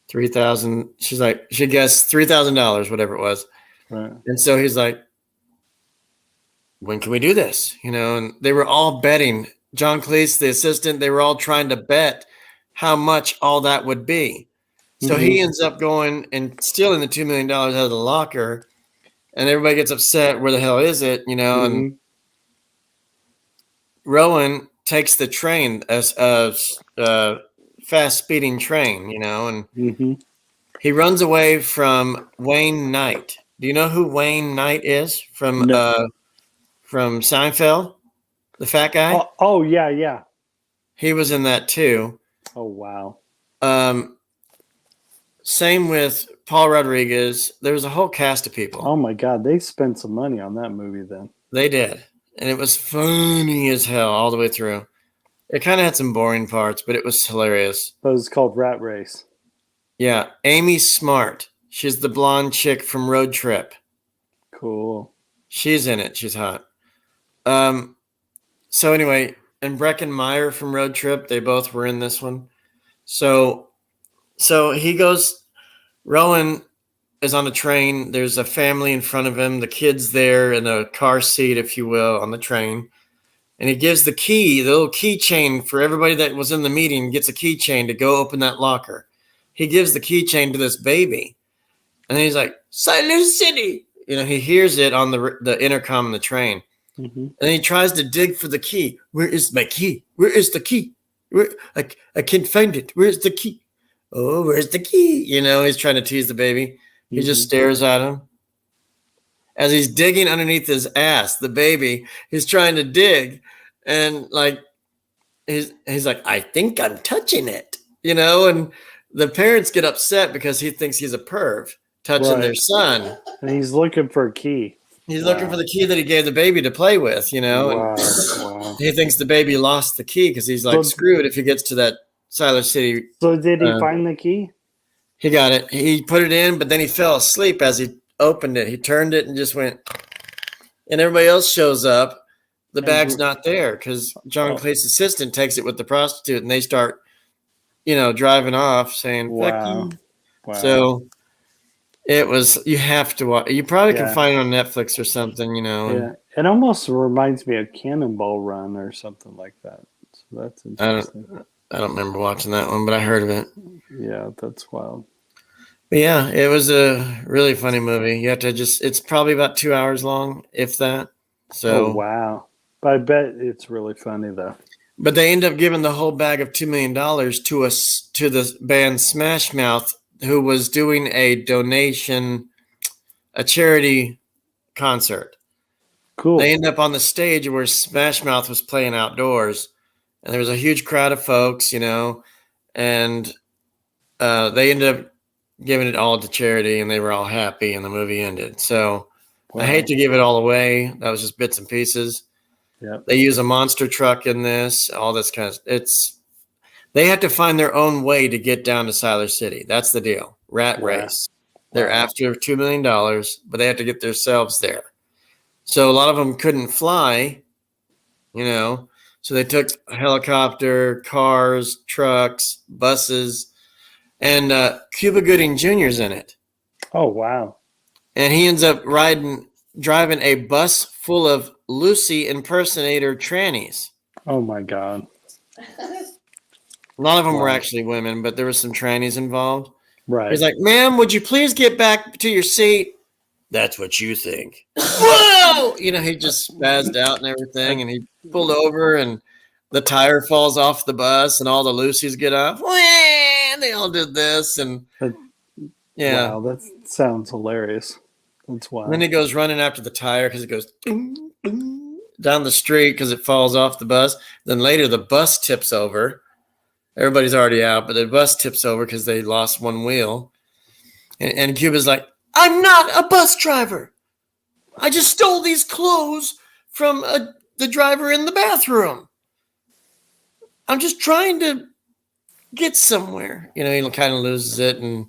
3,000. She's like, she guessed $3,000, whatever it was. Right. And so he's like, when can we do this? And they were all betting. John Cleese, the assistant, they were all trying to bet how much all that would be. So he ends up going and stealing the $2 million out of the locker, and everybody gets upset. Where the hell is it? And Rowan takes the train, as a fast speeding train, and he runs away from Wayne Knight. Do you know who Wayne Knight is from Seinfeld? The fat guy? Oh yeah. He was in that too. Oh wow. Same with Paul Rodriguez. There was a whole cast of people. Oh my God, they spent some money on that movie then. They did. And it was funny as hell all the way through. It kind of had some boring parts, but it was hilarious. But it was called Rat Race. Yeah. Amy Smart. She's the blonde chick from Road Trip. Cool. She's in it. She's hot. So anyway, and Breckin Meyer from Road Trip, they both were in this one. So he goes, Rowan is on the train. There's a family in front of him. The kid's there in a car seat, if you will, on the train. And he gives the key, the little keychain for everybody that was in the meeting, gets a keychain to go open that locker. He gives the keychain to this baby. And then he's like, Siler City. He hears it on the intercom in the train. And he tries to dig for the key. Where is my key? Where is the key? I can't find it. Where's the key? Oh, where's the key? He's trying to tease the baby. He just stares at him. As he's digging underneath his ass, the baby, he's trying to dig. And he's like, I think I'm touching it. And the parents get upset because he thinks he's a perv touching their son. And he's looking for a key. He's looking for the key that he gave the baby to play with, Wow. He thinks the baby lost the key because he's like, screwed if he gets to that Siler City. So did he find the key? He got it. He put it in, but then he fell asleep as he opened it. He turned it and just went. And everybody else shows up. The bag's not there because John Cleese's assistant takes it with the prostitute, and they start, driving off saying, fuck you. Wow. So it was, you have to watch. You probably can find it on Netflix or something, Yeah. It almost reminds me of Cannonball Run or something like that. So that's interesting. I don't remember watching that one, but I heard of it. Yeah, that's wild. But yeah, it was a really funny movie. You have to it's probably about 2 hours long, if that. So wow. But I bet it's really funny though. But they end up giving the whole bag of $2 million to the band Smash Mouth, who was doing a charity concert. Cool. They end up on the stage where Smash Mouth was playing outdoors, and there was a huge crowd of folks, and they ended up giving it all to charity, and they were all happy, and the movie ended. So I hate to give it all away. That was just bits and pieces. Yeah. They use a monster truck in this, all this kind of. They had to find their own way to get down to Siler City. That's the deal. Rat race. They're after $2 million, but they had to get themselves there. So a lot of them couldn't fly, so they took a helicopter, cars, trucks, buses, and Cuba Gooding Jr.'s in it. Oh, wow. And he ends up driving a bus full of Lucy impersonator trannies. Oh, my God. A lot of them were actually women, but there were some trannies involved. Right. He's like, ma'am, would you please get back to your seat? That's what you think. Whoa! He just spazzed out and everything, and he pulled over, and the tire falls off the bus and all the Lucy's get up. Wah! They all did this and yeah. Wow, that sounds hilarious. That's wild. And then he goes running after the tire because it goes ding, ding, down the street because it falls off the bus. Then later the bus tips over. Everybody's already out, but the bus tips over because they lost one wheel. And Cuba's like, I'm not a bus driver. I just stole these clothes from the driver in the bathroom. I'm just trying to get somewhere. You know, he kind of loses it and,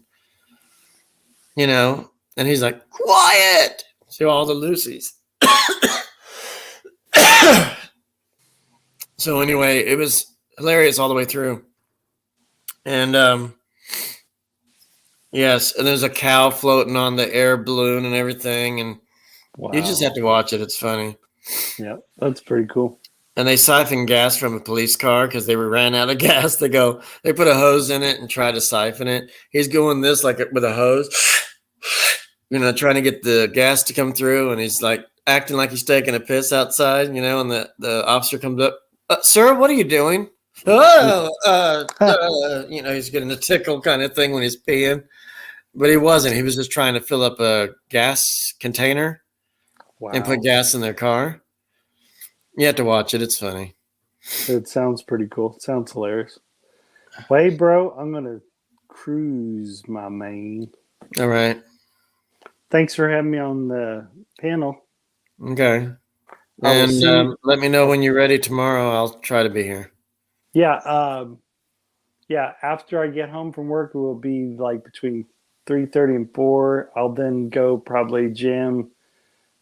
you know, and he's like, quiet to all the Lucys. So anyway, it was hilarious all the way through. And yes, and there's a cow floating on the air balloon and everything. And you just have to watch it. It's funny. Yeah, that's pretty cool. And they siphon gas from a police car because they ran out of gas. They put a hose in it and try to siphon it. He's going this like with a hose, you know, trying to get the gas to come through. And he's like acting like he's taking a piss outside, you know, and the officer comes up, sir, what are you doing? Oh, you know, he's getting a tickle kind of thing when he's peeing. But he wasn't. He was just trying to fill up a gas container and put gas in their car. You have to watch it. It's funny. It sounds pretty cool. It sounds hilarious. Well, hey, bro, I'm going to cruise, my man. All right. Thanks for having me on the panel. Okay. And let me know when you're ready tomorrow. I'll try to be here. Yeah. After I get home from work, it will be like between 3:30 and 4. I'll then go probably gym.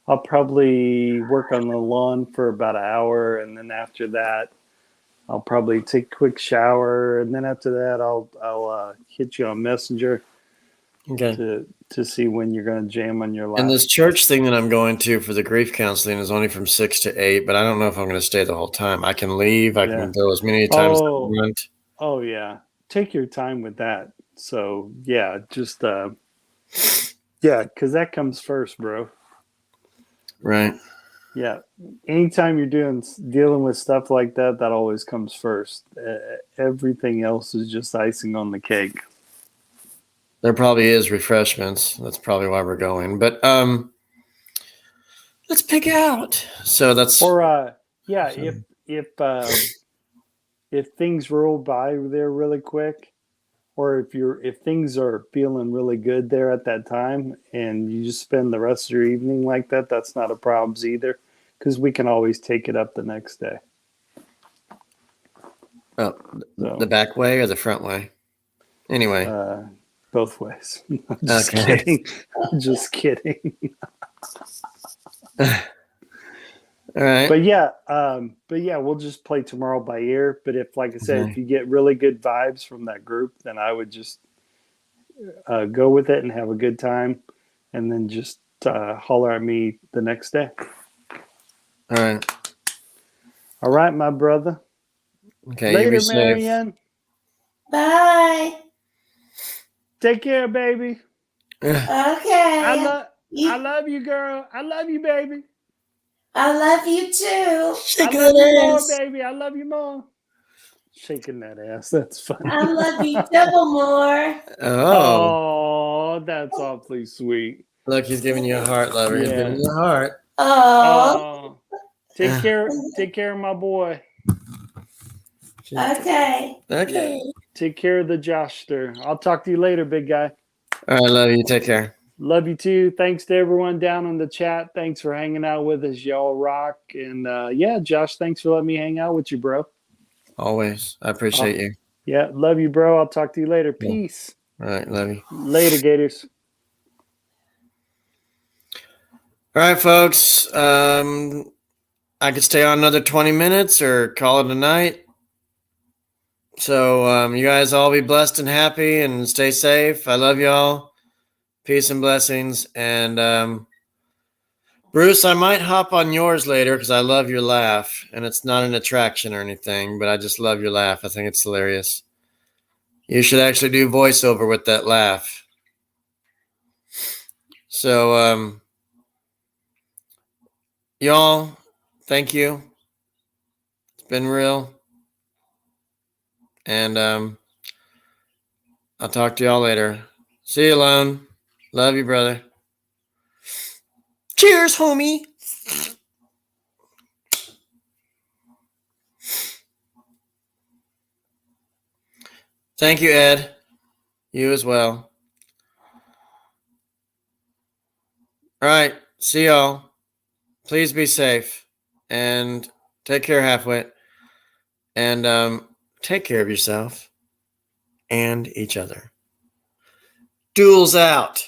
I'll probably work on the lawn for about an hour, and then after that, I'll probably take a quick shower, and then after that, I'll hit you on Messenger, to see when you're going to jam on your lap. And this church thing that I'm going to for the grief counseling is only from 6 to 8, but I don't know if I'm going to stay the whole time. I can leave. I can go as many times as I want. Oh yeah, take your time with that. So yeah, just because that comes first, bro. Right. Yeah. Anytime you're dealing with stuff like that, that always comes first. Everything else is just icing on the cake. There probably is refreshments. That's probably why we're going. But let's pick out. So that's if things roll by there really quick, or if things are feeling really good there at that time and you just spend the rest of your evening like that, that's not a problem either, because we can always take it up the next day. Oh, the back way or the front way? Anyway. Both ways. Just kidding. Just kidding. All right. But yeah, we'll just play tomorrow by ear. But if, like I said, if you get really good vibes from that group, then I would just go with it and have a good time, and then just holler at me the next day. All right, my brother. Okay. Later, you be Marianne. Bye. Take care, baby. Okay. I love you, girl. I love you, baby. I love you too. I love you more, baby. I love you more. Shaking that ass. That's funny. I love you double more. Oh, that's awfully sweet. Look, he's giving you a heart, lover. Yeah. He's giving you a heart. Oh. Take care of my boy. Okay. Take care of the Joshster. I'll talk to you later, big guy. All right, love you. Take care. Love you too. Thanks to everyone down in the chat. Thanks for hanging out with us. Y'all rock. And Josh, thanks for letting me hang out with you, bro. Always. I appreciate you. Yeah, love you, bro. I'll talk to you later. Peace. All right, love you. Later, Gators. All right, folks. I could stay on another 20 minutes or call it a night. So you guys all be blessed and happy and stay safe. I love y'all. Peace and blessings. And Bruce, I might hop on yours later because I love your laugh. And it's not an attraction or anything, but I just love your laugh. I think it's hilarious. You should actually do voiceover with that laugh. So, y'all, thank you. It's been real. And I'll talk to y'all later. See you, Lone. Love you, brother. Cheers, homie. Thank you, Ed. You as well. All right. See y'all. Please be safe and take care, Halfwit. And take care of yourself and each other. Duels out.